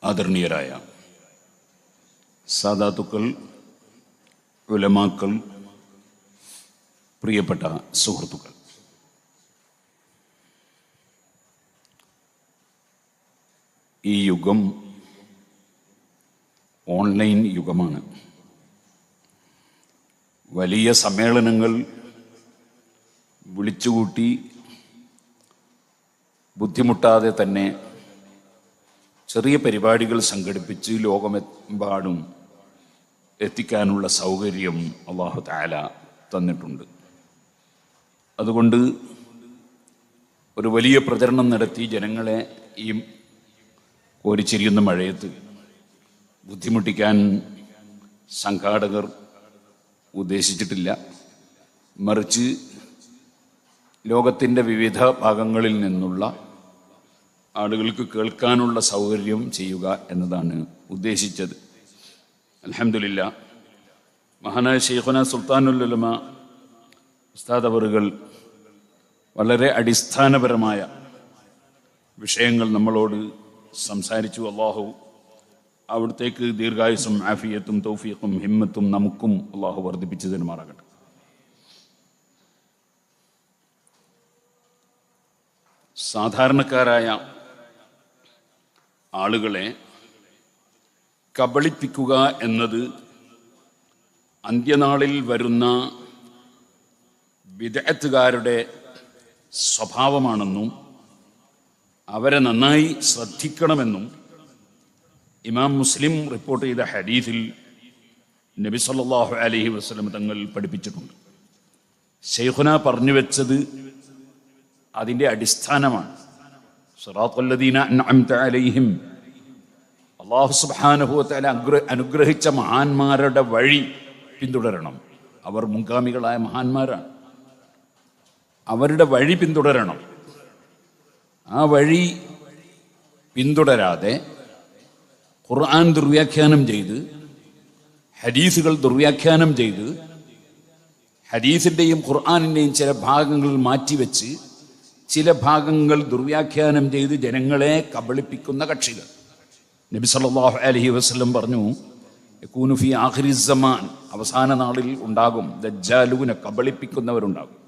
ആദരണീയരായ സാദാത്തുക്കൾ, ഉലമാക്കൾ, പ്രിയപ്പെട്ട സുഹൃത്തുക്കൾ, ഈ യുഗം ഓൺലൈൻ യുഗമാണ്. വലിയ സമ്മേളനങ്ങൾ വിളിച്ചുകൂട്ടി ബുദ്ധിമുട്ടാതെ തന്നെ ചെറിയ പരിപാടികൾ സംഘടിപ്പിച്ച് ലോകമെമ്പാടും എത്തിക്കാനുള്ള സൗകര്യം അല്ലാഹു തആല തന്നിട്ടുണ്ട്. അതുകൊണ്ട് ഒരു വലിയ പ്രചരണം നടത്തി ജനങ്ങളെ ഈ കോരിച്ചെരിയുന്ന മഴയത്ത് ബുദ്ധിമുട്ടിക്കാൻ സംഘാടകർ ഉദ്ദേശിച്ചിട്ടില്ല. മറിച്ച് ലോകത്തിൻ്റെ വിവിധ ഭാഗങ്ങളിൽ നിന്നുള്ള ആളുകൾക്ക് കേൾക്കാനുള്ള സൗകര്യം ചെയ്യുക എന്നതാണ് ഉദ്ദേശിച്ചത്. അൽഹംദുലില്ലാ, മഹാനായ ശൈഖുനാ സുൽത്താനുൽ ഉലമ ഉസ്താദ് അവറുകൾ വളരെ അടിസ്ഥാനപരമായ വിഷയങ്ങൾ നമ്മളോട് സംസാരിച്ചു. അള്ളാഹു അവിടത്തേക്ക് ദീർഘായുസ്സും ആഫിയത്തും തൗഫീഖും ഹിമ്മത്തും നമുക്കും അള്ളാഹു വർദ്ധിപ്പിച്ചു തരുമാറാകട്ടെ. സാധാരണക്കാരായ ആളുകളെ കബളിപ്പിക്കുക എന്നത് അന്ത്യനാളിൽ വരുന്ന ബിദ്അത്തുകാരുടെ സ്വഭാവമാണെന്നും അവരെ നന്നായി ശ്രദ്ധിക്കണമെന്നും ഇമാം മുസ്ലിം റിപ്പോർട്ട് ചെയ്ത ഹദീസിൽ നബി സല്ലല്ലാഹു അലൈഹി വസല്ലം തങ്ങൾ പഠിപ്പിച്ചിട്ടുണ്ട്. ശൈഖുന പറഞ്ഞു വെച്ചത് അതിൻ്റെ അടിസ്ഥാനമാണ്. സിറാത്തുൽ ലദീന അൻഅംത അലൈഹിം, അല്ലാഹു സുബ്ഹാനഹു വ തആല അനുഗ്രഹിച്ച മഹാന്മാരുടെ വഴി പിന്തുടരണം. അവർ മുൻഗാമികളായ മഹാന്മാരാണ്, അവരുടെ വഴി പിന്തുടരണം. ആ വഴി പിന്തുടരാതെ ഖുർആൻ ദുർവ്യാഖ്യാനം ചെയ്ത്, ഹദീസുകൾ ദുർവ്യാഖ്യാനം ചെയ്ത്, ഹദീസിൻ്റെയും ഖുർആനിൻ്റെയും ചില ഭാഗങ്ങൾ മാറ്റിവെച്ച് ചില ഭാഗങ്ങൾ ദുർവ്യാഖ്യാനം ചെയ്ത് ജനങ്ങളെ കബളിപ്പിക്കുന്ന കക്ഷികൾ. നബി സല്ലല്ലാഹു അലൈഹി വസല്ലം പറഞ്ഞു, യകൂനു ഫീ ആഖിരിസ് സമാൻ, അവസാന നാളിൽ ഉണ്ടാകും ദജ്ജാലൂന, കബളിപ്പിക്കുന്നവരുണ്ടാകും.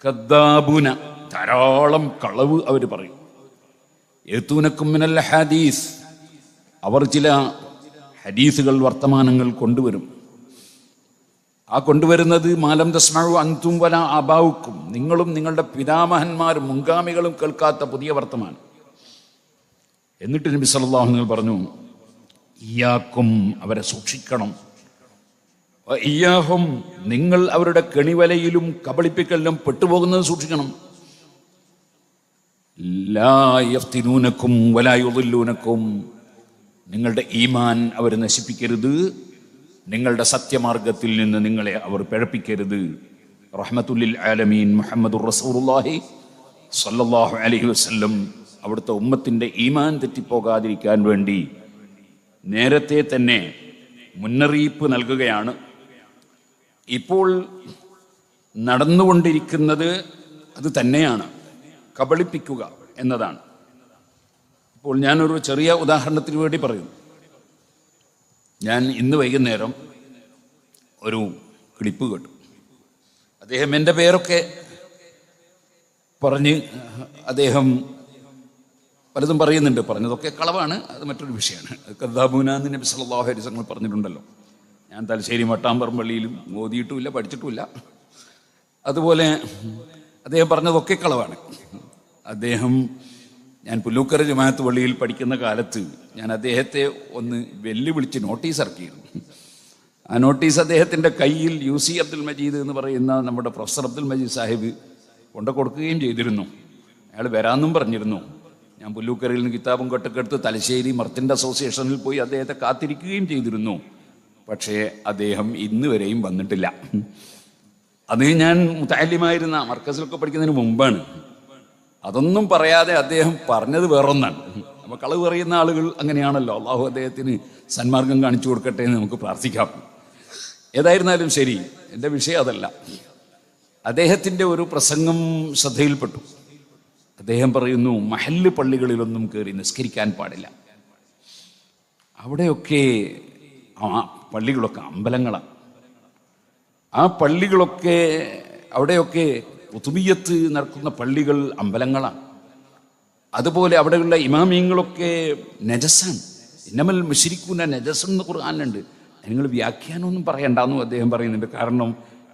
കദ്ദാബൂന, ധാരാളം കളവ് അവർ പറയും. യതൂനകും മിനൽ ഹദീസ്, അവർ ചില ഹദീസുകൾ, വർത്തമാനങ്ങൾ കൊണ്ടുവരും. ആ കൊണ്ടുവരുന്നത് മാലം തസ്മഉ അൻതും വലാ ആബാഉക്കും, നിങ്ങളും നിങ്ങളുടെ പിതാമഹന്മാരും മുൻഗാമികളും കേൾക്കാത്ത പുതിയ വർത്തമാനം. എന്നിട്ട് നബി സല്ലല്ലാഹു അലൈഹി വസല്ലം പറഞ്ഞു, ഇയ്യാക്കും, അവരെ സൂക്ഷിക്കണം. ഇയ്യാഹും, നിങ്ങൾ അവരുടെ കെണിവലയിലും കബളിപ്പിക്കലിലും പെട്ടുപോകുന്നത് സൂക്ഷിക്കണം. ലാ യഫ്തിനൂനക്കും വലാ യുളില്ലൂനക്കും, നിങ്ങളുടെ ഈമാൻ അവർ നശിപ്പിക്കരുത്, നിങ്ങളുടെ സത്യമാർഗത്തിൽ നിന്ന് നിങ്ങളെ അവർ പിഴപ്പിക്കരുത്. റഹ്മത്തുല്ലിൽ ആലമീൻ മുഹമ്മദുർ റസൂലുള്ളാഹി സ്വല്ലല്ലാഹു അലൈഹി വസല്ലം അവിടുത്തെ ഉമ്മത്തിൻ്റെ ഈമാൻ തെറ്റിപ്പോകാതിരിക്കാൻ വേണ്ടി നേരത്തെ തന്നെ മുന്നറിയിപ്പ് നൽകുകയാണ്. ഇപ്പോൾ നടന്നുകൊണ്ടിരിക്കുന്നത് അത് തന്നെയാണ്, കബളിപ്പിക്കുക എന്നതാണ്. ഇപ്പോൾ ഞാനൊരു ചെറിയ ഉദാഹരണത്തിന് വേണ്ടി പറയുന്നു. ഞാൻ ഇന്ന് വൈകുന്നേരം ഒരു ക്ലിപ്പ് കേട്ടു. അദ്ദേഹം എൻ്റെ പേരൊക്കെ പറഞ്ഞ് അദ്ദേഹം പലതും പറയുന്നുണ്ട്. പറഞ്ഞതൊക്കെ കളവാണ്, അത് മറ്റൊരു വിഷയമാണ്. കദ്ദാബൂന എന്ന് നബി സല്ലല്ലാഹു അലൈഹി വസല്ലം പറഞ്ഞിട്ടുണ്ടല്ലോ. ഞാൻ തലശ്ശേരി മട്ടാമ്പറമ്പള്ളിയിലും ഓതിയിട്ടുമില്ല, പഠിച്ചിട്ടുമില്ല. അതുപോലെ അദ്ദേഹം പറഞ്ഞതൊക്കെ കളവാണ്. അദ്ദേഹം, ഞാൻ പുല്ലൂക്കര ജമാഅത്ത് പള്ളിയിൽ പഠിക്കുന്ന കാലത്ത് ഞാൻ അദ്ദേഹത്തെ ഒന്ന് വെല്ലുവിളിച്ച് നോട്ടീസ് ഇറക്കിയിരുന്നു. ആ നോട്ടീസ് അദ്ദേഹത്തിൻ്റെ കയ്യിൽ UC അബ്ദുൽ മജീദ് എന്ന് പറയുന്ന നമ്മുടെ പ്രൊഫസർ അബ്ദുൽ മജീദ് സാഹിബ് കൊണ്ടു കൊടുക്കുകയും ചെയ്തിരുന്നു. അയാൾ വരാമെന്നും പറഞ്ഞിരുന്നു. ഞാൻ പുല്ലൂക്കരയിൽ നിന്ന് കിതാബും കൊട്ടൊക്കെ എടുത്ത് തലശ്ശേരി മർത്തിൻ്റെ അസോസിയേഷനിൽ പോയി അദ്ദേഹത്തെ കാത്തിരിക്കുകയും ചെയ്തിരുന്നു. പക്ഷേ അദ്ദേഹം ഇന്ന് വരെയും വന്നിട്ടില്ല. അത് ഞാൻ മുതഅല്ലിമായിരുന്ന മർക്കസിലൊക്കെ പഠിക്കുന്നതിന് മുമ്പാണ്. അതൊന്നും പറയാതെ അദ്ദേഹം പറഞ്ഞത് വേറൊന്നാണ്. അപ്പോൾ കളവ് പറയുന്ന ആളുകൾ അങ്ങനെയാണല്ലോ. അള്ളാഹു അദ്ദേഹത്തിന് സന്മാർഗം കാണിച്ചു കൊടുക്കട്ടെ എന്ന് നമുക്ക് പ്രാർത്ഥിക്കാം. ഏതായിരുന്നാലും ശരി, എൻ്റെ വിഷയം അതല്ല. അദ്ദേഹത്തിൻ്റെ ഒരു പ്രസംഗം ശ്രദ്ധയിൽപ്പെട്ടു. അദ്ദേഹം പറയുന്നു, മഹല്ല് പള്ളികളിലൊന്നും കയറി നിസ്കരിക്കാൻ പാടില്ല. അവിടെയൊക്കെ ആ പള്ളികളൊക്കെ അമ്പലങ്ങളാണ്. ആ പള്ളികളൊക്കെ അവിടെയൊക്കെ ഖുതുബിയ്യത്ത് നടക്കുന്ന പള്ളികൾ അമ്പലങ്ങളാണ്. അതുപോലെ അവിടെയുള്ള ഇമാമിയങ്ങളൊക്കെ നജസാണ്. ഇന്നമൽ മുശ്രിക്കൂന നജസ് എന്ന് ഖുർആനിലുണ്ട്. നിങ്ങൾ വ്യാഖ്യാനമൊന്നും പറയണ്ടെന്നും അദ്ദേഹം പറയുന്നുണ്ട്. കാരണം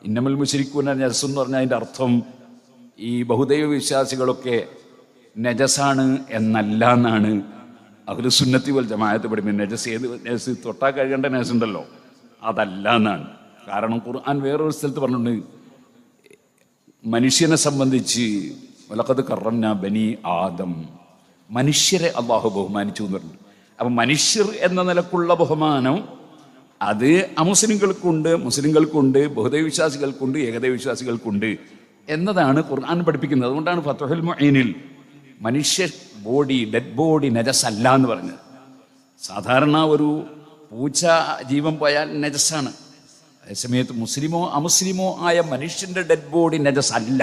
ഇന്നമൽ മുശ്രിക്കൂന നജസ് എന്ന് പറഞ്ഞാൽ അതിൻ്റെ അർത്ഥം ഈ ബഹുദൈവ വിശ്വാസികളൊക്കെ നജസാണ് എന്നല്ല എന്നാണ് അഹ്ലുസുന്നത്തി വൽ ജമാഅത്ത് പഠിപ്പിക്കുന്നത്. നജസ് ഏത് നജസ്? തൊട്ടാൽ കഴുകേണ്ട നജസ് ഉണ്ടല്ലോ, അതല്ല എന്നാണ്. കാരണം ഖുർആൻ വേറൊരു സ്ഥലത്ത് പറഞ്ഞിട്ടുണ്ട്, മനുഷ്യനെ സംബന്ധിച്ച് വലഖദ് കറംനാ ബനി ആദം, മനുഷ്യരെ അള്ളാഹു ബഹുമാനിച്ചു എന്ന് പറഞ്ഞു. അപ്പം മനുഷ്യർ എന്ന നിലക്കുള്ള ബഹുമാനം അത് അമുസ്ലിങ്ങൾക്കുണ്ട്, മുസ്ലിങ്ങൾക്കുണ്ട്, ബഹുദൈവ വിശ്വാസികൾക്കുണ്ട്, ഏകദൈവ വിശ്വാസികൾക്കുണ്ട് എന്നതാണ് ഖുർആൻ പഠിപ്പിക്കുന്നത്. അതുകൊണ്ടാണ് ഫത്ഹുൽ മുഈനിൽ മനുഷ്യ ബോഡി, ഡെഡ് ബോഡി നജസല്ല എന്ന് പറഞ്ഞത്. സാധാരണ ഒരു പൂച്ച ജീവൻ പോയാൽ നജസാണ്. അതേസമയത്ത് മുസ്ലിമോ അമുസ്ലിമോ ആയ മനുഷ്യന്റെ ഡെഡ് ബോഡി നജസല്ല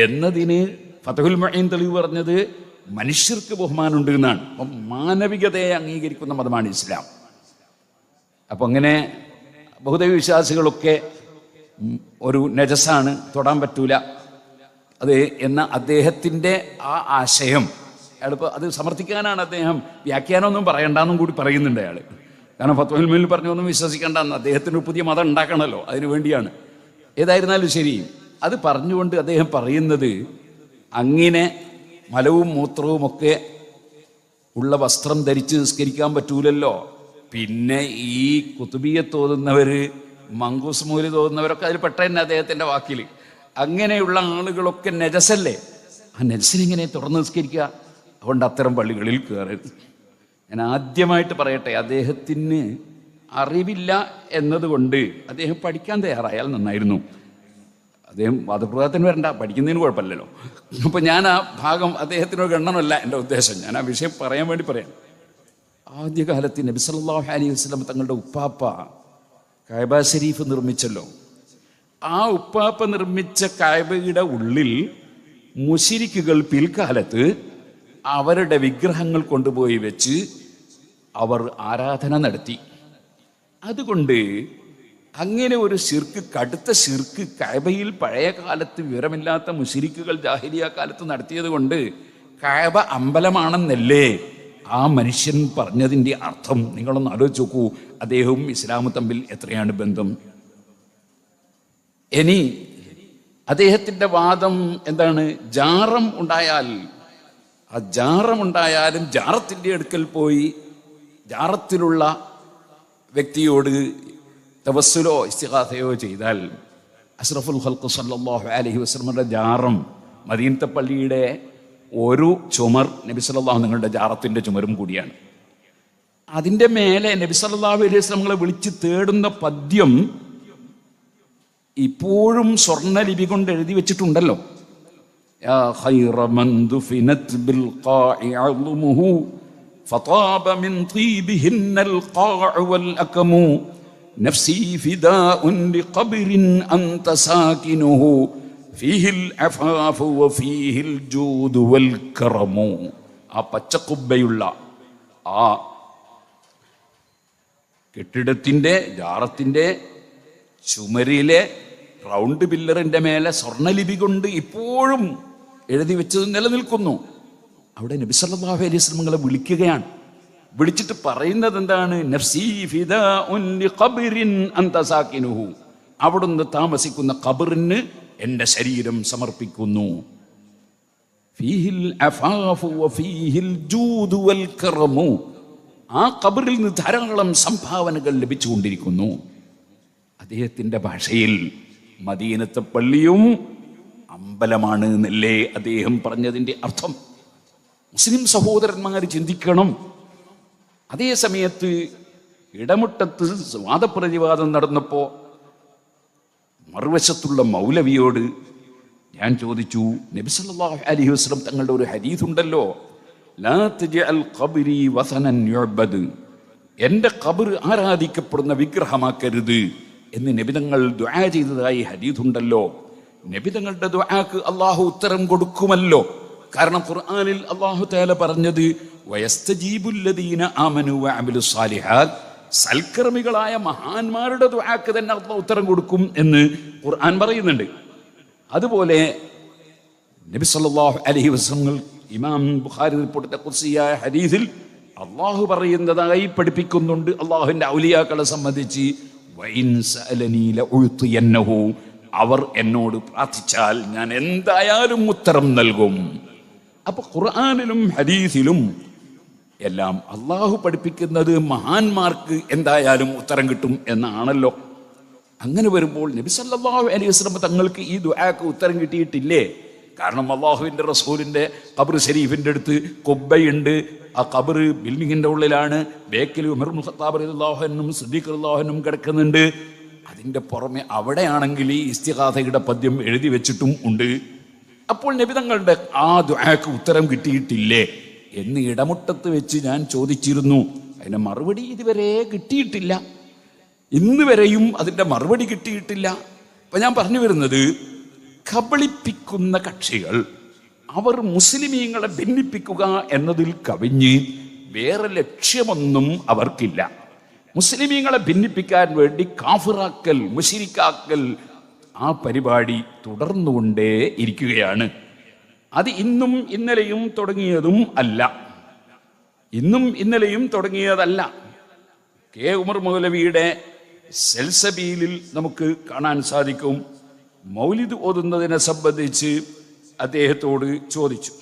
എന്നതിന് ഫത്ഹുൽ മുഈൻ തെളിവ് പറഞ്ഞത് മനുഷ്യർക്ക് ബഹുമാനമുണ്ട് എന്നാണ്. അപ്പം മാനവികതയെ അംഗീകരിക്കുന്ന മതമാണ് ഇസ്ലാം. അപ്പം അങ്ങനെ ബഹുദൈവ വിശ്വാസികളൊക്കെ ഒരു നജസാണ്, തൊടാൻ പറ്റൂല അത് എന്ന അദ്ദേഹത്തിൻ്റെ ആ ആശയം അയാളിപ്പോൾ അത് സമർത്ഥിക്കാനാണ് അദ്ദേഹം. വ്യാഖ്യാനമൊന്നും പറയണ്ടെന്നും കൂടി പറയുന്നുണ്ട് അയാൾ. കാരണം ഫത്വൽ മുഈനിൽ പറഞ്ഞൊന്നും വിശ്വസിക്കേണ്ടെന്ന്, അദ്ദേഹത്തിന് ഒരു പുതിയ മതം ഉണ്ടാക്കണമല്ലോ, അതിനു വേണ്ടിയാണ്. ഏതായിരുന്നാലും ശരി, അത് പറഞ്ഞുകൊണ്ട് അദ്ദേഹം പറയുന്നത് അങ്ങനെ മലവും മൂത്രവും ഒക്കെ ഉള്ള വസ്ത്രം ധരിച്ച് നിസ്കരിക്കാൻ പറ്റൂലല്ലോ. പിന്നെ ഈ ഖുതുബിയ്യത്ത് ഓതുന്നവർ, മങ്കൂസ് മൗലിദ് ഓതുന്നവരൊക്കെ അതിൽ പെട്ട തന്നെ അദ്ദേഹത്തിൻ്റെ വാക്കിൽ. അങ്ങനെയുള്ള ആളുകളൊക്കെ നജസല്ലേ, ആ നജസിനെങ്ങനെ തുറന്ന് നിസ്കരിക്കുക? അതുകൊണ്ട് അത്തരം പള്ളികളിൽ കയറരുത്. ഞാൻ ആദ്യമായിട്ട് പറയട്ടെ, അദ്ദേഹത്തിന് അറിവില്ല എന്നതുകൊണ്ട് അദ്ദേഹം പഠിക്കാൻ തയ്യാറായാൽ നന്നായിരുന്നു. അദ്ദേഹം വാദപ്രവാദത്തിന് വരണ്ട, പഠിക്കുന്നതിന് കുഴപ്പമില്ലല്ലോ. അപ്പം ഞാൻ ആ ഭാഗം അദ്ദേഹത്തിനോട് ഗണ്ണനമല്ല എൻ്റെ ഉദ്ദേശം, ഞാൻ ആ വിഷയം പറയാൻ വേണ്ടി പറയാം. ആദ്യകാലത്ത് നബി സല്ലല്ലാഹു അലൈഹി വസല്ലം തങ്ങളുടെ ഉപ്പാപ്പ കഅബ ശരീഫ് നിർമ്മിച്ചല്ലോ. ആ ഉപ്പാപ്പ നിർമ്മിച്ച കഅബയുടെ ഉള്ളിൽ മുശ്രിക്കുകൾ പിൽക്കാലത്ത് അവരുടെ വിഗ്രഹങ്ങൾ കൊണ്ടുപോയി വെച്ച് അവർ ആരാധന നടത്തി. അതുകൊണ്ട് അങ്ങനെ ഒരു ശിർക്ക്, കടുത്ത ശിർക്ക് കഅബയിൽ പഴയ കാലത്ത് വിവരമില്ലാത്ത മുശ്രിക്കുകൾ ജാഹിലിയ കാലത്ത് നടത്തിയത് കൊണ്ട് കഅബ അമ്പലമാണെന്നല്ലേ ആ മനുഷ്യൻ പറഞ്ഞതിൻ്റെ അർത്ഥം? നിങ്ങളൊന്ന് ആലോചിച്ച് നോക്കൂ, അദ്ദേഹവും ഇസ്ലാമും തമ്മിൽ എത്രയാണ് ബന്ധം? ഇനി അദ്ദേഹത്തിൻ്റെ വാദം എന്താണ്? ജാറം ഉണ്ടായാൽ, ആ ജാറമുണ്ടായാലും ജാറത്തിൻ്റെ അടുക്കൽ പോയി ജാറത്തിലുള്ള വ്യക്തിയോട് തവസ്സുലോ ഇസ്തിഗാസയോ ചെയ്താൽ അഷ്റഫുൽ ഖൽഖ് സല്ലല്ലാഹു അലൈഹി വസല്ലമയുടെ ജാറം, മദീനത്തെ പള്ളിയുടെ ഒരു ചുമർ നബി സല്ലല്ലാഹു നിങ്ങളുടെ ജാറത്തിൻ്റെ ചുമരും കൂടിയാണ്. അതിൻ്റെ മേലെ നബി സല്ലല്ലാഹു അലൈഹി വസല്ലമയെ വിളിച്ച് തേടുന്ന പദ്യം ഇപ്പോഴും സ്വർണ്ണലിപി കൊണ്ട് എഴുതി വെച്ചിട്ടുണ്ടല്ലോ. യാ ഖൈറ മൻ ദുഫിനത് ബിൽ ഖാഇ അളുമുഹു ഫതാബ മിൻ തീബിഹിന്നൽ ഖാഉ വൽ അകമു നഫ്സി ഫിദാഉൻ ലിഖബ്രിൻ അൻത സാകിനുഹു ഫീഹിൽ അഫാഫു വഫീഹിൽ ജൂദു വൽ കറമു. ആ പച്ചക്കുബ്ബയുള്ള ആ കെട്ടിടത്തിൻ്റെ ജാറത്തിൻ്റെ ചുമരിലെ റൗണ്ട് പില്ലറിൻ്റെ മേലെ സ്വർണ്ണലിപി കൊണ്ട് ഇപ്പോഴും എഴുതി വെച്ചത് നിലനിൽക്കുന്നു. അവിടെ നബി സല്ലല്ലാഹു അലൈഹി വസല്ലം വിളിക്കുകയാണ്. വിളിച്ചിട്ട് പറയുന്നത് എന്താണ്? നഫ്സി ഫിദാഉൻ ലിഖബ്രിൻ അൻത സാകിനുഹു, അവിടുന്ന് താമസിക്കുന്ന ഖബറിന് എൻ്റെ ശരീരം സമർപ്പിക്കുന്നു. ഫീഹിൽ അഫാഫു വഫീഹിൽ ജൂദു വൽ കറമു, ആ ഖബറിൽ നിന്ന് ധാരാളം സംഭാവനകൾ ലഭിച്ചുകൊണ്ടിരിക്കുന്നു. അദ്ദേഹത്തിൻ്റെ ഭാഷയിൽ മദീനത്തെ പള്ളിയും അമ്പലമാണ് എന്നല്ലേ അദ്ദേഹം പറഞ്ഞതിൻ്റെ അർത്ഥം? മുസ്ലിം സഹോദരന്മാർ ചിന്തിക്കണം. അതേ സമയത്ത് ഇടമുട്ടത്ത് വാദപ്രതിവാദം നടന്നപ്പോൾ മറുവശത്തുള്ള മൗലവിയോട് ഞാൻ ചോദിച്ചു, നബി സല്ലല്ലാഹു അലൈഹി വസല്ലം തങ്ങളുടെ ഒരു ഹദീസ് ഉണ്ടല്ലോ, ലാ തജ്അൽ ഖബ്രി വസനൻ യുഅബദ്, എൻ്റെ ഖബർ ആരാധിക്കപ്പെടുന്ന വിഗ്രഹമാക്കരുത് എന്ന് നബിതങ്ങൾ ദുആ ചെയ്തതായി ഹദീസ് ഉണ്ടല്ലോ. നബിതങ്ങളുടെ ദുആക്ക് അള്ളാഹു ഉത്തരം കൊടുക്കുമല്ലോ. കാരണം ഖുർആനിൽ അള്ളാഹു തആല പറഞ്ഞത് വയസ്തജീബുല്ലദീന ആമനു വഅമിലു സ്വാലിഹാത്ത്, സൽക്കർമ്മികളായ മഹാന്മാരുടെ ദുആക്ക് തന്നെ അല്ലാഹു ഉത്തരം കൊടുക്കും എന്ന് ഖുർആൻ പറയുന്നുണ്ട്. അതുപോലെ നബി സല്ലല്ലാഹു അലൈഹി വസല്ലം ഇമാം ബുഖാരി റിപ്പോർട്ട് ഖുദ്സിയായ ഹദീസിൽ അള്ളാഹു പറയുന്നതായി പഠിപ്പിക്കുന്നുണ്ട്. അള്ളാഹുവിന്റെ ഔലിയാക്കളെ സംബന്ധിച്ച് വഇൻ സഅലനീ ലഉതിയന്നഹു, അവർ എന്നോട് പ്രാർത്ഥിച്ചാൽ ഞാൻ എന്തായാലും ഉത്തരം നൽകും. അപ്പൊ ഖുർആനിലും ഹദീസിലും എല്ലാം അള്ളാഹു പഠിപ്പിക്കുന്നത് മഹാന്മാർക്ക് എന്തായാലും ഉത്തരം കിട്ടും എന്നാണല്ലോ. അങ്ങനെ വരുമ്പോൾ നബി സല്ലല്ലാഹു അലൈഹി വസല്ലം തങ്ങൾക്ക് ഈ ദുആക്ക് ഉത്തരം കിട്ടിയിട്ടില്ലേ? കാരണം അള്ളാഹുവിന്റെ റസൂലിന്റെ ഖബർ ഷരീഫിന്റെ അടുത്ത് ഖുബ്ബയുണ്ട്. ആ ഖബർ ബിൽഡിങ്ങിന്റെ ഉള്ളിലാണ്. ബേക്കിൽ ഉമർ ഇബ്നു ഖത്താബ് റളിയല്ലാഹു അൻഹും സിദ്ദീഖ് റളിയല്ലാഹു അൻഹും കിടക്കുന്നുണ്ട്. അതിന്റെ പുറമെ അവിടെയാണെങ്കിൽ ഈ ഇസ്തിഗാസയുടെ പദ്യം എഴുതി വെച്ചിട്ടും ഉണ്ട്. അപ്പോൾ നബി തങ്ങളുടെ ആ ദുആക്ക് ഉത്തരം കിട്ടിയിട്ടില്ലേ എന്ന് ഇടമുട്ടത്ത് വെച്ച് ഞാൻ ചോദിച്ചിരുന്നു. അതിന്റെ മറുപടി ഇതുവരെ കിട്ടിയിട്ടില്ല. ഇന്ന് വരെയും അതിന്റെ മറുപടി കിട്ടിയിട്ടില്ല. അപ്പൊ ഞാൻ പറഞ്ഞു വരുന്നത്, കബളിപ്പിക്കുന്ന കക്ഷികൾ അവർ മുസ്ലിമീങ്ങളെ ഭിന്നിപ്പിക്കുക എന്നതിൽ കവിഞ്ഞ് വേറെ ലക്ഷ്യമൊന്നും അവർക്കില്ല. മുസ്ലിമീങ്ങളെ ഭിന്നിപ്പിക്കാൻ വേണ്ടി കാഫിറാക്കൽ, മുശ്രിക്കാക്കൽ, ആ പരിപാടി തുടർന്നുകൊണ്ടേ ഇരിക്കുകയാണ്. അത് ഇന്നും ഇന്നലെയും തുടങ്ങിയതും അല്ല. ഇന്നും ഇന്നലെയും തുടങ്ങിയതല്ല. കെ ഉമർ മൗലവിയുടെ സെൽസബീലിൽ നമുക്ക് കാണാൻ സാധിക്കും. മൗലിദ് ഓതുന്നതിനെ സംബന്ധിച്ച് അദ്ദേഹത്തോട് ചോദിച്ചു.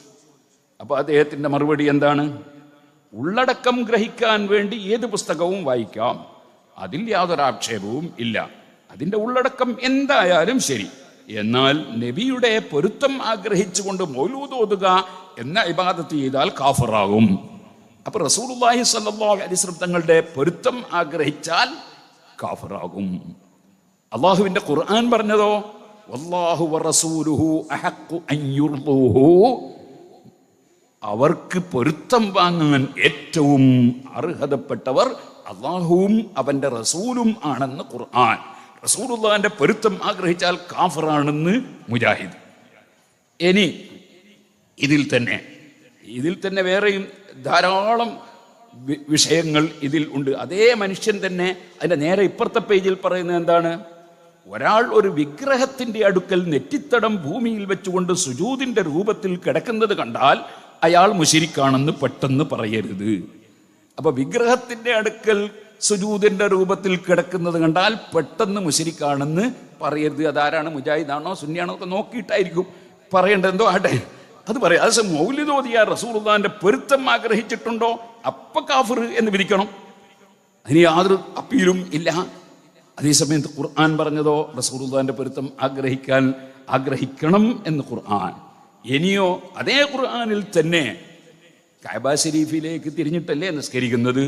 അപ്പോൾ അദ്ദേഹത്തിൻ്റെ മറുപടി എന്താണ്? ഉള്ളടക്കം ഗ്രഹിക്കാൻ വേണ്ടി ഏത് പുസ്തകവും വായിക്കാം, അതിൽ യാതൊരാക്ഷേപവും ഇല്ല. അതിൻ്റെ ഉള്ളടക്കം എന്തായാലും ശരി. എന്നാൽ നബിയുടെ പൊരുത്തം ആഗ്രഹിച്ചുകൊണ്ട് മൗലൂദ് ഓതുക എന്ന ഇബാദത്ത് ചെയ്താൽ കാഫിറാകും. അപ്പൊ റസൂലുള്ളാഹി സ്വല്ലല്ലാഹു അലൈഹി വസല്ലം തങ്ങളുടെ പൊരുത്തം ആഗ്രഹിച്ചാൽ കാഫിറാകും. അള്ളാഹുവിന്റെ ഖുർആൻ പറഞ്ഞതോ വല്ലാഹു വറസൂലുഹു അഹഖു അൻ യുർദൂഹു, അവർക്ക് പൊരുത്തം വാങ്ങാൻ ഏറ്റവും അർഹതപ്പെട്ടവർ അള്ളാഹുവും അവന്റെ റസൂലും ആണെന്ന് ഖുർആൻ. റസൂലുള്ളാഹിന്റെ പൊരുത്തം ആഗ്രഹിച്ചാൽ കാഫിറാണെന്ന് മുജാഹിദ്. ഇനി ഇതിൽ തന്നെ വേറെയും ധാരാളം വിഷയങ്ങൾ ഇതിൽ ഉണ്ട്. അതേ മനുഷ്യൻ തന്നെ അതിന്റെ നേരെ ഇപ്പുറത്തെ പേജിൽ പറയുന്നത് എന്താണ്? ഒരാൾ ഒരു വിഗ്രഹത്തിന്റെ അടുക്കൽ നെറ്റിത്തടം ഭൂമിയിൽ വെച്ചുകൊണ്ട് സുജൂദിന്റെ രൂപത്തിൽ കിടക്കുന്നത് കണ്ടാൽ അയാൾ മുശ്രിക്കാണെന്ന് പെട്ടെന്ന് പറയരുത്. അപ്പൊ വിഗ്രഹത്തിന്റെ അടുക്കൽ സുജൂദിന്റെ രൂപത്തിൽ കിടക്കുന്നത് കണ്ടാൽ പെട്ടെന്ന് മുശ്രിക്കാണെന്ന് പറയരുത്. അതാരാണ്? മുജാഹിദാണോ സുന്നിയാണോ ഒക്കെ നോക്കിയിട്ടായിരിക്കും പറയേണ്ടത്. എന്തോ ആട്ടെ, അത് പറയാം. അത് മൗലിദ് ഓതിയ റസൂലുള്ളാഹിന്റെ പൊരുത്തം ആഗ്രഹിച്ചിട്ടുണ്ടോ അപ്പൊ കാഫിർ എന്ന് വിധിക്കണം. അതിന് യാതൊരു അപ്പീലും ഇല്ല. അതേസമയത്ത് ഖുർആൻ പറഞ്ഞതോ റസൂലുള്ളാഹിന്റെ പൊരുത്തം ആഗ്രഹിക്കണം എന്ന് ഖുർആൻ. ഇനിയോ അതേ ഖുർആനിൽ തന്നെ കഅബ ശരീഫിലേക്ക് തിരിഞ്ഞിട്ടല്ലേ നിസ്കരിക്കുന്നത്.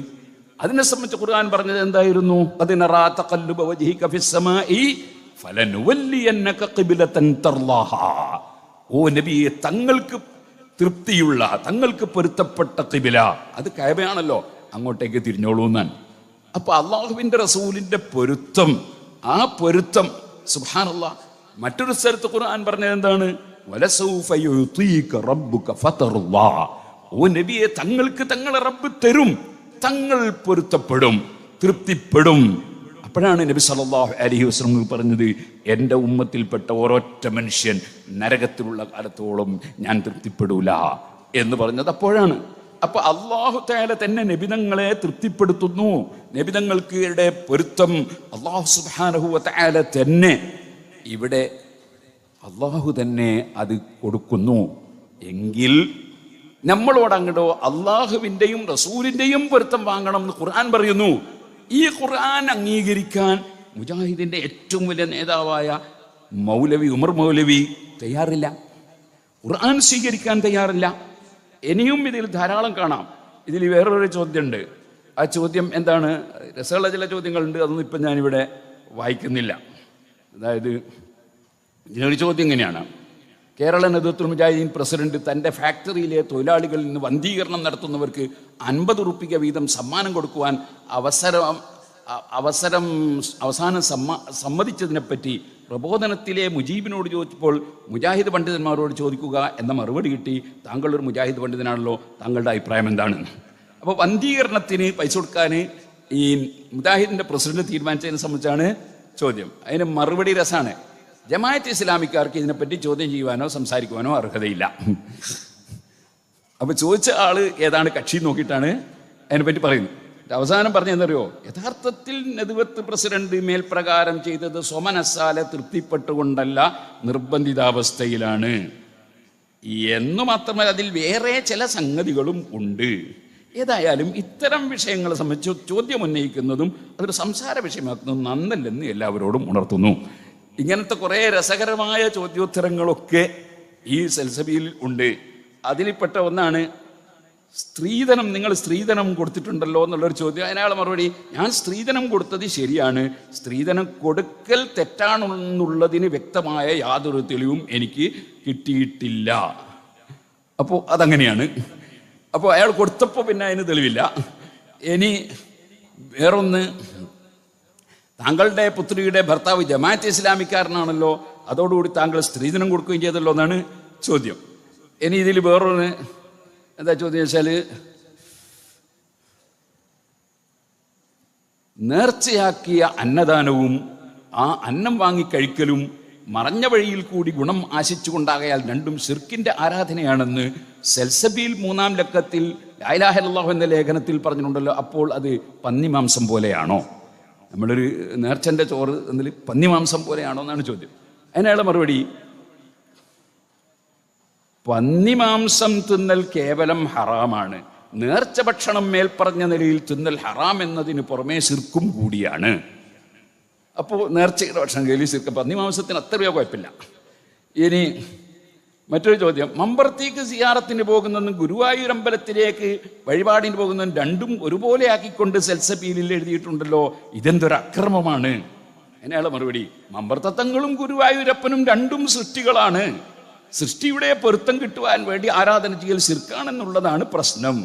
അതിനെ സംബന്ധിച്ച് ഖുർആൻ പറഞ്ഞത് എന്തായിരുന്നു? അതിനറാ തഖല്ലുബ വജ്ഹിക ഫിസ്സമാഇ ഫലനുവല്ലിയന്നക ഖിബ്ലതൻ തർലാഹാ. ഓ നബിയെ, തങ്ങൾക്ക് തൃപ്തിയുള്ള, തങ്ങൾക്ക് പൊരുത്തപ്പെട്ട ഖിബ്ല അത് കഅബയാണല്ലോ, അങ്ങോട്ടേക്ക് തിരിഞ്ഞോളൂ എന്നാണ്. അപ്പൊ അള്ളാഹുവിന്റെ റസൂലിന്റെ പൊരുത്തം, ആ പൊരുത്തം സുബ്ഹാനല്ലാഹ്. മറ്റൊരു സ്ഥലത്ത് ഖുർആൻ പറഞ്ഞത് എന്താണ്? വലസൗഫ യുതീക റബ്ബുക ഫതർലാ. ഓ നബിയെ, തങ്ങൾക്ക് തങ്ങളെ റബ്ബ് തരും, തങ്ങൾ പൊരുത്തപ്പെടും, തൃപ്തിപ്പെടും. അപ്പോഴാണ് നബി സല്ലല്ലാഹു അലൈഹി വസല്ലം പറഞ്ഞത്, എൻ്റെ ഉമ്മത്തിൽപ്പെട്ട ഒരൊറ്റ മനുഷ്യൻ നരകത്തിലുള്ള കാലത്തോളം ഞാൻ തൃപ്തിപ്പെടൂല എന്ന് പറഞ്ഞത് അപ്പോഴാണ്. അപ്പൊ അല്ലാഹു തആല തന്നെ നബിതങ്ങളെ തൃപ്തിപ്പെടുത്തുന്നു. നബിതങ്ങൾക്ക് പൊരുത്തം അല്ലാഹു സുബ്ഹാനഹു വ തആല തന്നെ ഇവിടെ അല്ലാഹു തന്നെ അത് കൊടുക്കുന്നു. എങ്കിൽ നമ്മളോട് അങ്ങോട്ടോ അള്ളാഹുവിൻ്റെയും റസൂലിൻ്റെയും പൊരുത്തം വാങ്ങണം എന്ന് ഖുർആൻ പറയുന്നു. ഈ ഖുർആൻ അംഗീകരിക്കാൻ മുജാഹിദിന്റെ ഏറ്റവും വലിയ നേതാവായ മൗലവി ഉമർ മൗലവി തയ്യാറില്ല. ഖുർആൻ സ്വീകരിക്കാൻ തയ്യാറില്ല. ഇനിയും ഇതിൽ ധാരാളം കാണാം. ഇതിൽ വേറൊരു ചോദ്യമുണ്ട്. ആ ചോദ്യം എന്താണ്? രസമുള്ള ചില ചോദ്യങ്ങളുണ്ട്, അതൊന്നും ഇപ്പം ഞാനിവിടെ വായിക്കുന്നില്ല. അതായത് ഇതിനൊരു ചോദ്യം ഇങ്ങനെയാണ്: കേരള നേതൃത്വ മുജാഹിദീൻ പ്രസിഡന്റ് തൻ്റെ ഫാക്ടറിയിലെ തൊഴിലാളികളിൽ നിന്ന് വന്ധീകരണം നടത്തുന്നവർക്ക് 50 റുപ്പിക വീതം സമ്മാനം കൊടുക്കുവാൻ അവസാനം സമ്മതിച്ചതിനെപ്പറ്റി പ്രബോധനത്തിലെ മുജീബിനോട് ചോദിച്ചപ്പോൾ മുജാഹിദ് പണ്ഡിതന്മാരോട് ചോദിക്കുക എന്ന മറുപടി കിട്ടി. താങ്കളൊരു മുജാഹിദ് പണ്ഡിതനാണല്ലോ, താങ്കളുടെ അഭിപ്രായം എന്താണ്? അപ്പോൾ വന്ധീകരണത്തിന് പൈസ കൊടുക്കാൻ ഈ മുജാഹിദിൻ്റെ പ്രസിഡന്റ് തീരുമാനിച്ചതിനെ സംബന്ധിച്ചാണ് ചോദ്യം. അതിന് മറുപടി രസമാണ്. ജമാഅത്ത് ഇസ്ലാമിക്കാർക്ക് ഇതിനെപ്പറ്റി ചോദ്യം ചെയ്യുവാനോ സംസാരിക്കുവാനോ അർഹതയില്ല. അപ്പോൾ ചോദിച്ച ആള് ഏതാണ് കക്ഷി നോക്കിയിട്ടാണ് അതിനെപ്പറ്റി പറയുന്നത്. അവസാനം പറഞ്ഞെന്നറിയോ, യഥാർത്ഥത്തിൽ നെതുവത്ത് പ്രസിഡന്റ് മേൽപ്രകാരം ചെയ്തത് സ്വമനസ്സാലെ തൃപ്തിപ്പെട്ടുകൊണ്ടല്ല, നിർബന്ധിതാവസ്ഥയിലാണ് എന്നു മാത്രമല്ല അതിൽ വേറെ ചില സംഗതികളും ഉണ്ട്. ഏതായാലും ഇത്തരം വിഷയങ്ങളെ സംബന്ധിച്ച് ചോദ്യം ഉന്നയിക്കുന്നതും അതൊരു സംസാര വിഷയമാക്കുന്നതും നന്നല്ലെന്ന് എല്ലാവരോടും ഉണർത്തുന്നു. ഇങ്ങനത്തെ കുറേ രസകരമായ ചോദ്യോത്തരങ്ങളൊക്കെ ഈ സെൽസബിയിൽ ഉണ്ട്. അതിൽപ്പെട്ട ഒന്നാണ് സ്ത്രീധനം. നിങ്ങൾ സ്ത്രീധനം കൊടുത്തിട്ടുണ്ടല്ലോ എന്നുള്ളൊരു ചോദ്യം. അതിനാളെ മറുപടി, ഞാൻ സ്ത്രീധനം കൊടുത്തത് ശരിയാണ്, സ്ത്രീധനം കൊടുക്കൽ തെറ്റാണെന്നുള്ളതിന് വ്യക്തമായ യാതൊരു തെളിവും എനിക്ക് കിട്ടിയിട്ടില്ല. അപ്പോൾ അതങ്ങനെയാണ്. അപ്പോൾ അയാൾ കൊടുത്തപ്പോൾ പിന്നെ അതിന് തെളിവില്ല. ഇനി വേറൊന്ന്, താങ്കളുടെ പുത്രിയുടെ ഭർത്താവ് ജമാഅത്ത് ഇസ്ലാമിക്കാരനാണല്ലോ, അതോടുകൂടി താങ്കൾ സ്ത്രീധനം കൊടുക്കുകയും ചെയ്തല്ലോ എന്നാണ് ചോദ്യം. ഇനി ഇതിൽ വേറൊന്ന് എന്താ ചോദ്യം വെച്ചാൽ, നേർച്ചയാക്കിയ അന്നദാനവും ആ അന്നം വാങ്ങി കഴിക്കലും മറഞ്ഞ വഴിയിൽ കൂടി ഗുണം ആശിച്ചുകൊണ്ടാകയാൽ രണ്ടും ശിർക്കിന്റെ ആരാധനയാണെന്ന് സെൽസബീൽ 3-ാം ലക്കത്തിൽ ലാ ഇലാഹ ഇല്ലല്ലാഹു എന്ന ലേഖനത്തിൽ പറഞ്ഞിട്ടുണ്ടല്ലോ. അപ്പോൾ അത് പന്നിമാംസം പോലെയാണോ? നമ്മളൊരു നേർച്ചൻ്റെ ചോറ് എന്നതിൽ പന്നിമാംസം പോലെയാണോ എന്നാണ് ചോദ്യം. അതിനുള്ള മറുപടി, പന്നിമാംസം തിന്നൽ കേവലം ഹറാമാണ്, നേർച്ച ഭക്ഷണം മേൽപ്പറഞ്ഞ നിലയിൽ തിന്നൽ ഹറാം എന്നതിന് പുറമേ ശിർക്കും കൂടിയാണ്. അപ്പോൾ നേർച്ചയുടെ ഭക്ഷണം കയ്യിൽ ശിർക്ക്, പന്നിമാംസത്തിന് അത്രയോ കുഴപ്പമില്ല. ഇനി മറ്റൊരു ചോദ്യം, മമ്പർത്തേക്ക് സിയാറത്തിന് പോകുന്നതും ഗുരുവായൂരമ്പലത്തിലേക്ക് വഴിപാടിന് പോകുന്നതും രണ്ടും ഒരുപോലെ ആക്കിക്കൊണ്ട് സെൽസബീലിൽ എഴുതിയിട്ടുണ്ടല്ലോ, ഇതെന്തൊരു അക്രമമാണ്? അതിനുള്ള മറുപടി, മമ്പർത്തങ്ങളും ഗുരുവായൂരപ്പനും രണ്ടും സൃഷ്ടികളാണ്. സൃഷ്ടിയുടെ പൊരുത്തം കിട്ടുവാൻ വേണ്ടി ആരാധന ചെയ്യൽ ശിർക്കാണെന്നുള്ളതാണ് പ്രശ്നം.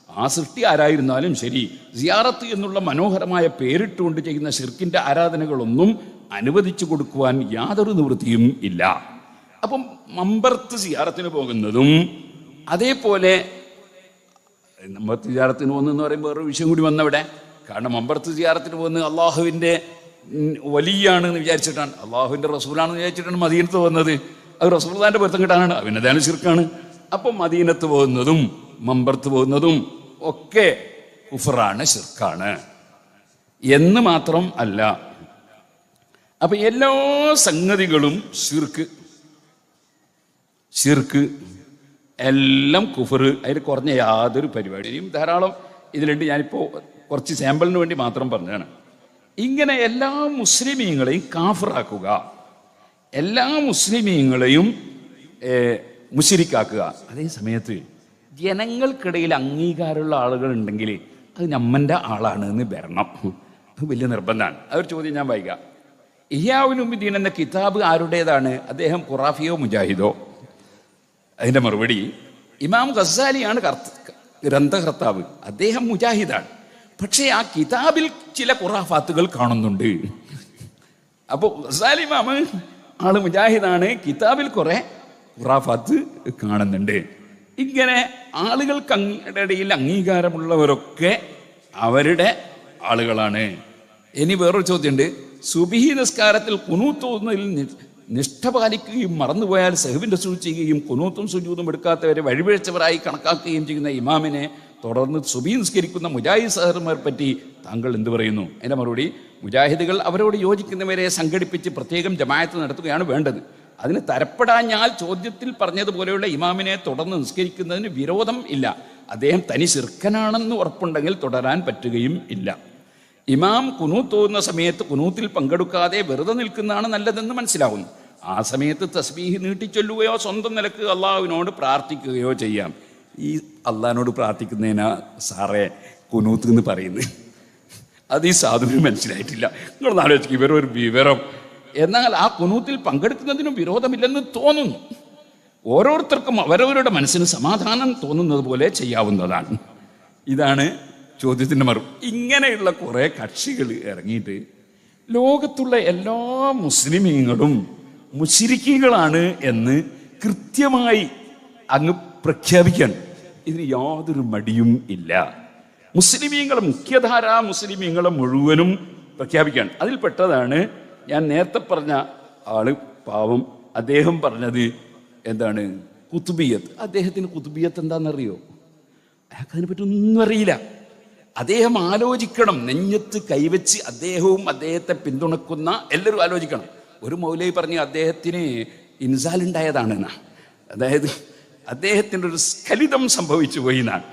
ആ സൃഷ്ടി ആരായിരുന്നാലും ശരി, സിയാറത്ത് എന്നുള്ള മനോഹരമായ പേരിട്ടുകൊണ്ട് ചെയ്യുന്ന ശിർക്കിന്റെ ആരാധനകളൊന്നും അനുവദിച്ചു കൊടുക്കുവാൻ യാതൊരു നിവൃത്തിയും ഇല്ല. അപ്പം മമ്പർത്ത് സിയാറത്തിന് പോകുന്നതും അതേപോലെ മമ്പർത്ത് സിയാറത്തിന് പോകുന്നതെന്ന് പറയുമ്പോൾ വേറൊരു വിഷയം കൂടി വന്നവിടെ. കാരണം മമ്പർത്ത് സിയാറത്തിന് പോകുന്നത് അള്ളാഹുവിൻ്റെ വലിയാണെന്ന് വിചാരിച്ചിട്ടാണ്, അള്ളാഹുവിൻ്റെ റസൂലാണെന്ന് വിചാരിച്ചിട്ടാണ് മദീനത്ത് പോകുന്നത്. അത് റസൂലുള്ളാഹിന്റെ പൊരുത്തം കിട്ടാനാണ്, അവനതാണ് ശിർക്കാണ്. അപ്പം മദീനത്ത് പോകുന്നതും മമ്പർത്ത് പോകുന്നതും ഒക്കെ കുഫറാണ്, ശിർക്കാണ് എന്ന് മാത്രം അല്ല. അപ്പൊ എല്ലാ സംഗതികളും ശിർക്ക് എല്ലാം കുഫർ, അതിൽ കുറഞ്ഞ യാതൊരു പരിപാടിയും ധാരാളം ഇതിലുണ്ട്. ഞാനിപ്പോൾ കുറച്ച് സാമ്പിളിന് വേണ്ടി മാത്രം പറഞ്ഞതാണ്. ഇങ്ങനെ എല്ലാ മുസ്ലിമീങ്ങളെയും കാഫിറാക്കുക, എല്ലാ മുസ്ലിമീങ്ങളെയും മുശ്രിക്കാക്കുക. അതേ സമയത്ത് ജനങ്ങൾക്കിടയിൽ അംഗീകാരമുള്ള ആളുകൾ ഉണ്ടെങ്കിൽ അത് നമ്മൻ്റെ ആളാണ് എന്ന് വരണം. അത് വലിയ നിർബന്ധമാണ്. അതൊരു ചോദ്യം ഞാൻ വായിക്കാം. ഇഹ്യാഉൽ ഉലൂമുദ്ദീൻ എന്ന കിതാബ് ആരുടേതാണ്? അദ്ദേഹം ഖുറാഫിയോ മുജാഹിദോ? അതിൻ്റെ മറുപടി, ഇമാം ഗസാലിയാണ് ഗ്രന്ഥകർത്താവ്, അദ്ദേഹം മുജാഹിദാണ്. പക്ഷേ ആ കിതാബിൽ ചില ഖുറാഫാത്തുകൾ കാണുന്നുണ്ട്. അപ്പോൾ ഗസാലി ഇമാം ആള് മുജാഹിദാണ്, കിതാബിൽ കുറെ ഖുറാഫാത്ത് കാണുന്നുണ്ട്. ഇങ്ങനെ ആളുകൾക്കിടയിൽ അംഗീകാരമുള്ളവരൊക്കെ അവരുടെ ആളുകളാണ്. ഇനി വേറൊരു ചോദ്യമുണ്ട്. സുബഹി നിസ്കാരത്തിൽ ഖുനൂത്ത് ഓതുന്നതിൽ നിഷ്ഠ പാലിക്കുകയും മറന്നുപോയാൽ സഹവിൻ്റെ സുജൂദ് ചെയ്യുകയും ഖുനൂത്തും സുജൂദും എടുക്കാത്തവരെ വഴിപിഴച്ചവരായി കണക്കാക്കുകയും ചെയ്യുന്ന ഇമാമിനെ തുടർന്ന് സുബഹി നിസ്കരിക്കുന്ന മുജാഹിദ് സഹർമാരെ പറ്റി താങ്കൾ എന്ത് പറയുന്നു? അതിൻ്റെ മറുപടി, മുജാഹിദുകൾ അവരോട് യോജിക്കുന്നവരെ സംഘടിപ്പിച്ച് പ്രത്യേകം ജമാഅത്ത് നടത്തുകയാണ് വേണ്ടത്. അതിന് തരപ്പെടാഞ്ഞാൽ ചോദ്യത്തിൽ പറഞ്ഞതുപോലെയുള്ള ഇമാമിനെ തുടർന്ന് നിസ്കരിക്കുന്നതിന് വിരോധം ഇല്ല. അദ്ദേഹം തനി ശിർക്കനാണെന്ന് ഉറപ്പുണ്ടെങ്കിൽ തുടരാൻ പറ്റുകയും ഇല്ല. ഇമാം കുനൂത്ത് ഓതുന്ന സമയത്ത് കുനൂത്തിൽ പങ്കെടുക്കാതെ വെറുതെ നിൽക്കുന്നതാണ് നല്ലതെന്ന് മനസ്സിലാവുന്നു. ആ സമയത്ത് തസ്ബീഹ് നീട്ടിച്ചൊല്ലുകയോ സ്വന്തം നിലക്ക് അള്ളാഹുവിനോട് പ്രാർത്ഥിക്കുകയോ ചെയ്യാം. ഈ അള്ളാഹിനോട് പ്രാർത്ഥിക്കുന്നതിനാ സാറേ കുനൂത്ത് എന്ന് പറയുന്നത്? അത് ഈ സാധുവിന് മനസ്സിലായിട്ടില്ല. നിങ്ങളൊന്ന് ആലോചിക്കും, ഇവരൊരു വിവരം. എന്നാൽ ആ കുനൂത്തിൽ പങ്കെടുക്കുന്നതിനും വിരോധമില്ലെന്ന് തോന്നുന്നു. ഓരോരുത്തർക്കും അവരവരുടെ മനസ്സിന് സമാധാനം തോന്നുന്നത് പോലെ ചെയ്യാവുന്നതാണ്. ഇതാണ് ചോദ്യത്തിൻ്റെ മറുപടി. ഇങ്ങനെയുള്ള കുറേ കക്ഷികൾ ഇറങ്ങിയിട്ട് ലോകത്തുള്ള എല്ലാ മുസ്ലിമീങ്ങളും മുശ്രിക്കുകളാണ് എന്ന് കൃത്യമായി അങ്ങ് പ്രഖ്യാപിക്കാൻ ഇതിന് യാതൊരു മടിയും ഇല്ല. മുസ്ലിമീങ്ങളെ, മുഖ്യധാരാ മുസ്ലിമീങ്ങളെ മുഴുവനും പ്രഖ്യാപിക്കാൻ. അതിൽപ്പെട്ടതാണ് ഞാൻ നേരത്തെ പറഞ്ഞ ആള്, പാവം. അദ്ദേഹം പറഞ്ഞത് എന്താണ്? കുത്തുബിയത്ത്. അദ്ദേഹത്തിന് കുത്തുബിയത്ത് എന്താണെന്നറിയോ? അയാൾക്ക് അതിനെപ്പറ്റി ഒന്നും അറിയില്ല. അദ്ദേഹം ആലോചിക്കണം, നെഞ്ഞത്ത് കൈവച്ച് അദ്ദേഹവും അദ്ദേഹത്തെ പിന്തുണക്കുന്ന എല്ലാവരും ആലോചിക്കണം. ഒരു മൗലവി പറഞ്ഞ് അദ്ദേഹത്തിന് ഇൻസാലുണ്ടായതാണെന്നാ, അതായത് അദ്ദേഹത്തിൻ്റെ ഒരു സ്ഖലിതം സംഭവിച്ചു പോയി എന്നാണ്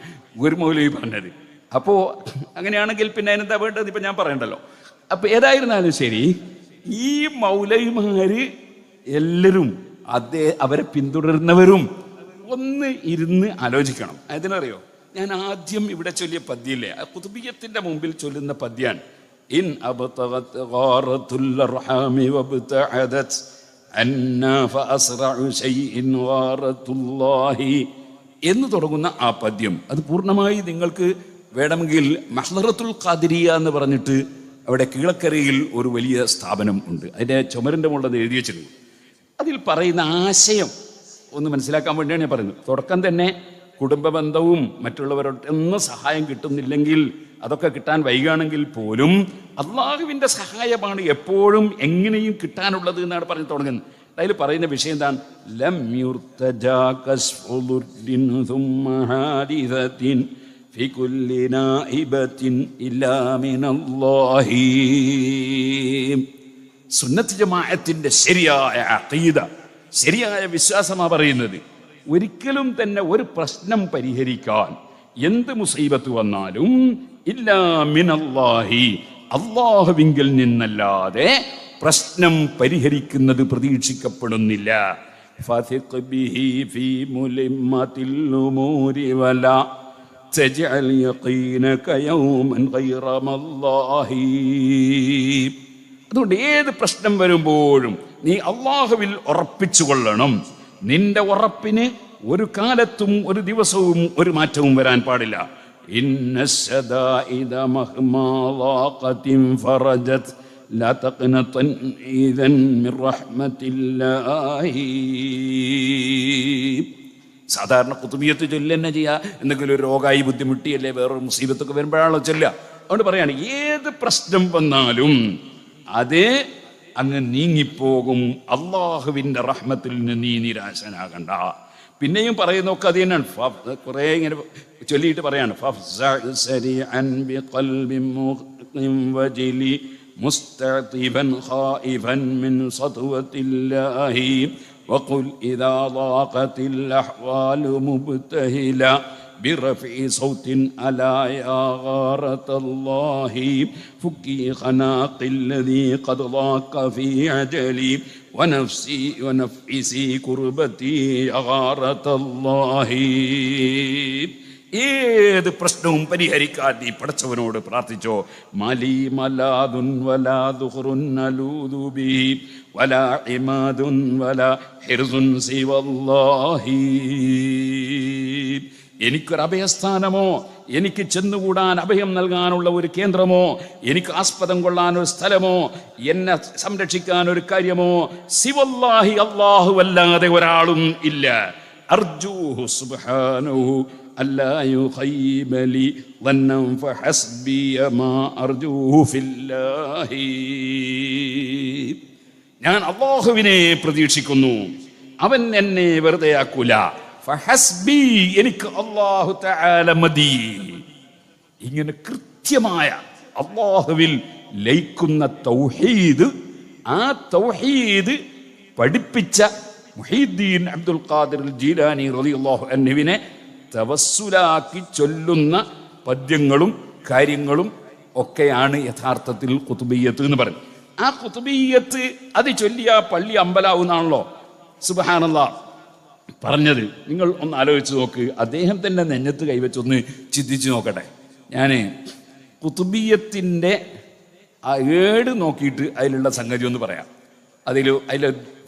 ഒരു മൗലവി പറഞ്ഞത്. അപ്പോൾ അങ്ങനെയാണെങ്കിൽ പിന്നെ അതിനെന്താ വേണ്ടത്? ഇപ്പം ഞാൻ പറയണ്ടല്ലോ. അപ്പം ഏതായിരുന്നാലും ശരി, ഈ മൗലവിമാര് എല്ലാവരും അവരെ പിന്തുടരുന്നവരും ഒന്ന് ഇരുന്ന് ആലോചിക്കണം. അതിനറിയോ, ഞാൻ ആദ്യം ഇവിടെ ചൊല്ലിയ പദ്യമില്ലേ, ഖുതുബിയ്യത്തിന്റെ മുമ്പിൽ ചൊല്ലുന്ന പദ്യാണ്. ഇൻ അബ്തഗത് ഗാറത്തുൽ അർഹാമി വബ്തഅദത് അന്നാ ഫഅസ്റഉ ശൈഇൻ ഗാറത്തുല്ലാഹി എന്ന് തുടങ്ങുന്ന ആ പദ്യം. അത് പൂർണ്ണമായി നിങ്ങൾക്ക് വേണമെങ്കിൽ മഹ്ളറത്തുൽ ഖാദിരിയ എന്ന് പറഞ്ഞിട്ട് അവിടെ കീഴക്കരയിൽ ഒരു വലിയ സ്ഥാപനം ഉണ്ട്, അതിൻ്റെ ചുമരിൻ്റെ മുകളിൽ എഴുതി വെച്ചിട്ടുണ്ട്. അതിൽ പറയുന്ന ആശയം ഒന്ന് മനസ്സിലാക്കാൻ വേണ്ടിയാണ് ഞാൻ പറയുന്നത്. തുടക്കം തന്നെ കുടുംബ ബന്ധവും മറ്റുള്ളവരൊന്നും സഹായം കിട്ടുന്നില്ലെങ്കിൽ, അതൊക്കെ കിട്ടാൻ വൈകുകയാണെങ്കിൽ പോലും അള്ളാഹുവിൻ്റെ സഹായമാണ് എപ്പോഴും എങ്ങനെയും കിട്ടാനുള്ളത് എന്നാണ് പറഞ്ഞു തുടങ്ങുന്നത്. അതിൽ പറയുന്ന വിഷയം എന്താണ്? ലം യുർതജാ കസ്ഫുദുദ്ദിൻ സുമ്മ ഹാദിസത്തിൻ ഫി കുല്ലി നാഇബത്തിൻ ഇല്ലാ മിനല്ലാഹി. സുന്നത്ത് ജമാഅത്തിന്റെ ശരിയായ അഖീദ, ശരിയായ വിശ്വാസമാണ് പറയുന്നത്. ഒരിക്കലും തന്നെ ഒരു പ്രശ്നം പരിഹരിക്കാൻ എന്ത് മുസീബത്ത് വന്നാലും ഇല്ലാ മിനല്ലാഹി, അല്ലാഹുവിങ്കിൽ നിന്നല്ലാതെ പ്രശ്നം പരിഹരിക്കുന്നത് പ്രതീക്ഷിക്കപ്പെടുന്നില്ല. ഫസിഖ് ബിഹി ഫീ മുലിമ്മത്തിൽ ഉമൂരി വലാ തജ്അൽ യഖീനക യൗമൻ ഗൈറ മല്ലാഹി. അതുകൊണ്ട് ഏത് പ്രശ്നം വരുമ്പോഴും നീ അല്ലാഹുവിൽ ഉറപ്പിച്ചുകൊള്ളണം. നിന്റെ ഉറപ്പിന് ഒരു കാലത്തും ഒരു ദിവസവും ഒരു മാറ്റവും വരാൻ പാടില്ല. ഇന്ന ശദാഇദ മഹ്മാ ളാഖത്തിൻ ഫറജത് ലാ തഖ്നതൻ ഇദൻ മിർ റഹ്മത്തില്ലാഹി. സാധാരണ ഖുതുബിയത്ത് ചൊല്ലുക തന്നെ ചെയ്യുക, എന്തെങ്കിലും ഒരു രോഗമായി ബുദ്ധിമുട്ടിയല്ലേ വേറൊരു മുസീബത്തൊക്കെ വരുമ്പോഴാണല്ലോ ചൊല്ലുക. അതുകൊണ്ട് പറയാണ്, ഏത് പ്രശ്നം വന്നാലും അത് അങ്ങ് നീങ്ങിപ്പോകും. അള്ളാഹുവിൻ്റെ റഹ്മത്തിൽ നിന്ന് നീ നിരാശനാകണ്ട. പിന്നെയും പറയുന്നൊക്കെ അത് തന്നെയാണ്. കുറേ ഇങ്ങനെ ചൊല്ലിയിട്ട് പറയാണ്, മുസ്തഅതിബൻ ഖായിഫൻ മിൻ സത്വത്തില്ലാഹി വഖുൽ ഇദാ ളാഖത്തിൽ അഹ്വാലു മുബ്തഹില برفع صوت ألا يا غارة الله فكي خناق الذي قد ضاق في عجلي ونفسي كربتي يا غارة الله. ഏത് പ്രശ്നവും പരിഹരിക്കാൻ നീ പടച്ചവനോട് പ്രാർത്ഥിച്ചോ. മാലി മലാദുൻ വലാ ദുഖ്റുൻ അലൂദു ബിഹി വലാ ഇമാദുൻ വലാ ഹിർസുൻ സിവല്ലാഹി. എനിക്കൊരു അഭയസ്ഥാനമോ, എനിക്ക് ചെന്നുകൂടാൻ അഭയം നൽകാനുള്ള ഒരു കേന്ദ്രമോ, എനിക്ക് ആസ്പദം കൊള്ളാൻ ഒരു സ്ഥലമോ, എന്നെ സംരക്ഷിക്കാൻ ഒരു കാര്യമോ സിവല്ലാഹി, അല്ലാഹുവല്ലാതെ ഒരാളും ഇല്ല. അർജൂഹു സുബ്ഹാനഹു അല്ലാ യുഖയ്യിബ ലി ظنًا فحسبي ما أرجوه في الله. ഞാൻ അല്ലാഹുവിനെ പ്രതീക്ഷിക്കുന്നു, അവൻ എന്നെ വെറുതെ ആക്കൂല. ഫഹസ്ബി, എനിക്ക് അല്ലാഹു തആല മതി. ഇങ്ങനെ കൃത്യമായ അല്ലാഹുവിൽ ലയിക്കുന്ന തൗഹീദ്, ആ തൗഹീദ് പഠിപ്പിച്ച മുഹീദ്ദീൻ അബ്ദുൽ ഖാദിർ ജീലാനി റളിയല്ലാഹു അൻഹുവിനെ തവസ്സുലാക്കി ചൊല്ലുന്ന പദ്യങ്ങളും കാര്യങ്ങളും ഒക്കെയാണ് യഥാർത്ഥത്തിൽ ഖുതുബിയ്യത്ത് എന്ന് പറയുന്നത്. ആ ഖുതുബിയ്യത്ത് അത് ചൊല്ലിയ പള്ളി അമ്പലാവുന്നാണല്ലോ സുബ്ഹാനല്ലാഹ് പറഞ്ഞത്. നിങ്ങൾ ഒന്ന് ആലോചിച്ച് നോക്ക്. അദ്ദേഹം തന്നെ നെഞ്ഞത്ത് കൈവച്ചൊന്ന് ചിന്തിച്ച് നോക്കട്ടെ. ഞാൻ ഖുതുബിയ്യത്തിൻ്റെ ആ ഏട് നോക്കിയിട്ട് അതിലുള്ള സംഗതി ഒന്ന് പറയാം. അതിൽ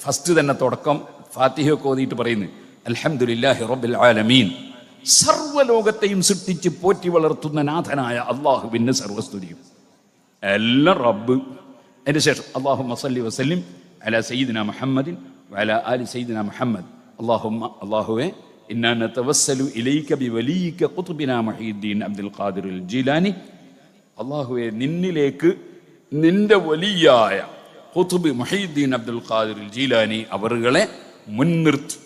ഫസ്റ്റ് തന്നെ തുടക്കം ഫാത്തിഹയൊക്കെ ഓതിയിട്ട് പറയുന്നു, അൽഹംദുലില്ലാഹി റബ്ബിൽ ആലമീൻ. സർവ്വലോകത്തെയും സൃഷ്ടിച്ച് പോറ്റി വളർത്തുന്ന നാഥനായ അള്ളാഹുവിന് സർവസ്തുതിയും. എല്ലാം റബ്ബ്, അതിൻ്റെ ശേഷം അല്ലാഹുമ്മ സല്ലി വസല്ലിം അലാ സയ്യിദിന മുഹമ്മദിൻ വഅലാ ആലി സയ്യിദിന മുഹമ്മദ് അല്ലാഹുവേ ഇന്നാ നതവസ്സലു ഇലൈക ബിവലിയിക ഖുത്ബിനാ മുഹീദ്ദീൻ അബ്ദുൽ ഖാദിറുൽ ജീലാനി. അല്ലാഹുവേ നിന്നിലേക്ക് നിന്റെ വലിയായ ഖുത്ബ് മുഹീദ്ദീൻ അബ്ദുൽ ഖാദിറുൽ ജീലാനി അവറുകളെ മുൻനിർത്തി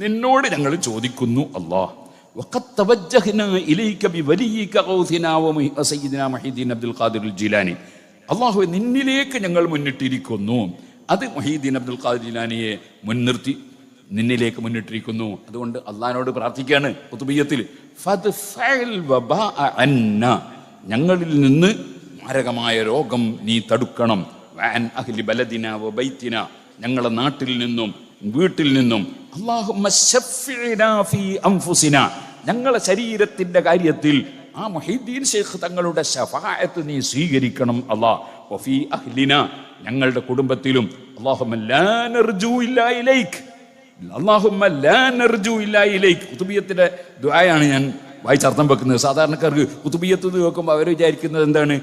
നിന്നോട് ഞങ്ങൾ ചോദിക്കുന്നു. അല്ലാഹ് വഖദ് തവജ്ജഹ്നാ ഇലൈക ബിവലിയിക ഖൗസിനാ വസയ്യിദിനാ മുഹീദ്ദീൻ അബ്ദുൽ ഖാദിറുൽ ജീലാനി. അല്ലാഹുവേ നിന്നിലേക്ക് ഞങ്ങൾ മുന്നിട്ടിരിക്കുന്നു. അത് മുഹീദ്ദീൻ അബ്ദുൽ ഖാദിർ ജീലാനിയെ മുൻനിർത്തി നിന്നിലേക്ക് മുന്നിട്ടിരിക്കുന്നു. അതുകൊണ്ട് അള്ളാഹിനോട് പ്രാർത്ഥിക്കുകയാണ് ഖുതുബിയ്യത്തിൽ, ഫദ്ഫഅൽ വബാഅ അന്നാ, ഞങ്ങളിൽ നിന്ന് മാരകമായ രോഗം നീ തടുക്കണം. വഅൻ അഹ്ലി ബലദിനാ വബൈത്തിനാ, ഞങ്ങളുടെ നാട്ടിൽ നിന്നും വീട്ടിൽ നിന്നും. അല്ലാഹുമ്മ ശഫ്ഇനാ ഫീ അൻഫുസിനാ, ഞങ്ങളുടെ ശരീരത്തിന്റെ കാര്യത്തിൽ ആ മുഹീദ്ദീൻ ശൈഖ് തങ്ങളുടെ ശഫാഅത്ത് നീ സ്വീകരിക്കണം. അല്ലാഹ് വഫീ അഹ്ലിനാ, ഞങ്ങളുടെ കുടുംബത്തിലും. അല്ലാഹുമ്മ ലാ നർജു ഇല്ലാ ഇലൈക്, അല്ലാഹുമ്മ ലാ നർജു ഇല്ലാ ഇലൈക്. ഖുതുബിയ്യത്തിന്റെ ദുആയാണ് ഞാൻ വായിച്ചർത്ഥം വെക്കുന്നത്. സാധാരണക്കാർക്ക് ഖുതുബിയ്യത്ത് വെക്കുമ്പോൾ അവർ വിചാരിക്കുന്നത് എന്താണ്,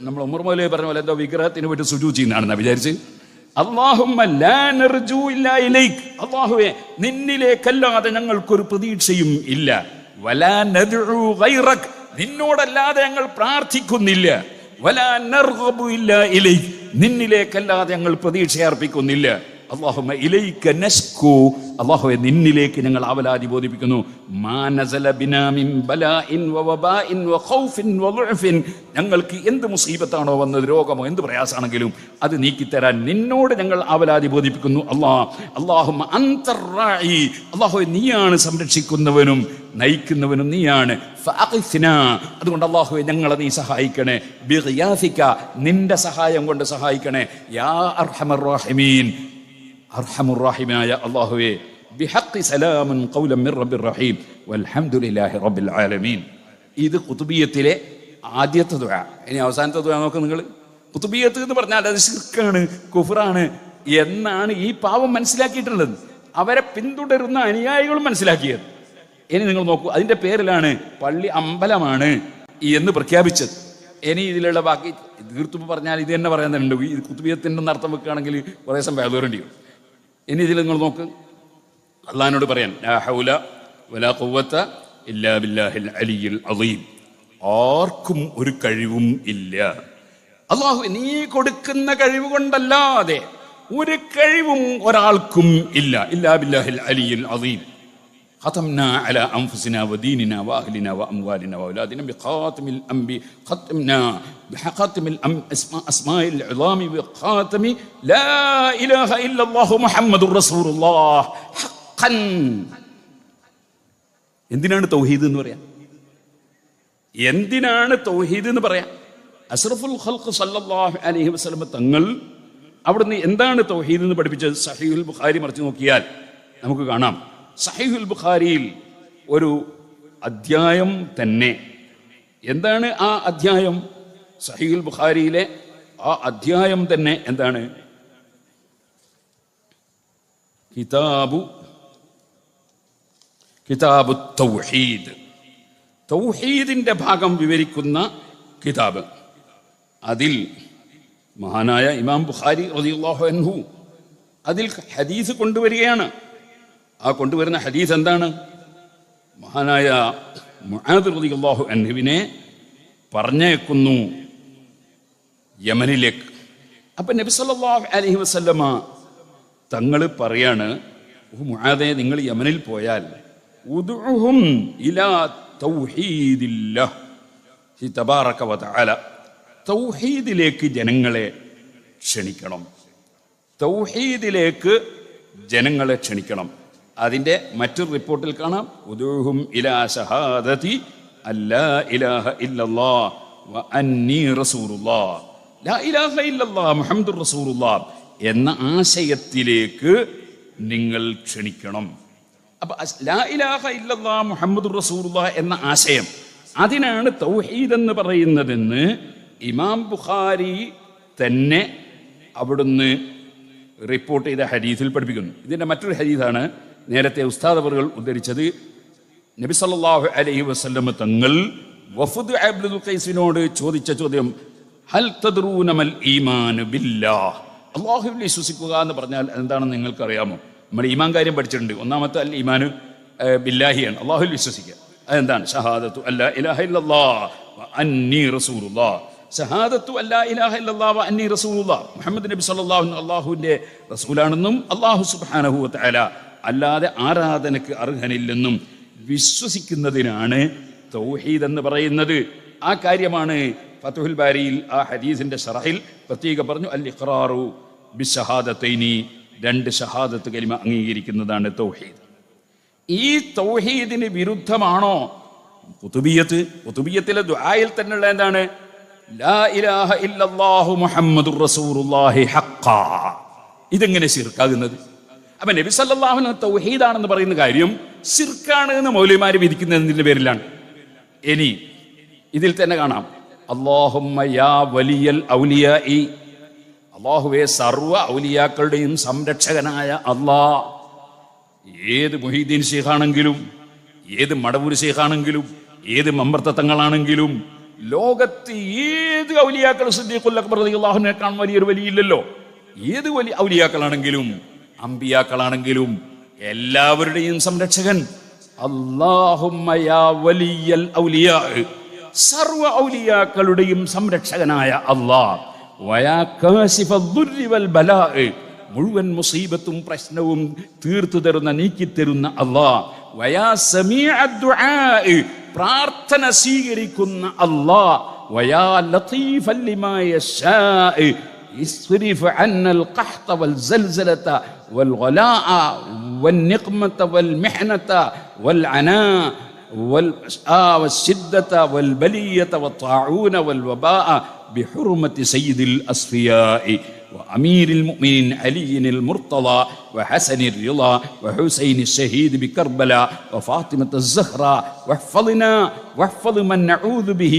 നമ്മൾ ഉമർ മൗലവി പറഞ്ഞ പോലെ എന്തോ വിഗ്രഹത്തിന് വേണ്ടി സുജൂദ് ചെയ്യുന്നതാണെന്നാ വിചാരിച്ച്. അല്ലാഹുമ്മ ലാ നർജു ഇല്ലാ ഇലൈക്, അല്ലാഹുവേ നിന്നിലേക്കല്ലാതെ ഞങ്ങൾക്കൊരു പ്രതീക്ഷയും ഇല്ല. വലാ നദ്ഉ ഗൈറക്, നിന്നോടല്ലാതെ ഞങ്ങൾ പ്രാർത്ഥിക്കുന്നില്ല. വലാ നർഗബു ഇല്ലാ ഇലൈക്, നിന്നിലേക്കല്ലാതെ ഞങ്ങൾ പ്രതീക്ഷ അർപ്പിക്കുന്നില്ല. അല്ലാഹുമ്മ ഇലൈക നശ്കു, അല്ലാഹുവേ നിന്നിലേക്ക് ഞങ്ങൾ ആവലാതി ബോധിപ്പിക്കുന്നു. മാ നസല ബിനാ മിൻ ബലാഇൻ വവബാഇൻ വഖൗഫിൻ വദുഅഫിൻ, ഞങ്ങൾക്ക് എന്ത് മുസീബത്താണോ വന്നത്, രോഗമോ എന്ത് പ്രയാസമാണെങ്കിലും അത് നീക്കിത്തരാൻ നിന്നോട് ഞങ്ങൾ ആവലാതി ബോധിപ്പിക്കുന്നു. അല്ലാഹുമ്മ അൻതർ റാഇ, അല്ലാഹുവേ നീയാണ് സംരക്ഷിക്കുന്നവനും നയിക്കുന്നവനും നീയാണ്. ഫഅഖിസ്നാ, അതുകൊണ്ട് അല്ലാഹുവേ ഞങ്ങളെ നീ സഹായിക്കണേ. ബിഗിയാസിക, നിന്റെ സഹായം കൊണ്ട് സഹായിക്കണേ. യാ അർഹമർ റഹീമീൻ, അർഹമുർറഹീമായ അല്ലാഹുവേ. ബിഹഖി സലാമുൻ ഖൗലൻ മിർ റബ്ബിർ റഹീം വൽഹംദുലില്ലാഹി റബ്ബിൽ ആലമീൻ. ഇത് ഖുതുബിയ്യത്തിലെ ആദ്യത്തെ ദുആ. ഇനി അവസാനത്തെ ദുആ നോക്ക് നിങ്ങൾ. ഖുതുബിയ്യത്ത് എന്ന് പറഞ്ഞാൽ അത് ശിർക്കാണ്, കുഫ്റാണ് എന്നാണ് ഈ പാവം മനസ്സിലാക്കിയിട്ടുള്ളത്. അവരെ പിന്തുടരുന്ന അനുയായികളും മനസ്സിലാക്കിയത്. ഇനി നിങ്ങൾ നോക്കൂ, അതിന്റെ പേരിലാണ് പള്ളി അമ്പലമാണ് എന്ന് പ്രഖ്യാപിച്ചത്. ഇനി ഇതിലുള്ള ബാക്കി തീർത്തുമ്പോൾ പറഞ്ഞാൽ ഇത് തന്നെ പറയാൻ തന്നെ ഉണ്ട്. ഈ ഖുതുബിയ്യത്തിൻ്റെ അർത്ഥം വെക്കുകയാണെങ്കിൽ കുറേ സമയം വേണ്ടി വരും. ഇനി ഇതിൽ നിങ്ങൾ നോക്ക്, അള്ളാഹിനോട് പറയാൻ ലാ ഹൗല വലാ ഖുവത ഇല്ലാ ബില്ലാഹിൽ അലിയിൽ അളീം, ആർക്കും ഒരു കഴിവും ഇല്ല. അല്ലാഹു നീ കൊടുക്കുന്ന കഴിവ് കൊണ്ടല്ലാതെ ഒരു കഴിവും ഒരാൾക്കും ഇല്ല. ഇല്ലാ ബില്ലാഹിൽ അലിയിൽ അളീം. ختمنا على أنفسنا وديننا وأهلنا وأموالنا وأولادنا بخاتم الأنبياء، ختمنا بخاتم أسماء العظام بخاتم لا إله إلا الله محمد رسول الله حقا. എന്തിനാണ് തൗഹീദ് എന്ന് പറയാ? എന്തിനാണ് തൗഹീദ് എന്ന് പറയാ? അഷ്റഫുൽ ഖൽഖ് സല്ലല്ലാഹു അലൈഹി വസല്ലം തങ്ങൾ അവിടുന്ന് എന്താണ് തൗഹീദ് എന്ന് പഠിപ്പിച്ചത്? സഹീഹുൽ ബുഖാരി മറിച്ച് നോക്കിയാൽ നമുക്ക് കാണാം. സഹീഹുൽ ബുഖാരിയിൽ ഒരു അധ്യായം തന്നെ. എന്താണ് ആ അധ്യായം? സഹീഹുൽ ബുഖാരിയിലെ ആ അധ്യായം തന്നെ എന്താണ്? കിതാബു തൗഹീദ്, തൗഹീദിന്റെ ഭാഗം വിവരിക്കുന്ന കിതാബ്. അതിൽ മഹാനായ ഇമാം ബുഖാരി റളിയല്ലാഹു അൻഹു അതിൽ ഹദീസ് കൊണ്ടുവരികയാണ്. ആ കൊണ്ടുവരുന്ന ഹദീസ് എന്താണ്? മഹാനായ മുആദ് റളിയല്ലാഹു അൻഹുവിനെ പറഞ്ഞേക്കുന്നു യമനിലേക്ക്. അപ്പം നബി സല്ലല്ലാഹു അലൈഹി വസല്ലമ തങ്ങൾ പറയാണ്, മുആദേ നിങ്ങൾ യമനിൽ പോയാൽ ഉദ്ഉഹും ഇലാ തൗഹീദില്ലാഹി തബാറക വ തആല, തൗഹീദിലേക്ക് ജനങ്ങളെ ക്ഷണിക്കണം. തൗഹീദിലേക്ക് ജനങ്ങളെ ക്ഷണിക്കണം. അതിൻ്റെ മറ്റൊരു റിപ്പോർട്ടിൽ കാണാം, ഉദൂഹും ഇലാ ശഹാദതി അല്ലാ ഇലാഹ ഇല്ലല്ലാഹ് വ അന്നീ റസൂലുള്ളാഹ്, ലാ ഇലാഹ ഇല്ലല്ലാഹ് മുഹമ്മദുർ റസൂലുള്ളാഹ് എന്ന ആശയത്തിലേക്ക് നിങ്ങൾ ക്ഷണിക്കണം. അപ്പൊ ലാ ഇലാഹ ഇല്ലല്ലാഹ് മുഹമ്മദുർ റസൂലുള്ളാഹ് എന്ന ആശയം, അതിനാണ് തൗഹീദ് എന്ന് പറയുന്നതെന്ന് ഇമാം ബുഖാരി തന്നെ അവിടുന്ന് റിപ്പോർട്ട് ചെയ്ത ഹദീസിൽ പഠിപ്പിക്കുന്നു. ഇതിൻ്റെ മറ്റൊരു ഹദീസാണ് നേരത്തെ ഉസ്താദ് അവറുകൾ ഉദ്ധരിച്ചത്. നബി സല്ലല്ലാഹു അലൈഹി വസല്ലം തങ്ങൾ വഫദ് അബ്ദുൽ ഖൈസിനോട് ചോദിച്ച ചോദ്യം, ഹൽ തദ്റൂന മൽ ഈമാനു ബില്ലാഹ്. അല്ലാഹുവിൽ വിശ്വസിക്കുക എന്ന് പറഞ്ഞാൽ എന്താണെന്ന് നിങ്ങൾക്കറിയാമോ? നമ്മൾ ഈമാൻ കാര്യം പഠിച്ചിട്ടുണ്ട്. ഒന്നാമത്തെ അൽ ഈമാനു ബില്ലാഹിയാണ്, അല്ലാഹുവിൽ വിശ്വസിക്കുക. അതെന്താണ്? ഷഹാദത്തു അല്ലാ ഇലാഹ ഇല്ലല്ലാഹ് വ അന്നി റസൂലുള്ളാഹ്. ഷഹാദത്തു അല്ലാ ഇലാഹ ഇല്ലല്ലാഹ് വ അന്നി റസൂലുള്ളാഹ്. മുഹമ്മദ് നബി സല്ലല്ലാഹു അലൈഹി അല്ലാഹുവിൻ്റെ റസൂലാണെന്നും അല്ലാഹു സുബ്ഹാനഹു വ തആല അല്ലാതെ ആരാധനക്ക് അർഹനില്ലെന്നും വിശ്വസിക്കുന്നതിനാണ് തൗഹീദ് എന്ന് പറയുന്നത്. ആ കാര്യമാണ് ഫതുഹുൽ ബാരിയിൽ ആ ഹദീസിന്റെ ശറഹിൽ പ്രത്യേകം പറഞ്ഞു, അൽ ഇഖ്റാറു ബിശ്ശഹാദത്തൈനി, 2 ഷഹാദത്ത് കലിമ അംഗീകരിക്കുന്നതാണ് തൗഹീദ്. ഈ തൗഹീദിന് വിരുദ്ധമാണോ ഖുതുബിയ്യത്ത്? ഖുതുബിയ്യത്തിലെ ദുആയിൽ തന്നെയുള്ള എന്താണ്? ലാ ഇലാഹ ഇല്ലല്ലാഹു മുഹമ്മദുർ റസൂലുള്ളാഹി ഹഖ്ഖാ. ഇതെങ്ങനെ ശിർക്കാകുന്നത്? അപ്പൊ നബി സല്ലല്ലാഹു അലൈഹി വസല്ലം തൗഹീദാണെന്ന് പറയുന്ന കാര്യം ശിർക്കാണ് എന്ന് മൗലവിമാർ വിധിക്കുന്നതിന്റെ പേരിലാണ്. ഇനി ഇതിൽ തന്നെ കാണാം, അല്ലാഹുമ്മ യാ വലിയൽ ഔലിയാഇ, അല്ലാഹുവേ സർവ്വ ഔലിയാക്കളുടെയും സംരക്ഷകനായ അല്ലാഹ്. ഏത് മുഹീദ്ദീൻ ശൈഖാണെങ്കിലും, ഏത് മടവൂർ ശൈഖാണെങ്കിലും, ഏത് മമ്പർത്തങ്ങളാണെങ്കിലും, ലോകത്ത് ഏത് ഔലിയാക്കൾ സിദ്ദീഖുൽ അക്ബർ റളിയല്ലാഹു അൻഹുവിനേക്കാൾ വലിയൊരു വലിയില്ലല്ലോ. ഏത് വലിയ ഔലിയാക്കളാണെങ്കിലും അമ്പിയാക്കളാണെങ്കിലും എല്ലാവരുടെയും സംരക്ഷകൻ അല്ലാഹുമ്മ യാ വലിയൽ ഔലിയാ, സർവ്വ ഔലിയാക്കളുടെയും സംരക്ഷകനായ അല്ലാഹ്. വയാ കാശിഫദ്ദുർരി വൽ ബലാ, മുഴുവൻ മുസീബത്തും പ്രശ്നവും തീർത്തു തരുന്ന, നീക്കിത്തരുന്ന അല്ലാഹ്. വയാ സമീഅദ് ദുആ, പ്രാർത്ഥന സ്വീകരിക്കുന്ന അല്ലാഹ്. വയാ ലതീഫൻ ലിമാ യശാ, ഇസ്രിഫ് അന്നൽ ഖഹ്ത വൽ സൽസലത വൽ ഗലാഅ വൽ നിഖ്മത വൽ മിഹ്നത വൽ അനാ والشدة والبلية والطاعون والوباء بحرمة سيد الأصفياء وأمير المؤمنين علي المرتضى وحسن الرضا وحسين الشهيد بكربلاء وفاطمة الزهراء. واحفظنا واحفظ من نعوذ به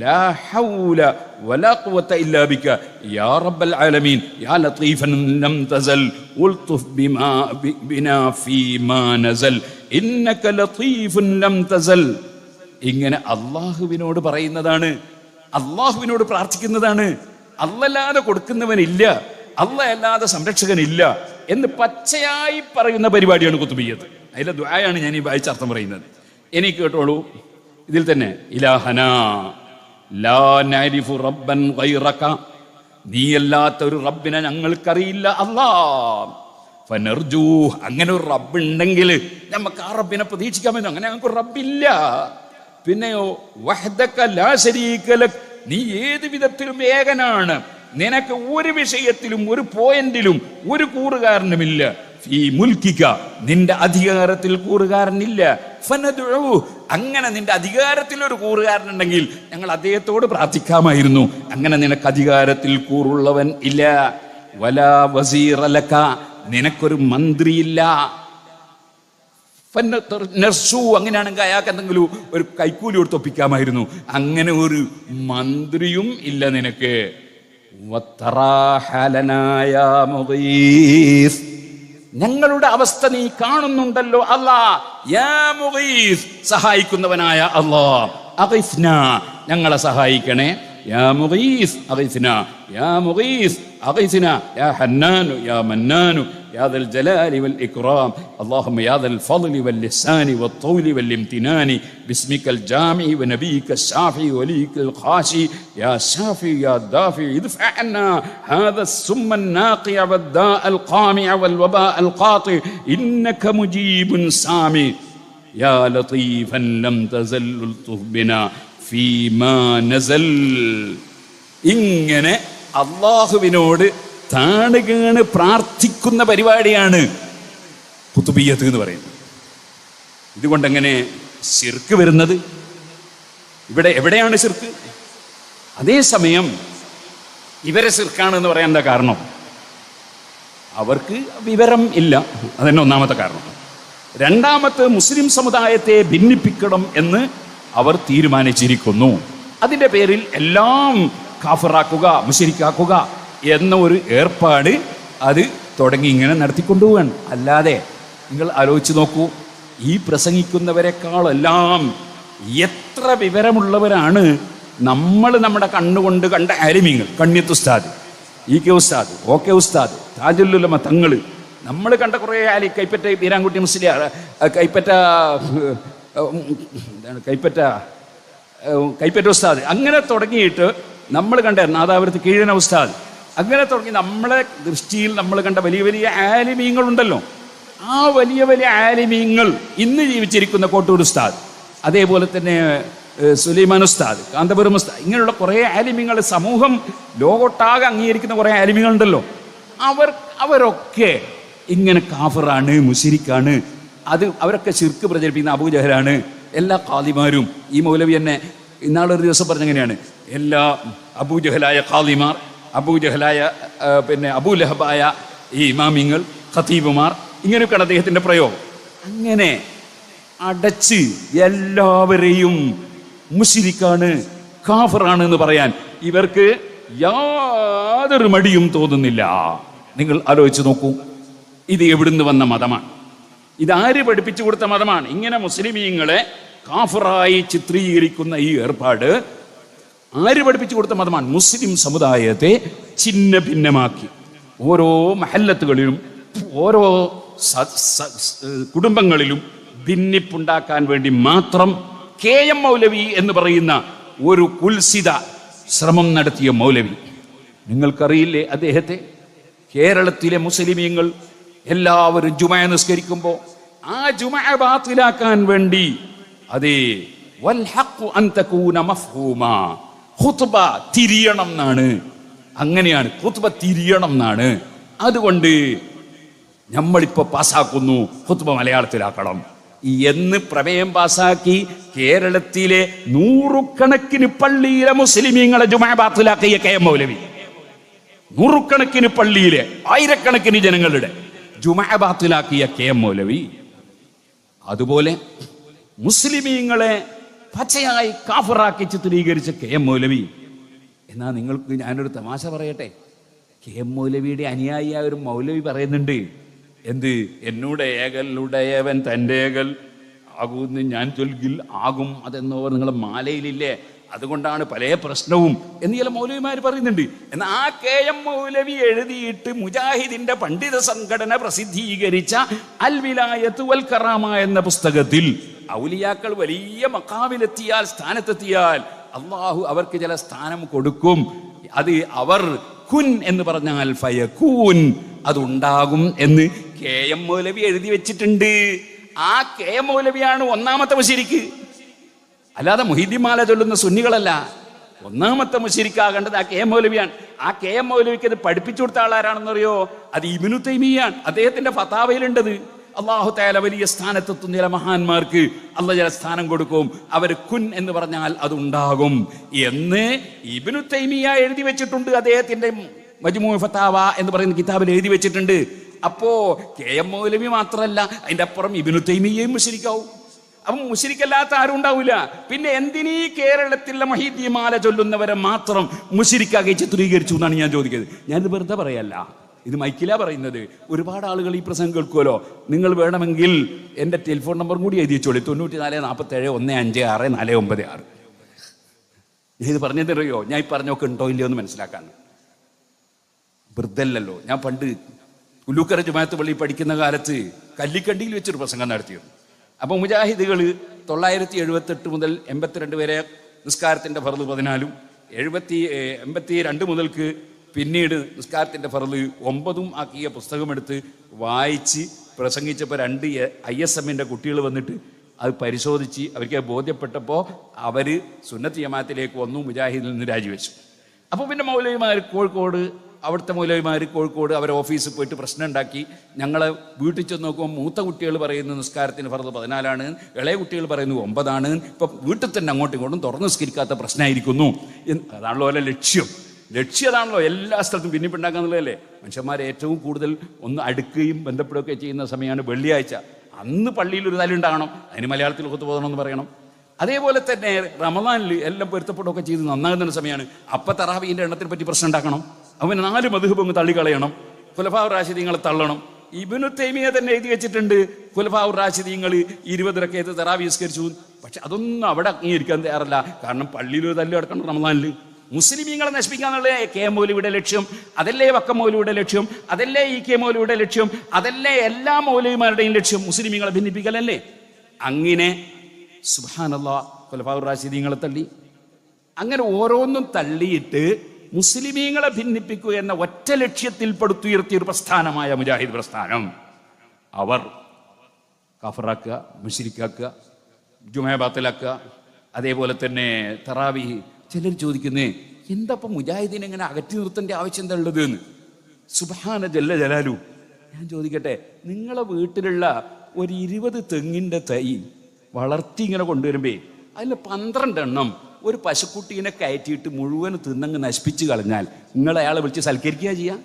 لا حول ولا قوة إلا بك يا رب العالمين يا لطيفا لم تزل والطف بنا فيما نزل إنك لطيف لم تزل. ഇങ്ങനെ അള്ളാഹുവിനോട് പറയുന്നതാണ്, അള്ളാഹുവിനോട് പ്രാർത്ഥിക്കുന്നതാണ്. അല്ലാതെ കൊടുക്കുന്നവനില്ല, അല്ലാതെ സംരക്ഷകനില്ല എന്ന് പച്ചയായി പറയുന്ന പരിപാടിയാണ് ഖുതുബിയ്യത്ത്. അതിലെ ദുആയാണ് ഞാൻ ഈ വായിച്ചർത്ഥം പറയുന്നത്. എനിക്ക് കേട്ടോളൂ, ഇതിൽ തന്നെ ഇലാഹനാ ലാ നഅരിഫു റബ്ബൻ ഗൈറക, നീയല്ലാത്ത ഒരു റബ്ബിനെ ഞങ്ങൾക്കറിയില്ല അല്ലാഹ്. ഫനർജൂ, അങ്ങനെ ഒരു റബ്ബ് ഉണ്ടെങ്കിൽ നമുക്ക് ആ റബ്ബിനെ പ്രതീക്ഷിക്കാമെന്ന്. അങ്ങനെ ഞങ്ങൾക്ക് റബ്ബില്ല. പിന്നെയോ വഹ്ദക ലാ ശരീക ലക്, നീ ഏത് വിധത്തിലും ഏകനാണ്, നിനക്ക് ഒരു വിഷയത്തിലും ഒരു പോയിന്റിലും ഒരു കൂറുകാരനുമില്ല. ഫീ മുൽക്കിക, നിന്റെ അധികാരത്തിൽ കൂറുകാരനില്ല. ഫനദ്ഉ, അങ്ങനെ നിന്റെ അധികാരത്തിൽ ഒരു കൂറുകാരനുണ്ടെങ്കിൽ ഞങ്ങൾ അദ്ദേഹത്തോട് പ്രാർത്ഥിക്കാമായിരുന്നു. അങ്ങനെ നിനക്ക് അധികാരത്തിൽ കൂറുള്ളവൻ ഇല്ല. വലാ വസീറ ലക, നിനക്കൊരു മന്ത്രിയില്ല. അങ്ങനെയാണെങ്കിൽ അയാൾക്ക് എന്തെങ്കിലും ഒരു കൈക്കൂലി കൊടുത്തൊപ്പിക്കാമായിരുന്നു. അങ്ങനെ ഒരു മന്ത്രിയും ഇല്ല നിനക്ക്. ഞങ്ങളുടെ അവസ്ഥ നീ കാണുന്നുണ്ടല്ലോ അല്ലാഹ്. യാ മുഗീസ്, സഹായിക്കുന്നവനായ അല്ലാഹ്. അഗിസ്നാ, ഞങ്ങളെ സഹായിക്കണേ. യാ മുഗീസ് അഗിസ്നാ, യാ മുഗീസ് അഗിസ്നാ, യാ ഹന്നാനു യാ മന്നാനു യാ ദൽ ജലാലി വൽ ഇക്റാം. അല്ലാഹുമ്മ യാ ദൽ ഫദ്ലി വൽ ഇഹ്സാനി വൽ തൗലി വൽ ഇംതിനാനി ബിസ്മിക്കൽ ജാമിഇ വ നബിയിക്കൽ ശാഫി വലിക്കൽ ഖാശി യാ ശാഫി യാ ദാഫി ഇദ്ഫഅ അന്നാ ഹാദാ സുമ്മൻ നാഖിഅ വദ്ദാ അൽ ഖാമിഅ വൽ വബാ അൽ ഖാതി ഇന്നക മുജീബുൻ സാമി യാ ലതീഫൻ ലം തസൽ ഉൽതുഫ് ബിനാ ഫീമാ നസൽ. ഇങ്ങനെ അല്ലാഹുവിനോട് താണുകേണ് പ്രാർത്ഥിക്കുന്ന പരിപാടിയാണ് ഖുതുബിയ്യത്ത് എന്ന് പറയുന്നത്. ഇതുകൊണ്ടെങ്ങനെ ശിർക്ക് വരുന്നത്? എവിടെയാണ് ശിർക്ക്? അതേസമയം ഇവരെ ശിർക്കാണെന്ന് പറയാൻ എന്താ കാരണം? അവർക്ക് വിവരം ഇല്ല, അതന്നെ ഒന്നാമത്തെ കാരണം. രണ്ടാമത്തെ, മുസ്ലിം സമുദായത്തെ ഭിന്നിപ്പിക്കണം എന്ന് അവർ തീരുമാനിച്ചിരിക്കുന്നു. അതിൻ്റെ പേരിൽ എല്ലാം കാഫിറാക്കുക, മുശ്രിക്കാക്കുക എന്ന ഒരു ഏർപ്പാട് അത് തുടങ്ങി ഇങ്ങനെ നടത്തിക്കൊണ്ടുപോവാണ്. അല്ലാതെ നിങ്ങൾ ആലോചിച്ച് നോക്കൂ, ഈ പ്രസംഗിക്കുന്നവരെക്കാളെല്ലാം എത്ര വിവരമുള്ളവരാണ് നമ്മൾ നമ്മുടെ കണ്ണുകൊണ്ട് കണ്ട ആലിമീങ്ങൾ, കണ്യത്ത് ഉസ്താദ്, ഇ കെ ഉസ്താദ്, ഓ കെ ഉസ്താദ്, താജുല്ലുലമ തങ്ങൾ, നമ്മൾ കണ്ട കുറേ കൈപ്പറ്റ ബീരാൻകുട്ടി മുസ്ലിയാർ, കൈപ്പറ്റ ഉസ്താദ്, അങ്ങനെ തുടങ്ങിയിട്ട് നമ്മൾ കണ്ട നാദാപുരത്ത് കീഴന ഉസ്താദ്, അങ്ങനെ തുടങ്ങി നമ്മളെ ദൃഷ്ടിയിൽ നമ്മൾ കണ്ട വലിയ വലിയ ആലിമീങ്ങളുണ്ടല്ലോ. ആ വലിയ വലിയ ആലിമീങ്ങൾ ഇന്ന് ജീവിച്ചിരിക്കുന്ന കോട്ടൂർ ഉസ്താദ്, അതേപോലെ തന്നെ സുലൈമാൻ ഉസ്താദ്, കാന്തപുരം ഉസ്താദ്, ഇങ്ങനെയുള്ള കുറേ ആലിമീങ്ങൾ, സമൂഹം ലോകൊട്ടാകെ അംഗീകരിക്കുന്ന കുറേ ആലിമീങ്ങളുണ്ടല്ലോ. അവരൊക്കെ ഇങ്ങനെ കാഫറാണ്, മുശിരിക്കാണ്, അവരൊക്കെ ശിർക്ക് പ്രചരിപ്പിക്കുന്ന അബൂജഹലാണ്. എല്ലാ ഖാദിമാരും, ഈ മൗലവി തന്നെ ഇന്നാളൊരു ദിവസം പറഞ്ഞെങ്ങനെയാണ്, എല്ലാ അബൂജഹലായ ഖാദിമാർ, അബൂജഹലായ പിന്നെ അബൂലഹബായ ഈ ഇമാമിങ്ങൾ, ഖതീബുമാർ, ഇങ്ങനെയൊക്കെയാണ് അദ്ദേഹത്തിൻ്റെ പ്രയോഗം. അങ്ങനെ അടച്ച് എല്ലാവരെയും മുശ്രിക്കാണ്, കാഫറാണ് എന്ന് പറയാൻ ഇവർക്ക് യാതൊരു മടിയും തോന്നുന്നില്ല. നിങ്ങൾ ആലോചിച്ച് നോക്കൂ, ഇത് എവിടുന്ന് വന്ന മതമാണ്? ഇതാര് പഠിപ്പിച്ചു കൊടുത്ത മതമാണ്? ഇങ്ങനെ മുസ്ലിമീങ്ങളെ കാഫറായി ചിത്രീകരിക്കുന്ന ഈ ഏർപ്പാട് ആര് പഠിപ്പിച്ചു കൊടുത്ത മതമാണ്? മുസ്ലിം സമുദായത്തെ ഛിന്ന ഭിന്നമാക്കി ഓരോ മഹല്ലത്തുകളിലും ഓരോ കുടുംബങ്ങളിലും ഭിന്നിപ്പുണ്ടാക്കാൻ വേണ്ടി മാത്രം KM മൗലവി എന്ന് പറയുന്ന ഒരു കുൽസിത ശ്രമം നടത്തിയ മൗലവി. നിങ്ങൾക്കറിയില്ലേ അദ്ദേഹത്തെ? കേരളത്തിലെ മുസ്ലിമീങ്ങൾ എല്ലാവരും ജുമഅ നിസ്കരിക്കുമ്പോൾ ആ ജുമഅ ബാത്തിലാക്കാൻ വേണ്ടി അതേ വൽ ഹഖ് അൻ തകൂന മഫ്ഹൂമാ, ഖുത്ബ തിരിയണം എന്നാണ്. അങ്ങനെയാണ് ഖുത്ബ തിരിയണം എന്നാണ്. അതുകൊണ്ട് നമ്മളിപ്പോൾ പാസ്സാക്കുന്നു, ഖുത്ബ മലയാളത്തിലാക്കണം എന്ന് പ്രമേയം പാസാക്കി കേരളത്തിലെ നൂറുകണക്കിന് പള്ളിയിലെ മുസ്ലിമീങ്ങളെ ജുമഅ ബാത്തിലാക്കിയ KM മൗലവി, നൂറുകണക്കിന് പള്ളിയിലെ ആയിരക്കണക്കിന് ജനങ്ങളുടെ ജുമഅ ബാത്തിലാക്കിയ KM മൗലവി, അതുപോലെ മുസ്ലിമീങ്ങളെ പച്ചയായി കാഫറാക്കി ചിത്രീകരിച്ച KM മൗലവി. എന്നാൽ നിങ്ങൾക്ക് ഞാനൊരു തമാശ പറയട്ടെ, KM മൗലവിയുടെ അനുയായിയായ ഒരു മൗലവി പറയുന്നുണ്ട്, എന്ത്? എന്നോട് ഏകലുടയവൻ തൻ്റെ ഏകൽ ആകുമെന്ന് ഞാൻ ചൊല്ലിൽ ആകും അതെന്നോ നിങ്ങളെ മാലയിലില്ലേ, അതുകൊണ്ടാണ് പല പ്രശ്നവും എന്ന് ചില മൗലവിമാർ പറയുന്നുണ്ട്. എന്നാൽ ആ KM മൗലവി എഴുതിയിട്ട് മുജാഹിദിന്റെ പണ്ഡിത സംഘടന പ്രസിദ്ധീകരിച്ച അൽ വിലായത്ത് വൽ കറാമ എന്ന പുസ്തകത്തിൽ ഔലിയാക്കൾ വലിയ മഖാമിലെത്തിയാൽ, സ്ഥാനത്തെത്തിയാൽ അള്ളാഹു അവർക്ക് ചില സ്ഥാനം കൊടുക്കും. അത് അവർ കുൻ എന്ന് പറഞ്ഞാൽ ഫയകൂൻ, അതുണ്ടാകും എന്ന് KM മൗലവി എഴുതി വെച്ചിട്ടുണ്ട്. ആ KM മൗലവിയാണ് ഒന്നാമത്തെ മുശ്രിക്ക്, അല്ലാതെ മുഹീദ്ദീൻ മാല ചൊല്ലുന്ന സുന്നികളല്ല. ഒന്നാമത്തെ മുശ്രിക്കാകേണ്ടത് ആ KM മൗലവിയാണ്. ആ KM മൗലവിക്ക് ഇത് പഠിപ്പിച്ചു കൊടുത്ത ആളാരാണെന്നറിയോ? അത് ഇബ്നു തൈമിയ്യാണ്. അദ്ദേഹത്തിന്റെ ഫതാവയിലുണ്ടത്. അല്ലാഹു തആല വലിയ സ്ഥാനത്തെത്തുന്ന ചില മഹാന്മാർക്ക് അല്ലാഹു ചില സ്ഥാനം കൊടുക്കും, അവർ കുൻ എന്ന് പറഞ്ഞാൽ അതുണ്ടാകും എന്ന് ഇബ്നു തൈമിയ്യ എഴുതി വെച്ചിട്ടുണ്ട്. അദ്ദേഹത്തിന്റെ മജ്മൂ ഫതാവ എന്ന് പറയുന്ന കിതാബിൽ എഴുതി വെച്ചിട്ടുണ്ട്. അപ്പോ KM മൗലവി മാത്രമല്ല, അതിന്റെ അപ്പുറം ഇബ്നു തൈമിയ്യയും മുശ്രിക്കാവും. അപ്പം മുശ്രിക്കല്ലാത്ത ആരും ഉണ്ടാവില്ല. പിന്നെ എന്തിനീ കേരളത്തിലെ മുഹീദ്ദീൻ മാല ചൊല്ലുന്നവരെ മാത്രം മുശ്രിക്കാക്കി ചിത്രീകരിച്ചു എന്നാണ് ഞാൻ ചോദിക്കുന്നത്. ഞാനിത് വെറുതെ പറയല്ല, ഇത് മൈക്കിലാ പറയുന്നത്. ഒരുപാട് ആളുകൾ ഈ പ്രസംഗം കേൾക്കുമല്ലോ. നിങ്ങൾ വേണമെങ്കിൽ എൻ്റെ ടെലിഫോൺ നമ്പറും കൂടി എഴുതി വെച്ചോളി, 94 47 156 496. ഞാൻ ഇത് പറഞ്ഞതറിയോ? ഞാൻ ഈ പറഞ്ഞൊക്കെ ഉണ്ടോ ഇല്ലയോ എന്ന് മനസ്സിലാക്കാൻ. വെറുതല്ലോ. ഞാൻ പണ്ട് ഉലൂക്കര ജുമാഅത്ത് പള്ളി പഠിക്കുന്ന കാലത്ത് കല്ലിക്കണ്ടിയിൽ വെച്ചൊരു പ്രസംഗം നടത്തിയിരുന്നു. അപ്പോൾ മുജാഹിദുകൾ 978 മുതൽ 82 വരെ നിസ്കാരത്തിൻ്റെ ഫർള് 14, 82 മുതൽക്ക് പിന്നീട് നിസ്കാരത്തിൻ്റെ ഫർള് 9 ആക്കിയ പുസ്തകമെടുത്ത് വായിച്ച് പ്രസംഗിച്ചപ്പോൾ 2 ISM കുട്ടികൾ വന്നിട്ട് അത് പരിശോധിച്ച് അവർക്ക് ബോധ്യപ്പെട്ടപ്പോൾ അവർ സുന്നത്ത് ജമാഅത്തിലേക്ക് വന്നു, മുജാഹിദിൽ നിന്ന് രാജിവെച്ചു. അപ്പോൾ പിന്നെ മൗലവിമാർ കോഴിക്കോട്, അവിടുത്തെ മൗലവിമാർ കോഴിക്കോട് അവരെ ഓഫീസിൽ പോയിട്ട് പ്രശ്നം ഉണ്ടാക്കി. ഞങ്ങളെ വീട്ടിൽ ചെന്ന് നോക്കുമ്പോൾ മൂത്ത കുട്ടികൾ പറയുന്നു നിസ്കാരത്തിന് ഫർള് 14, ഇളയ കുട്ടികൾ പറയുന്നു 9. ഇപ്പം വീട്ടിൽ തന്നെ അങ്ങോട്ടും ഇങ്ങോട്ടും തുറന്ന് നിസ്കരിക്കാത്ത പ്രശ്നമായിരിക്കുന്നു. അതാണല്ലോ അല്ലെ ലക്ഷ്യം അതാണല്ലോ എല്ലാ സ്ഥലത്തും ഭിന്നിപ്പുണ്ടാക്കാന്നുള്ളതല്ലേ. മനുഷ്യന്മാരെ ഏറ്റവും കൂടുതൽ ഒന്ന് അടുക്കുകയും ബന്ധപ്പെടുകയൊക്കെ ചെയ്യുന്ന സമയമാണ് വെള്ളിയാഴ്ച. അന്ന് പള്ളിയിൽ ഒരു തലുണ്ടാകണം, അതിന് മലയാളത്തിൽ ഒത്തു പോകണമെന്ന് പറയണം. അതേപോലെ തന്നെ റമദാനിൽ എല്ലാം പൊരുത്തപ്പെടുകയൊക്കെ ചെയ്ത് നന്നാകുന്ന സമയമാണ്. അപ്പം തറാവീൻ്റെ എണ്ണത്തിനെ പറ്റി പ്രശ്നം ഉണ്ടാക്കണം. അവന് 4 മദ്ഹബ് അങ്ങ് തള്ളിക്കളയണം, ഖുലഫാഉർ റാഷിദീങ്ങളെ തള്ളണം. ഇബ്നു തൈമിയ്യ തന്നെ എഴുതി വെച്ചിട്ടുണ്ട്, ഖുലഫാഉർ റാഷിദീങ്ങൾ 20 റക്അത്ത് തറാവീഹ് നിസ്കരിച്ചു. പക്ഷെ അതൊന്നും അവിടെ അംഗീകരിക്കാൻ തയ്യാറല്ല. കാരണം പള്ളിയിൽ ഒരു തല്ല് കിടക്കണം റമദാനിൽ. മുസ്ലിമീങ്ങളെ നശിപ്പിക്കാന്നുള്ള കെ മൗലവിയുടെ ലക്ഷ്യം, അതല്ലേ വക്ക മൗലവിയുടെ ലക്ഷ്യം, അതല്ലേ ഈ കെ മൗലവിയുടെ ലക്ഷ്യം, അതല്ലേ എല്ലാ മൗലവിമാരുടെയും ലക്ഷ്യം, മുസ്ലിമീങ്ങളെ ഭിന്നിപ്പിക്കലല്ലേ? അങ്ങനെ സുബ്ഹാനല്ലാഹ് ഖുലഫാഉർ റാഷിദീങ്ങളെ തള്ളി. അങ്ങനെ ഓരോന്നും തള്ളിയിട്ട് മുസ്ലിമീങ്ങളെ ഭിന്നിപ്പിക്കുക എന്ന ഒറ്റ ലക്ഷ്യത്തിൽ പടുത്തുയർത്തിയ ഒരു പ്രസ്ഥാനമായ മുജാഹിദ് പ്രസ്ഥാനം അവർ കാഫറാക്കുക, മുശ്രിക്കാക്കുക, ജുമഅ ബാത്തിലാക്കുക, അതേപോലെ തന്നെ തറാവീഹ്. ചിലർ ചോദിക്കുന്നേ എന്താ ഇപ്പം മുജാഹിദീനെ എങ്ങനെ അകറ്റി നിർത്തേണ്ട ആവശ്യം എന്താ ഉള്ളത് എന്ന്. സുബ്ഹാന ജല്ല ജലാലു. ഞാൻ ചോദിക്കട്ടെ, നിങ്ങളെ വീട്ടിലുള്ള ഒരു 20 തെങ്ങിൻ്റെ തൈ വളർത്തി ഇങ്ങനെ കൊണ്ടുവരുമ്പേ അതിൽ 12 എണ്ണം ഒരു പശുക്കുട്ടീനെ കയറ്റിയിട്ട് മുഴുവൻ തിന്നങ്ങ് നശിപ്പിച്ച് കളഞ്ഞാൽ നിങ്ങൾ അയാളെ വിളിച്ച് സൽക്കരിക്കുക ചെയ്യാം?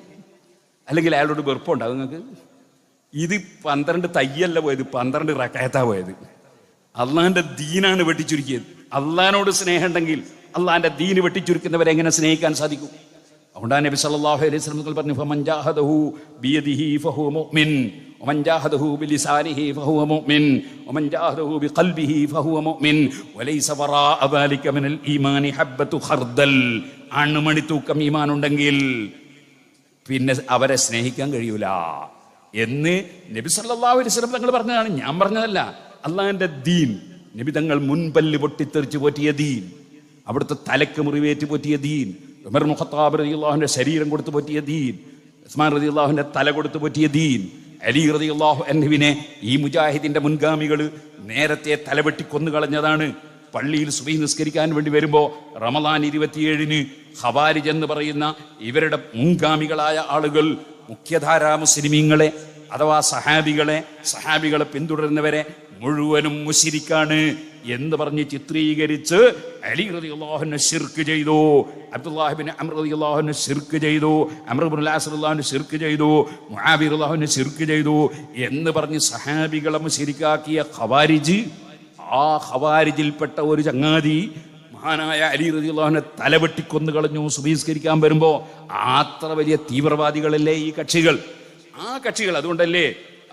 അല്ലെങ്കിൽ അയാളോട് വെറുപ്പുണ്ടാവും നിങ്ങൾക്ക്? ഇത് 12 തയ്യല്ല പോയത്, 12 റകഅത്താ പോയത്. അള്ളാഹിന്റെ ദീനാണ് വെട്ടിച്ചുരുക്കിയത്. അള്ളാഹിനോട് സ്നേഹം ഉണ്ടെങ്കിൽ അള്ളാഹിന്റെ ദീന് വെട്ടിച്ചുരുക്കുന്നവരെ എങ്ങനെ സ്നേഹിക്കാൻ സാധിക്കും? അതുകൊണ്ടാണ് നബി സല്ലല്ലാഹു അലൈഹി വസല്ലം പറഞ്ഞു, ഫമൻ ജാഹദഹു ബിയദിഹി ഫഹുവ മുഅ്മിൻ വമൻ ജാഹദഹു ബിലിസാനിഹി ഫഹുവ മുഅ്മിൻ വമൻ ജാഹദഹു ബിഖൽബിഹി ഫഹുവ മുഅ്മിൻ വലൈസ വറാഅ ദാലിക മിനൽ ഈമാനി ഹബ്ബത്തു ഖർദൽ. അണുമണി തൂക്കം ഈമാൻ ഉണ്ടെങ്കിൽ പിന്നെ അവരെ സ്നേഹിക്കാൻ കഴിയൂല എന്ന് നബി സല്ലല്ലാഹു അലൈഹി വസല്ലം തങ്ങൾ പറഞ്ഞതാണ്, ഞാൻ പറഞ്ഞതല്ല. അള്ളാഹിന്റെ ദീൻ, നബി തങ്ങൾ മുൻപല്ല് പൊട്ടിത്തെറിച്ച് പോറ്റിയ ദീൻ, അവിടുത്തെ തലക്ക് മുറിവേറ്റ് പോറ്റിയ ദീൻ, ഉമർ ഇബ്നു ഖത്താബ് റളിയല്ലാഹുവിന്റെ ശരീരം കൊടുത്തു പോറ്റിയ ദീൻ, ഉസ്മാൻ റളിയല്ലാഹുവിന്റെ തല കൊടുത്തു പോറ്റിയ ദീൻ, അലി റളിയല്ലാഹു അൻഹുവിനെ ഈ മുജാഹിദിന്റെ മുൻഗാമികൾ നേരത്തെ തലവെട്ടി കൊന്നുകളഞ്ഞതാണ്. പള്ളിയിൽ സുബഹി നിസ്കരിക്കാൻ വേണ്ടി വരുമ്പോൾ റമദാൻ 27-ന് ഖവാരിജ് എന്ന് പറയുന്ന ഇവരുടെ മുൻഗാമികളായ ആളുകൾ മുഖ്യധാരാ മുസ്ലിമീങ്ങളെ അഥവാ സഹാബികളെ പിന്തുടരുന്നവരെ മുഴുവനും മുശ്രിക്കാണ് എന്ന് പറഞ്ഞ് ചിത്രീകരിച്ച് അലി റളിയല്ലാഹു ശിർക്ക് ചെയ്തു, അബ്ദുല്ലാഹി ഇബ്നു അംർ റളിയല്ലാഹു ശിർക്ക് ചെയ്തു, അംർ ഇബ്നുൽ ആസ് റളിയല്ലാഹു ശിർക്ക് ചെയ്തു, മുആവിയ റളിയല്ലാഹു ശിർക്ക് ചെയ്തു എന്ന് പറഞ്ഞ് സഹാബികളെ മുശ്രിക്കാക്കിയ ഖവാരിജ്, ആ ഖവാരിജിൽപ്പെട്ട ഒരു ചങ്ങാതി മഹാനായ അലി റളിയല്ലാഹുവിനെ തലവെട്ടിക്കൊന്നു കളഞ്ഞു സുബഹിസ്കരിക്കാൻ വരുമ്പോ. അത്ര വലിയ തീവ്രവാദികളല്ലേ ഈ കക്ഷികൾ. ആ കക്ഷികൾ, അതുകൊണ്ടല്ലേ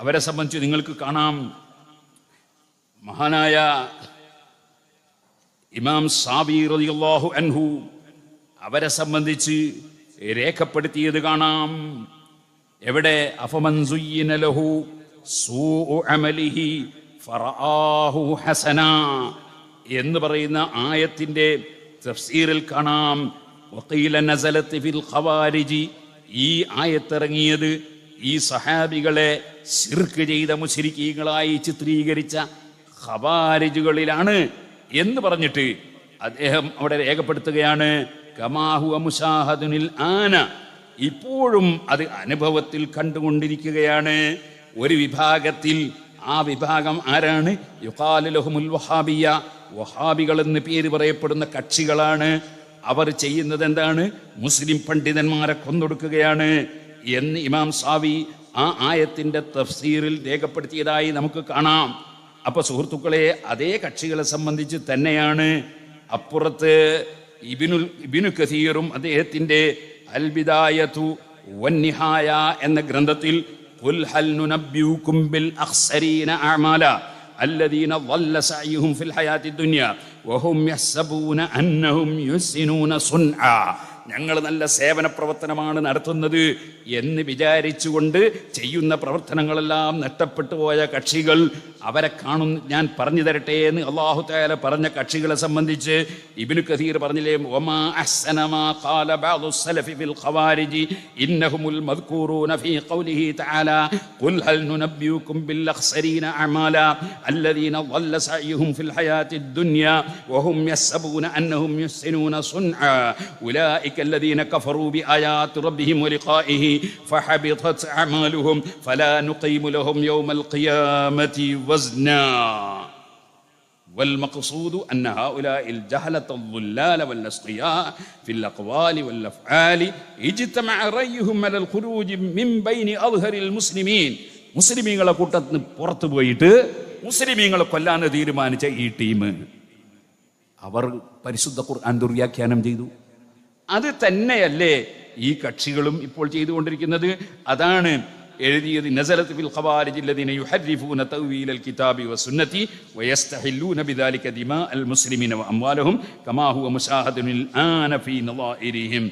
അവരെ സംബന്ധിച്ച് നിങ്ങൾക്ക് കാണാം, മഹാനായ ഇമാം സാബി റളിയല്ലാഹു അൻഹു അവരെ സംബന്ധിച്ച് രേഖപ്പെടുത്തിയത് കാണാം. എവിടെ? അഫമൻ സുയ്യിന ലഹു സൂഉ അമലിഹി ഫറആഹു ഹസന എന്ന് പറയുന്ന ആയത്തിന്റെ തഫ്സീറിൽ കാണാം, വഖീല നസലത് ഫിൽ ഖവാരിജി. ഈ ആയത്തിറങ്ങിയത് ഈ സഹാബികളെ ശിർക്ക് ചെയ്ത മുശ്രിക്കീങ്ങളായി ചിത്രീകരിച്ച ഖവാരിജുകളിലാണ് എന്ന് പറഞ്ഞിട്ട് അദ്ദേഹം അവിടെ രേഖപ്പെടുത്തുകയാണ്, കമാഹുവ മുശാഹദുനിൽ ആന. ഇപ്പോഴും അത് അനുഭവത്തിൽ കണ്ടുകൊണ്ടിരിക്കുകയാണ്. ഒരു വിഭാഗത്തിൽ, ആ വിഭാഗം ആരാണ്? യുഖാലു ലഹുമുൽ വഹാബിയ, വഹാബികൾ എന്ന് പേര് പറയപ്പെടുന്ന കക്ഷികളാണ്. അവർ ചെയ്യുന്നത് എന്താണ്? മുസ്ലിം പണ്ഡിതന്മാരെ കൊന്നൊടുക്കുകയാണ് എന്ന് ഇമാം സാവി ആ ആയത്തിന്റെ തഫ്സീറിൽ രേഖപ്പെടുത്തിയതായി നമുക്ക് കാണാം. അപ്പൊ സുഹൃത്തുക്കളെ, അതേ കക്ഷികളെ സംബന്ധിച്ച് തന്നെയാണ് അപ്പുറത്ത് ഇബ്നു കസീറും അദ്ദേഹത്തിന്റെ അൽ ബിദായതു വന്നിഹായ എന്ന ഗ്രന്ഥത്തിൽ ഖുൽ ഹൽ നുനബ്ബിയുകും ബിൽ അഖ്സരീന അഅമാല الذين ضل سعيهم في الحياة الدنيا وهم يحسبون أنهم يحسنون صنعا. ഞങ്ങൾ നല്ല സേവന പ്രവർത്തനമാണ് നടത്തുന്നത് എന്ന് വിചാരിച്ചുകൊണ്ട് ചെയ്യുന്ന പ്രവർത്തനങ്ങളെല്ലാം നഷ്ടപ്പെട്ടു പോയ കക്ഷികൾ, അവരെ ഞാൻ പറഞ്ഞു തരട്ടെ എന്ന് അല്ലാഹു തആല പറഞ്ഞ കക്ഷികളെ സംബന്ധിച്ച് ഇബ്നു കസീർ പറഞ്ഞില്ലേ, വമാ അഹ്സന മാ ഖാല ബഅദു സലഫി ഫിൽ ഖവാരിജി ഇന്നഹുമുൽ മദ്കൂറൂന ഫീ ഖൗലിഹി തആല ഖുൽ ഹൽ നുനബ്ബിയുകും ബിൽ അഖ്സരീന അഅമാല الذين ضل سعيهم في الحياة الدنيا وهم يحسبون أنهم يحسنون صنعا أولئك الذين كفروا بآيات ربهم ولقائه فحبطت أعمالهم فلا نقيم لهم يوم القيامة وزنا. والمقصود أن هؤلاء الجهلة الضلال والأشقياء في الأقوال والأفعال اجتمع رأيهم على الخروج من بين أظهر المسلمين. മുസ്ലിമീങ്ങളെ കൂട്ടത്തിന് പുറത്തു പോയിട്ട് മുസ്ലിമീങ്ങളെ കൊല്ലാൻ തീരുമാനിച്ച ഈ ടീം, അവർ പരിശുദ്ധ ഖുർആൻ ദുർവ്യാഖ്യാനം ചെയ്തു. അത് തന്നെയല്ലേ ഈ കക്ഷികളും ഇപ്പോൾ ചെയ്തുകൊണ്ടിരിക്കുന്നത്? അതാണ് എഴുതിയത് നസലത്ത് ഫിൽ ഖവാരിജി അല്ലദീന യുഹർരിഫൂന തഅ്വീലൽ കിതാബി വസുന്നതി വയസ്തഹില്ലൂന ബിദാലിക ദിമാഅൽ മുസ്ലിമീന വഅംവാലഹും കമാ ഹുവ മുശാഹദുൽ ആന ഫീ നളാഇരിഹിം.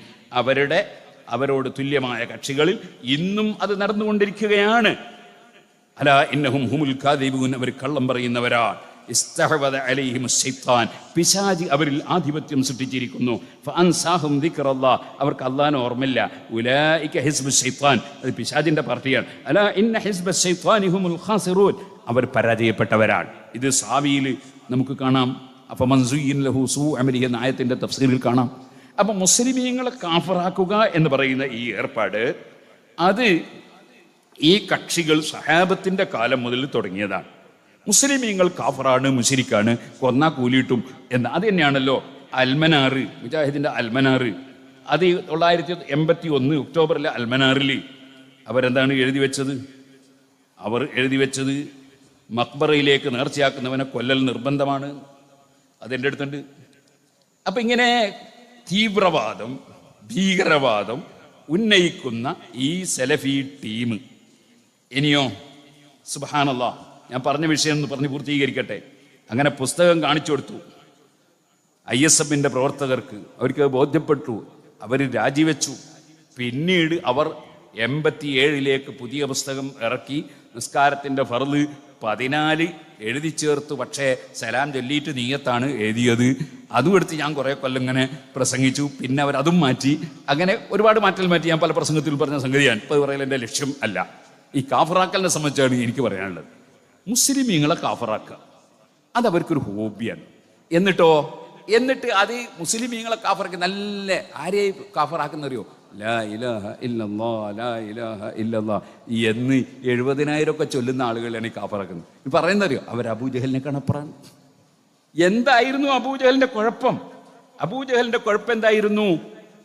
അവരോട് തുല്യമായ കക്ഷികളിൽ ഇന്നും അത് നടന്നുകൊണ്ടിരിക്കുകയാണ്. അലാ ഇന്നഹും ഹുമുൽ കാദിബൂൻ, അവർ കള്ളം പറയുന്നവരാണ്. ഇസ്തഹവദ അലൈഹിമുശ് ശൈത്താൻ, പിശാച് അവരിൽ ആധിപത്യം സൃഷ്ടിച്ചിരിക്കുന്നു. ഫഅൻസാഹും ദിക്റല്ലാഹ്, അവർക്ക് അല്ലാഹുവിനെ ഓർമ്മയില്ല. ഉലൈക ഹിസ്ബുശ് ശൈത്താൻ, അത് പിശാചിന്റെ പാർട്ടിയാണ്. അലാ ഇന്ന ഹിസ്ബശ് ശൈത്താനി ഹുമുൽ ഖാസിറൂൻ, അവർ പരാജയപ്പെട്ടവരാണ്. ഇത് സാവിയിൽ നമുക്ക് കാണാം. അഫമൻ സുയ്യിന ലഹു സൂഉ അമലിഹി എന്ന ആയത്തിന്റെ തഫ്സീറിൽ കാണാം. അപ്പം മുസ്ലിമീങ്ങളെ കാഫറാക്കുക എന്ന് പറയുന്ന ഈ ഏർപ്പാട് അത് ഈ കക്ഷികൾ സഹാബത്തിന്റെ കാലം മുതൽ തുടങ്ങിയതാണ്. മുസ്ലിമീങ്ങൾ കാഫറാണ്, മുശ്രിക്കാണ്, കൊന്നാ കൂലിയിട്ടും എന്ന്. അത് തന്നെയാണല്ലോ അൽമനാറ്, മുജാഹിദിന്റെ അൽമനാറ്. അത് 1981 ഒക്ടോബറിലെ അൽമനാറിൽ അവരെന്താണ് എഴുതി വെച്ചത്? അവർ എഴുതി വെച്ചത് മക്ബറയിലേക്ക് നേർച്ചയാക്കുന്നവനെ കൊല്ലൽ നിർബന്ധമാണ്. അതെൻ്റെ അടുത്തുണ്ട്. അപ്പം ഇങ്ങനെ തീവ്രവാദം, ഭീകരവാദം ഉന്നയിക്കുന്ന ഈ സലഫി ടീം ഇനിയോ സുബ്ഹാനല്ലാഹ്, ഞാൻ പറഞ്ഞ വിഷയം ഒന്ന് പറഞ്ഞ് പൂർത്തീകരിക്കട്ടെ. അങ്ങനെ പുസ്തകം കാണിച്ചു കൊടുത്തു ISF പ്രവർത്തകർക്ക്. അവർക്ക് ബോധ്യപ്പെട്ടു. അവർ രാജിവെച്ചു. പിന്നീട് അവർ 87 പുതിയ പുസ്തകം ഇറക്കി. നിസ്കാരത്തിൻ്റെ ഫർള് 14 എഴുതി ചേർത്തു. പക്ഷേ സലാം ചൊല്ലിയിട്ട് നീയത്താണ് എഴുതിയത്. അതും എടുത്ത് ഞാൻ കുറേ കൊല്ലം ഇങ്ങനെ പ്രസംഗിച്ചു. പിന്നെ അവരതും മാറ്റി. അങ്ങനെ ഒരുപാട് മാറ്റി ഞാൻ പല പ്രസംഗത്തിൽ പറഞ്ഞ സംഗതിയാണ്. ഇപ്പോൾ പറയൽ എൻ്റെ ലക്ഷ്യം അല്ല. ഈ കാഫറാക്കലിനെ സംബന്ധിച്ചാണ് എനിക്ക് പറയാനുള്ളത്. മുസ്ലിമീങ്ങളെ കാഫറാക്കുക അതവർക്കൊരു ഹോബിയാണ്. എന്നിട്ട് അത് മുസ്ലിമീങ്ങളെ കാഫറാക്കി നല്ല ആരെയും കാഫറാക്കുന്നറിയോ? ലാ ഇലാഹ ഇല്ലല്ലാഹ്, ലാ ഇലാഹ ഇല്ലല്ലാഹ് എന്ന് 70,000 ഒക്കെ ചൊല്ലുന്ന ആളുകളാണ് ഈ കാഫറാക്കുന്നത്. പറയുന്നറിയോ? അവർ അബൂജഹലിനെ കണപ്പറാണ്. എന്തായിരുന്നു അബൂജഹലിന്റെ കുഴപ്പം? അബൂജഹലിന്റെ കുഴപ്പം എന്തായിരുന്നു?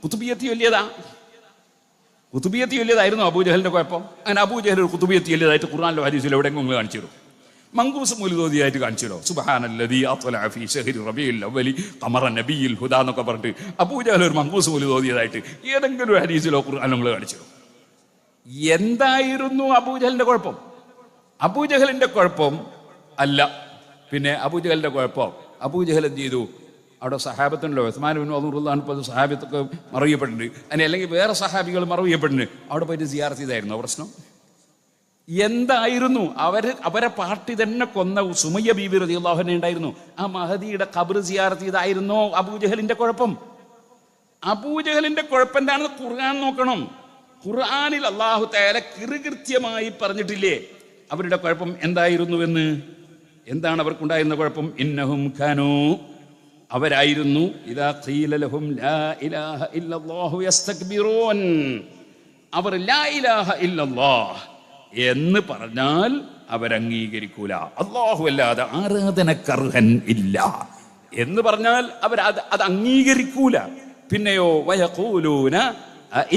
കുതുബിയത്ത് ചൊല്ലിയതാ. കുതുബിയത്ത് ചൊല്ലിയതായിരുന്നു അബൂജഹലിന്റെ കുഴപ്പം. അങ്ങനെ അബൂജഹൽ ഒരു കുതുബിയത്ത് ചൊല്ലിയതായിട്ട് ഖുർആനിലോ ഹദീസിലോ എവിടെയെങ്കിലും നിങ്ങൾ കാണിച്ചു തരും? മങ്കൂസ് മൗലിദോദിയായിട്ട് കാണിച്ചു തരോ? സുബ്ഹാനല്ലദീ അത്ലഅ ഫീ ശഹ്രി റബീഉൽ അവ്വലി ഖമറ നബിയിൽ ഹുദാ എന്നൊക്കെ പറഞ്ഞിട്ട് അബൂജഹൽ ഒരു മങ്കൂസ് മൗലിദോദിയതായിട്ട് ഏതെങ്കിലും ഒരു ഹദീസിലോ ഖുർആനിലോ നിങ്ങൾ കാണിച്ചു തരും? എന്തായിരുന്നു അബൂജഹലിന്റെ കുഴപ്പം? അബൂജഹലിന്റെ കുഴപ്പം അല്ല. പിന്നെ അബൂജഹലിന്റെ കുഴപ്പം, അബൂജഹൽ എന്ത് ചെയ്തു? അവിടെ സഹാബത്തുണ്ടല്ലോ, ഉസ്മാൻ ഇബ്നു അള്ളാഹു ഇപ്പോൾ സഹാബത്തൊക്കെ മറവിയപ്പെട്ടിട്ടുണ്ട്. അല്ലെങ്കിൽ വേറെ സഹാബികൾ മറവിയപ്പെട്ടിട്ടുണ്ട്. അവിടെ പോയിട്ട് സിയാറത്ത് ചെയ്തായിരുന്നു പ്രശ്നം? എന്തായിരുന്നു? അവരെ പാർട്ടി തന്നെ കൊന്ന സുമയ്യ ബീബി റളിയല്ലാഹു അൻഹ ഉണ്ടായിരുന്നു. ആ മഹദിയുടെ ഖബർ സിയാറത്ത് ചെയ്തായിരുന്നോ അബൂജഹലിന്റെ കുഴപ്പം? അബൂജഹലിന്റെ കുഴപ്പം എന്താണെന്ന് ഖുർആൻ നോക്കണം. ഖുർആനിൽ അല്ലാഹു തആല കൃത്യമായി പറഞ്ഞിട്ടില്ലേ അവരുടെ കുഴപ്പം എന്തായിരുന്നുവെന്ന്? എന്താണ് അവർക്കുണ്ടായിരുന്ന കുഴപ്പം? ഇന്നഹും ഖാനൂ, അവരായിരുന്നു ഇദാ ഖീല ലഹും ലാ ഇലാഹ ഇല്ലല്ലാഹു യസ്തക്ബിറൂൻ, അവർ ലാ ഇലാഹ ഇല്ലല്ലാഹ് എന്ന് പറഞ്ഞാൽ അവരംഗീകരിക്കൂല. അല്ലാഹു അല്ലാതെ ആരാധനക്കർഹൻ ഇല്ല എന്ന് പറഞ്ഞാൽ അത് അംഗീകരിക്കൂല. പിന്നെയോ വയഖൂലൂന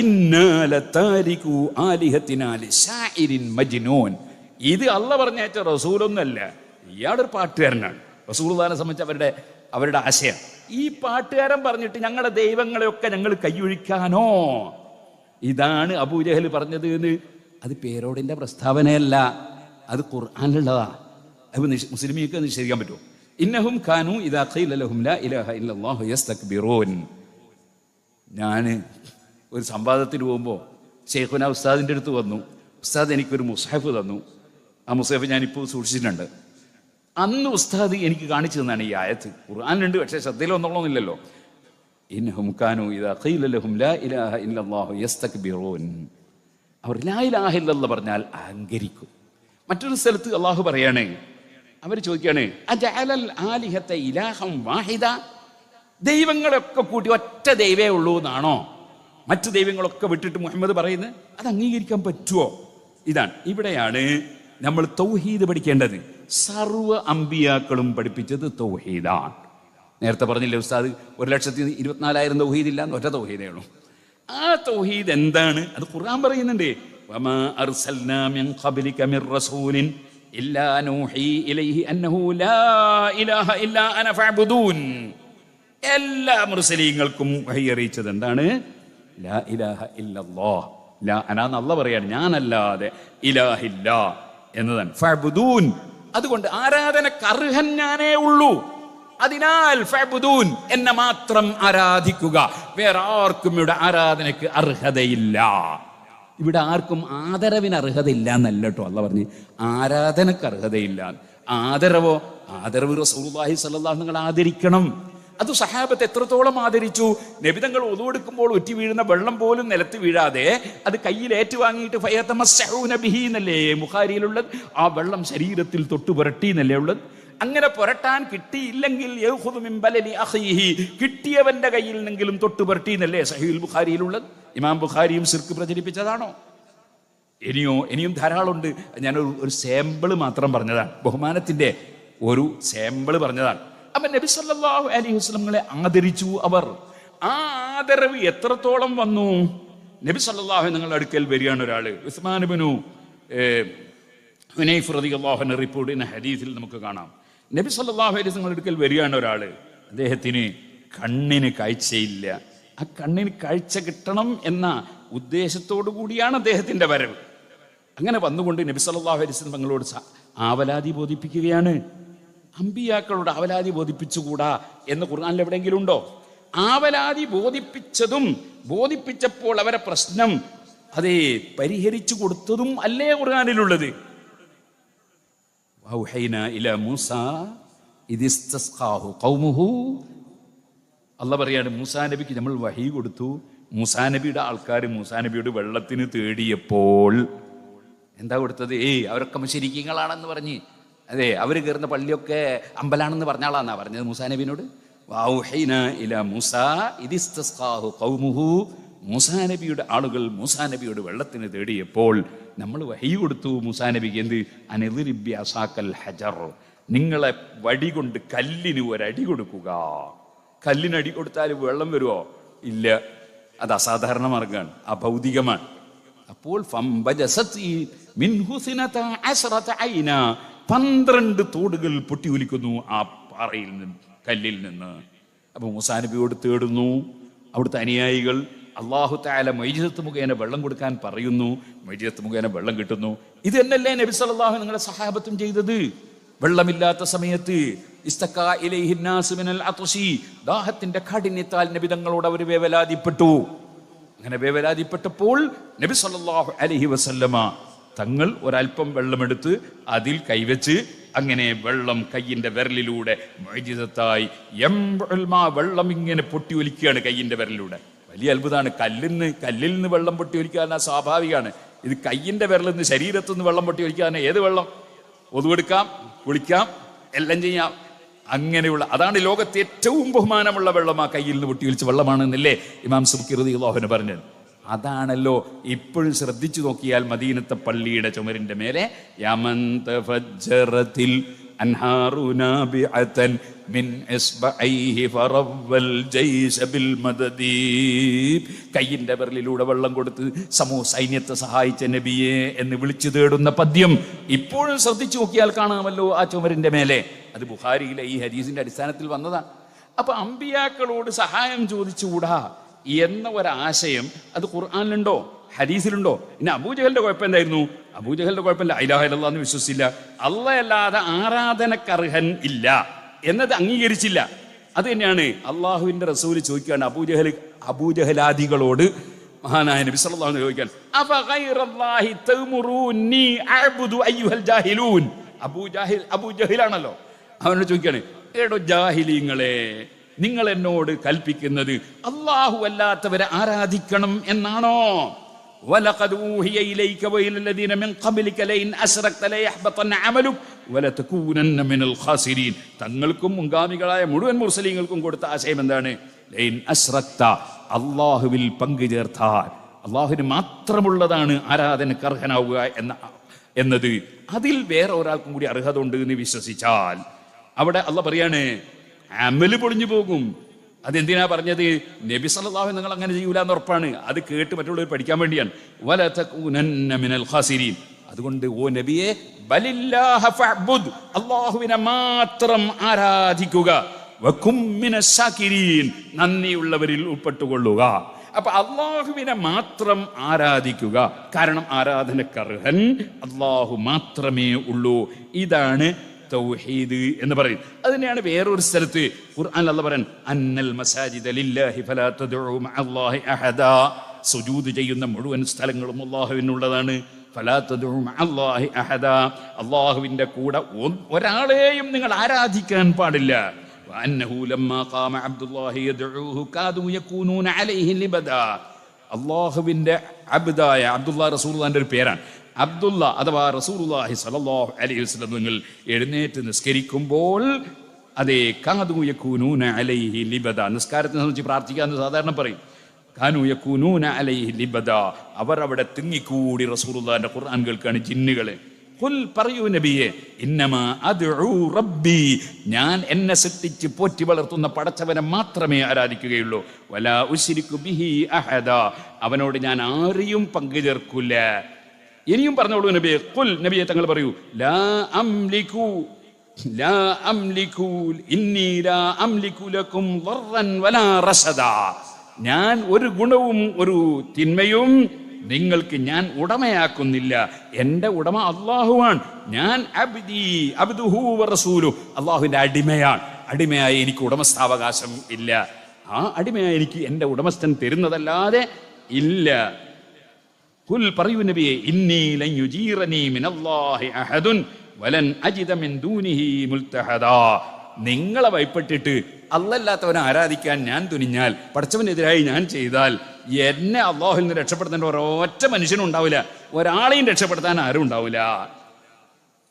ഇന്നാ ലതാരികു ആലിഹത്തിനാ ലിശാഇരിൻ മജ്നൂൻ, ഇത് അല്ലാഹു പറഞ്ഞേച്ച റസൂലൊന്നല്ല, ഇയാളൊരു പാട്ടുകാരനാണ്. റസൂലുള്ളാഹിനെ സംബന്ധിച്ച് അവരുടെ ആശയം, ഈ പാട്ടുകാരൻ പറഞ്ഞിട്ട് ഞങ്ങളുടെ ദൈവങ്ങളെയൊക്കെ ഞങ്ങൾ കൈയൊഴിക്കാനോ? ഇതാണ് അബൂജഹൽ പറഞ്ഞത് എന്ന്. അത് പേരോടിന്റെ പ്രസ്താവനയല്ല, അത് ഖുർആനിലുള്ളതാ. അത് മുസ്ലിമീങ്ങൾക്ക് നിഷേധിക്കാൻ പറ്റുമോ? ഇന്നഹും ഖാനൂ ഇദാ ഖീല ലഹും ലാ ഇലാഹ ഇല്ലല്ലാഹു യസ്തക്ബിറൂൻ. ഞാൻ ഒരു സംവാദത്തിന് പോകുമ്പോൾ ശൈഖുന ഉസ്താദിൻ്റെ അടുത്ത് വന്നു. ഉസ്താദ് എനിക്കൊരു മുസ്ഹഫ് തന്നു. ആ മുസ്ഹഫ് ഞാനിപ്പോൾ സൂക്ഷിച്ചിട്ടുണ്ട്. അന്ന് ഉസ്താദ് എനിക്ക് കാണിച്ചു തന്നാണ് ഈ ആയത്ത്. ഖുർആനിലുണ്ട്, പക്ഷേ ശ്രദ്ധയിൽ വന്നോളന്നില്ലല്ലോ. ഇന്നഹും ഖാനൂ ഇദാ ഖീല ലഹും ലാ ഇലാഹ ഇല്ലല്ലാഹു യസ്തക്ബിറൂൻ, അവർ ലാ ഇലാഹ ഇല്ലല്ലാഹ് പറഞ്ഞാൽ അഹങ്കരിക്കും. മറ്റൊരു സ്ഥലത്ത് അള്ളാഹു പറയാണ്, അവർ ചോദിക്കുകയാണ് അജഅലൽ ആലിഹത ഇലാഹം വാഹിദ, ദൈവങ്ങളൊക്കെ കൂട്ടി ഒറ്റ ദൈവേ ഉള്ളൂ എന്നാണോ മറ്റു ദൈവങ്ങളൊക്കെ വിട്ടിട്ട് മുഹമ്മദ് പറയുന്നത്? അത് അംഗീകരിക്കാൻ പറ്റുമോ? ഇതാണ്, ഇവിടെയാണ് നമ്മൾ തൗഹീദ് പഠിക്കേണ്ടത്. സർവ്വ അമ്പിയാക്കളും പഠിപ്പിച്ചത് തൗഹീദാണ്. നേരത്തെ പറഞ്ഞില്ലേ ഉസ്താദ് 1,24,000 തൗഹീദില്ല, ഒറ്റ തൗഹീദേ ഉള്ളൂ. ആ തൗഹീദ് എന്താണ്? അത് ഖുർആൻ പറയുന്നുണ്ട്, വമാ അർസൽനാ മിൻ ഖബ്ലിക മിർ റസൂലിൻ ഇല്ലാ നൂഹി ഇലൈഹി അന്നഹു ലാ ഇലാഹ ഇല്ലാ അന ഫഅബ്ദൂൻ. എല്ലാ മുർസലീങ്ങൾക്കും വഹി അറിയിച്ചത് എന്താണ്? ലാ ഇലാഹ ഇല്ലല്ലാഹ്, ലാ അനാന്ന് അല്ലാഹ് പറയാണ്, ഞാനല്ലാതെ ഇലാഹില്ല എന്നതാണ്. ഫഅ്ബുദൂൻ, അതുകൊണ്ട് ആരാധനക്ക് അർഹൻ ഞാനേ ഉള്ളൂ. അതിനാൽ ഫഅ്ബുദൂൻ, എന്നെ മാത്രം ആരാധിക്കുക. വേറെ ആർക്കും ഇവിടെ ആരാധനക്ക് അർഹതയില്ല. ഇവിടെ ആർക്കും ആദരവിന് അർഹതയില്ല എന്നല്ല കേട്ടോ അല്ലാഹ് പറഞ്ഞു, ആരാധനക്ക് അർഹതയില്ല. ആദരവോ? ആദരവ് റസൂലുള്ളാഹി സ്വല്ലല്ലാഹു അലൈഹി വസല്ലം നിങ്ങൾ ആദരിക്കണം. അത് സഹാബത്ത് എത്രത്തോളം ആദരിച്ചു. നബിതങ്ങൾ ഒളു എടുക്കുമ്പോൾ ഒറ്റി വീഴുന്ന വെള്ളം പോലും നിലത്ത് വീഴാതെ അത് കയ്യിൽ ഏറ്റുവാങ്ങിയിട്ട് ഫയതമസ്സഊന ബിഹി എന്നല്ലേ ബുഖാരിയിലുള്ളത്. ആ വെള്ളം ശരീരത്തിൽ തൊട്ടു പുരട്ടി എന്നല്ലേ ഉള്ളത്. അങ്ങനെ പുരട്ടാൻ കിട്ടിയില്ലെങ്കിൽ യഖുദു മിൻ ബലലി അഖീഹി, കിട്ടിയവന്റെ കയ്യിൽ നിന്നെങ്കിലും തൊട്ടു പുരട്ടി എന്നല്ലേ സഹീഹുൽ ബുഖാരിയിലുള്ളത്. ഇമാം ബുഖാരിയും ശിർക്ക് പ്രചരിപ്പിച്ചതാണോ? ഇനിയും ധാരാളമുണ്ട്. ഞാനൊരു സാമ്പിള് മാത്രം പറഞ്ഞതാണ്, ബഹുമാനത്തിന്റെ ഒരു സാമ്പിള് പറഞ്ഞതാണ്. അപ്പൊ നബി സല്ലല്ലാഹു അലൈഹി വസല്ലമയെ ആദരിച്ചു അവർ. ആ ആദരവ് എത്രത്തോളം വന്നു? നബി സല്ലല്ലാഹു അലൈഹി നിങ്ങളുടെ അടുക്കൽ വരികയാണ് ഒരാള്. ഉസ്മാൻ ഇബ്നു ഹുനൈഫ് റളിയല്ലാഹു അൻഹു റിപ്പോർട്ട് ചെയ്യുന്ന ഹദീസിൽ നമുക്ക് കാണാം, നബി സല്ലല്ലാഹു അലൈഹി നിങ്ങളുടെ അടുക്കൽ വരികയാണ് ഒരാള്. അദ്ദേഹത്തിന് കണ്ണിന് കാഴ്ചയില്ല. ആ കണ്ണിന് കാഴ്ച കിട്ടണം എന്ന ഉദ്ദേശത്തോടു കൂടിയാണ് അദ്ദേഹത്തിന്റെ വരവ്. അങ്ങനെ വന്നുകൊണ്ട് നബി സല്ലല്ലാഹു അലൈഹി വസല്ലം തങ്ങളോട് ആവലാതി ബോധിപ്പിക്കുകയാണ്. അമ്പിയാക്കളോട് ആവലാതി ബോധിപ്പിച്ചുകൂടാ എന്ന് ഖുർആനിൽ എവിടെയെങ്കിലും ഉണ്ടോ? ആവലാതി ബോധിപ്പിച്ചപ്പോൾ അവരെ പ്രശ്നം അതേ പരിഹരിച്ചു കൊടുത്തതും അല്ലേ ഖുർആനിലുള്ളത്. അല്ലാഹ് പറയാണ്, മൂസാ നബിക്ക് നമ്മൾ വഹി കൊടുത്തു. മൂസാ നബിയുടെ ആൾക്കാർ മൂസാ നബിയോട് വെള്ളത്തിന് തേടിയപ്പോൾ എന്താ കൊടുത്തത്? അവരൊക്കെ മുശ്രിക്കീങ്ങളാണെന്ന് പറഞ്ഞ്, അതെ അവർ കയറുന്ന പള്ളിയൊക്കെ അമ്പലാണെന്ന് പറഞ്ഞാളാന്നാ പറഞ്ഞത് മൂസാ നബിനോട്. മൂസാ നബിയുടെ ആളുകൾ മൂസാ നബിയോട് വെള്ളത്തിന് തേടിയപ്പോൾ നമ്മൾ വഹി കൊടുത്തു മൂസാ നബിക്ക്. എന്ത്? അനിദ്രിബ് അസാക്കൽ ഹജർ, നിങ്ങളെ വടി കൊണ്ട് കല്ലിന് ഒരടി കൊടുക്കുക. കല്ലിനടി കൊടുത്താൽ വെള്ളം വരുമോ? ഇല്ല. അത് അസാധാരണ മാർഗമാണ്, അഭൗതികമാണ്. അപ്പോൾ 12 തോടുകൾ പൊട്ടി ഒലിക്കുന്നു ആ പാറയിൽ നിന്ന്, കല്ലിൽ നിന്ന്. അപ്പൊ മൂസാ നബിയോട് തേടുന്നു. അവിടുത്തെ അനുയായികൾ അല്ലാഹു തആല മുഅ്ജിസത്ത് മുഖേന വെള്ളം കൊടുക്കാൻ പറയുന്നു. മുഅ്ജിസത്ത് മുഖേന വെള്ളം കിട്ടുന്നു. ഇത് തന്നെയല്ലേ നബി സല്ലല്ലാഹു അലൈഹി നിങ്ങളുടെ സഹാബത്തും ചെയ്തത്? വെള്ളമില്ലാത്ത സമയത്ത് ഇസ്തഖാ ഇലൈഹി നാസ് മിനൽ അത്ശി, ദാഹത്തിന്റെ കാഠിന്യത്താൽ നബി തങ്ങളോട് അവർ വേവലാതിപ്പെട്ടു. അങ്ങനെ വേവലാതിപ്പെട്ടപ്പോൾ നബി സല്ലല്ലാഹു അലൈഹി വസല്ലമ തങ്ങൾ ഒരൽപ്പം വെള്ളമെടുത്ത് അതിൽ കൈവച്ച് അങ്ങനെ വെള്ളം കയ്യിന്റെ വിരലിലൂടെ മുഅ്ജിസത്തായി വെള്ളം ഇങ്ങനെ പൊട്ടി ഒലിക്കുകയാണ് കയ്യിന്റെ വിരലിലൂടെ. വലിയ അത്ഭുതമാണ്. കല്ലിൽ നിന്ന് വെള്ളം പൊട്ടി ഒലിക്കാൻ സ്വാഭാവികമാണ്. ഇത് കയ്യിന്റെ വിരലിൽ നിന്ന് ശരീരത്തു നിന്ന് വെള്ളം പൊട്ടി ഒലിക്കാൻ ഏത് വെള്ളം? ഒതുവെടുക്കാം, കുളിക്കാം, എല്ലാം ചെയ്യാം. അങ്ങനെയുള്ള അതാണ് ലോകത്തെ ഏറ്റവും ബഹുമാനമുള്ള വെള്ളം. ആ കയ്യിൽ നിന്ന് പൊട്ടി ഒലിച്ച വെള്ളമാണെന്നല്ലേ ഇമാം സുബ്കി റളിയല്ലാഹു അൻഹു പറഞ്ഞത്. അതാണല്ലോ ഇപ്പോഴും ശ്രദ്ധിച്ചു നോക്കിയാൽ മദീനത്തെ പള്ളിയുടെ ചുമരിന്റെ മേലെ കയ്യിന്റെ വിരലിലൂടെ വെള്ളം കൊടുത്ത് സൈന്യത്തെ സഹായിച്ച നബിയെ എന്ന് വിളിച്ചു തേടുന്ന പദ്യം ഇപ്പോഴും ശ്രദ്ധിച്ചു നോക്കിയാൽ കാണാമല്ലോ ആ ചുമരിന്റെ മേലെ. അത് ബുഖാരിയിലെ ഈ ഹദീസിന്റെ അടിസ്ഥാനത്തിൽ വന്നതാണ്. അപ്പൊ അമ്പിയാക്കളോട് സഹായം ചോദിച്ചുകൂടാ എന്ന ഒരാശയം അത് ഖുർആനിലുണ്ടോ? ഹദീസിലുണ്ടോ? ഇനി അബൂജഹലിന്റെ കുഴപ്പം എന്തായിരുന്നു? അബൂജഹലിന്റെ കുഴപ്പമില്ല, ലാ ഇലാഹ ഇല്ലല്ലാഹ് എന്ന് വിശ്വസിച്ചില്ല. അല്ലാഹല്ലാതെ ആരാധനക്കർഹൻ ഇല്ല എന്നത് അംഗീകരിച്ചില്ല. അത് തന്നെയാണ് അള്ളാഹുവിന്റെ റസൂൽ ചോദിക്കുകയാണ് അബൂജഹലാദികളോട്, മഹാനായ നബി സല്ലല്ലാഹു അലൈഹി ചോദിക്കാൻ, അഫഗൈറല്ലാഹി തഅ്മുറൂനി അഅ്ബുദു അയ്യുഹൽ ജാഹിലൂൻ. അബൂജഹലാണല്ലോ, അവനോട് ചോദിക്കുകയാണ്, ഏടോ ജാഹിലീങ്ങളെ, നിങ്ങൾ എന്നോട് കൽപ്പിക്കുന്നത് അല്ലാഹു അല്ലാത്തവരെ ആരാധിക്കണം എന്നാണോ? വലഖദ് ഊഹിയ ഇലൈക വഇലൽ ലദീന മിൻ ഖബ്ലിക ലഇൻ അശ്റക്ത ലയഹ്ബതന്ന അമലുക വലതകൂനന്ന മിനൽ ഖാസിരീൻ. തങ്ങൾക്കും മുൻഗാമികളായ മുഴുവൻ മുർസലീങ്ങൾക്കും കൊടുത്ത ആശയം എന്താണ്? ലഇൻ അശ്റക്ത, അല്ലാഹുവിൽ പങ്കു ചേർത്താൽ, അല്ലാഹുവിന് മാത്രമുള്ളതാണ് ആരാധനക്ക് അർഹനാവുക എന്നത്, അതിൽ വേറെ ഒരാൾക്കും കൂടി അർഹത ഉണ്ട് എന്ന് വിശ്വസിച്ചാൽ അവിടെ അല്ലാഹ് പറയാണ് അമല് പൊളിഞ്ഞു പോകും. അതെന്തിനാ പറഞ്ഞത്? നബി സല്ലല്ലാഹു അലൈഹി നിങ്ങൾ അങ്ങനെ ചെയ്യൂല എന്ന് ഉറപ്പാണ്. അത് കേട്ട് മറ്റുള്ളവർ പഠിക്കാൻ വേണ്ടിയാണ്. വലതകൂനന്ന മിനൽ ഖാസിരീൻ. അതുകൊണ്ട് ഓ നബിയെ, ബലില്ലാഹ ഫഅബ്ദുദ്, അല്ലാഹുവിനെ മാത്രം ആരാധിക്കുക. വകും മിനശ് ശാകിരീൻ, നന്ദിയുള്ളവരിൽ ഉൾപ്പെട്ടുകൊള്ളുക. അപ്പൊ അള്ളാഹുവിനെ മാത്രം ആരാധിക്കുക. കാരണം ആരാധനക്കർഹൻ അള്ളാഹു മാത്രമേ ഉള്ളൂ. ഇതാണ് തൗഹീദ് എന്ന് പറയും. അതിനെയാണ് വേറൊരു സ്ഥലത്ത് ഖുർആൻ അല്ലാഹു പറയുന്നത്, അന്നൽ മസാജിദ ലില്ലാഹി ഫലാ തദ്ഉ മഅല്ലാഹി അഹദാ. സുജൂദ് ചെയ്യുന്ന മുഴുവൻ സ്ഥലങ്ങളും അള്ളാഹുവിനുള്ളതാണ്. ഫലാ തദ്ഉ മഅല്ലാഹി അഹദാ. അള്ളാഹുവിന്റെ കൂടെ ഒരാളെയും നിങ്ങൾ ആരാധിക്കാൻ പാടില്ല. വഅന്നഹു ലമ്മാ ഖാമ അബ്ദുല്ലാഹി യദ്ഉഹു കാദു യകൂനൂന അലൈഹി ലിബദാ. അള്ളാഹുവിന്റെ അബ്ദായ അബ്ദുല്ലാഹ് റസൂലുള്ളാഹിന്റെ ഒരു പേരാണ്. അബ്ദുള്ള അഥവാ റസൂലുള്ളാഹി സ്വല്ലല്ലാഹു അലൈഹി വസല്ലം നിങ്ങൾ എഴുന്നേറ്റ് നിസ്കരിക്കുമ്പോൾ അതേ കാദു യകൂനൂന അലൈഹി ലിബദ. നിസ്കാരത്തിനെ സംബന്ധിച്ച് പ്രാർത്ഥിക്കാന്ന് സാധാരണ പറയും. കാനു യകൂനൂന അലൈഹി ലിബദ. അവർ അവിടെ തിങ്ങിക്കൂടി റസൂലുള്ളാഹിന്റെ ഖുർആൻ കേൾക്കാണ് ജിന്നുകളെ. ഖുൽ പറയൂ നബിയെ, ഇന്നമാ അദ്ഉ റബ്ബി, ഞാൻ എന്നെ സൃഷ്ടിച്ച് പോറ്റി വളർത്തുന്ന പടച്ചവനെ മാത്രമേ ആരാധിക്കുകയുള്ളൂ. വലാ ഉശ്രികു ബിഹി അഹദ, അവനോട് ഞാൻ ആരെയും പങ്കു ചേർക്കില്ല. ഇനിയും പറഞ്ഞോളൂ നബിയെ. ഖുൽ നബിയെ തങ്ങൾ പറയൂ, ലാ അംലികു ഇന്നി ലാ അംലികു ലക്കും ദർറൻ വലാ റസദാ. ഞാൻ ഒരു ഗുണവും ഒരു തിന്മയും നിങ്ങൾക്ക് ഞാൻ ഉടമയാക്കുന്നില്ല. എൻ്റെ ഉടമ അള്ളാഹുവാണ്. ഞാൻ അബ്ദുഹു വറസൂലു, അള്ളാഹുവിൻ്റെ അടിമയാണ്. അടിമയായി എനിക്ക് ഉടമസ്ഥാവകാശം ഇല്ല. ആ അടിമയായി എനിക്ക് എൻ്റെ ഉടമസ്ഥൻ തരുന്നതല്ലാതെ ഇല്ല. ഖുൽ പറയൂ നബിയെ, ഇന്നി ലൻ യുജീറനി മിനല്ലാഹി അഹദുൻ വലൻ അജിദ മിൻ ദൂനിഹി മുൽതഹദാ. നിങ്ങളെ ഭയപ്പെട്ടിട്ട് അല്ലല്ലാത്തവനെ ആരാധിക്കാൻ ഞാൻ തുനിഞ്ഞാൽ, പടച്ചവനെതിരായി ഞാൻ ചെയ്താൽ, എന്നെ അള്ളാഹുവിൽ നിന്ന് രക്ഷപ്പെടുത്തേണ്ട ഒരൊറ്റ മനുഷ്യനും ഉണ്ടാവില്ല, ഒരാളെയും രക്ഷപ്പെടുത്താൻ ആരും ഉണ്ടാവില്ല.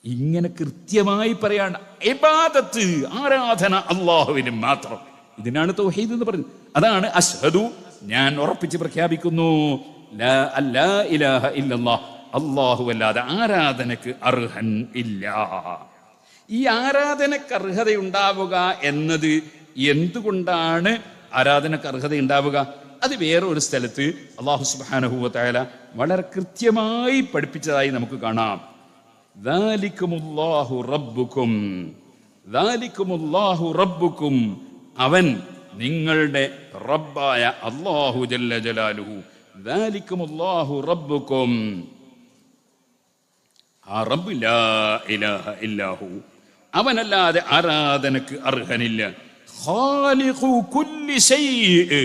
ഇങ്ങനെ കൃത്യമായി പറയാണ് ഇബാദത്ത്, ആരാധന അള്ളാഹുവിന് മാത്രം. ഇതിനാണ് തൗഹീദ് എന്ന് പറയുന്നത്. അതാണ് അശ്ഹദു, ഞാൻ ഉറപ്പിച്ച് പ്രഖ്യാപിക്കുന്നു, ലാ ഇലാഹ ഇല്ലല്ലാഹ്, അല്ലാഹു അല്ലാതെ ആരാധനക്ക് അർഹൻ ഇല്ല. ഈ ആരാധനക്ക് അർഹതയുണ്ടാവുക എന്നത് എന്തുകൊണ്ടാണ് ആരാധനക്ക് അർഹത ഉണ്ടാവുക? അത് വേറെ ഒരു സ്ഥലത്ത് അല്ലാഹു സുബ്ഹാനഹു വ തആല വളരെ കൃത്യമായി പഠിപ്പിച്ചതായി നമുക്ക് കാണാം. ദാലികുമുല്ലാഹു റബ്ബുക്കും, ദാലികുമുല്ലാഹു റബ്ബുക്കും, അവൻ നിങ്ങളുടെ റബ്ബായ അല്ലാഹു ജല്ല ജലാലുഹു. ദാലികുമുല്ലാഹു റബ്ബുക്കും, ആ റബ്ബ് ലാ ഇലാഹ ഇല്ലാഹു, അവനല്ലാതെ ആരാധനക്ക് അർഹനില്ല. ഖാലിഖു കുല്ലി ശൈഇ,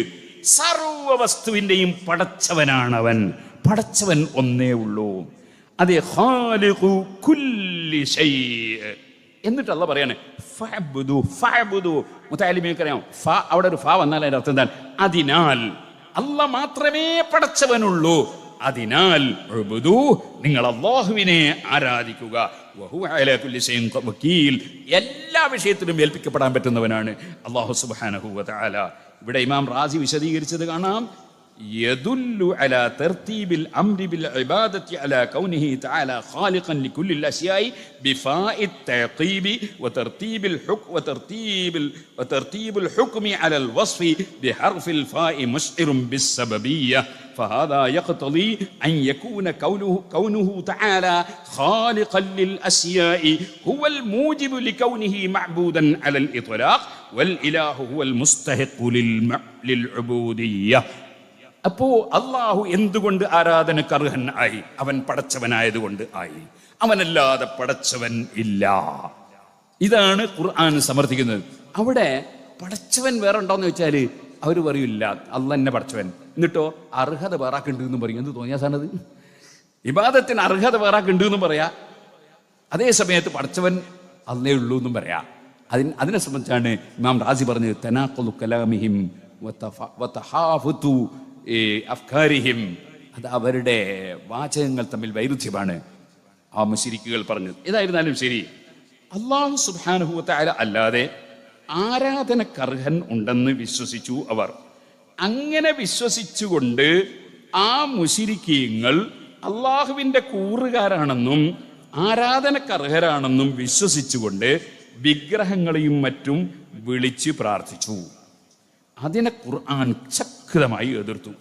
സർവ വസ്തുവിന്റെയും പടച്ചവനാണവൻ. പടച്ചവൻ ഒന്നേ ഉള്ളൂ. അതെ, ഖാലിഖു കുല്ലി ശൈഇ. എന്നിട്ട് അല്ലാഹു പറയാണ് ഫഅബ്ദു, ഫഅബ്ദു. മുതഅല്ലിമീൻക്കറിയാം, അവിടെ ഒരു ഫ വന്നാൽ അതിന്റെ അർത്ഥം എന്താണ്? അതിനാൽ അല്ലാഹ് മാത്രമേ പടച്ചവനുള്ളൂ. അതിനാൽ ഉബ്ദു, നിങ്ങൾ അല്ലാഹുവിനെ ആരാധിക്കുക. വഹുവ അലാ കുല്ലി ശൈഇൻ വകീൽ, എല്ലാ വിഷയത്തിലും ഏൽപ്പിക്കപ്പെടാൻ പറ്റുന്നവനാണ് അല്ലാഹു സുബ്ഹാനഹു വ തആല. ഇവിടെ ഇമാം റാസി വിശദീകരിച്ചത് കാണാം. യദുല്ലു അലാ തർതീബിൽ അംരി ബിൽ ഇബാദത്തി അലാ കൗനിഹി തആല ഖാലിഖൻ ലികുല്ലിൽ അശ്യാഇ ബിഫാഇത് തഅഖീബി വതർതീബിൽ വതർതീബിൽ ഹുക്മി അലൽ വസ്ഫി ബിഹർഫിൽ ഫാഇ മുശ്ഇറുൻ ബിസ്സബബിയ്യ. فهذا يقتضي أن يكون كونه تعالى خالقا للأشياء هو الموجب لكونه معبودا على الإطلاق والإله هو المستحق للعبودية. അപ്പോ അള്ളാഹു എന്തുകൊണ്ട് ആരാധനക്ക് അർഹൻ ആയി? അവൻ പടച്ചവനായതുകൊണ്ട് ആയി. അവനല്ലാതെ പടച്ചവൻ ഇല്ല. ഇതാണ് ഖുർആൻ സമർത്ഥിക്കുന്നത്. അവിടെ പടച്ചവൻ വേറെ ഉണ്ടോന്ന് വെച്ചാല് അവർ പറയൂല്ല, അള്ളാഹ് എന്നെ പടച്ചവൻ. എന്നിട്ടോ അർഹത വേറാക്കുണ്ട് എന്നും പറയും. എന്ത് തോന്നിയാ സാധനത്? ഇബാദത്തിന് അർഹത വേറാക്കുണ്ട് എന്നും പറയാ, അതേ സമയത്ത് പടച്ചവൻ അള്ളേ ഉള്ളൂ എന്നും പറയാ. അതിനെ സംബന്ധിച്ചാണ് ഇമാം റാസി പറഞ്ഞത് തനാഖുലു കലാമിഹിം വതഹാഫുതു അഫ്കാരിഹിം. അത് അവരുടെ വാചകങ്ങൾ തമ്മിൽ വൈരുദ്ധ്യമാണ് ആ മുശ്രിക്കുകൾ പറഞ്ഞത്. ഏതായിരുന്നാലും ശരി, അല്ലാഹു സുബ്ഹാനഹു വ തആല അല്ലാതെ ആരാധനക്കർഹൻ ഉണ്ടെന്ന് വിശ്വസിച്ചു അവർ. അങ്ങനെ വിശ്വസിച്ചുകൊണ്ട് ആ മുശ്രിക്കീങ്ങൾ അള്ളാഹുവിന്റെ കൂറുകാരാണെന്നും ആരാധനക്കർഹരാണെന്നും വിശ്വസിച്ചുകൊണ്ട് വിഗ്രഹങ്ങളെയും മറ്റും വിളിച്ച് പ്രാർത്ഥിച്ചു. അതിനെ ഖുർആൻ ശക്തമായി എതിർത്തു.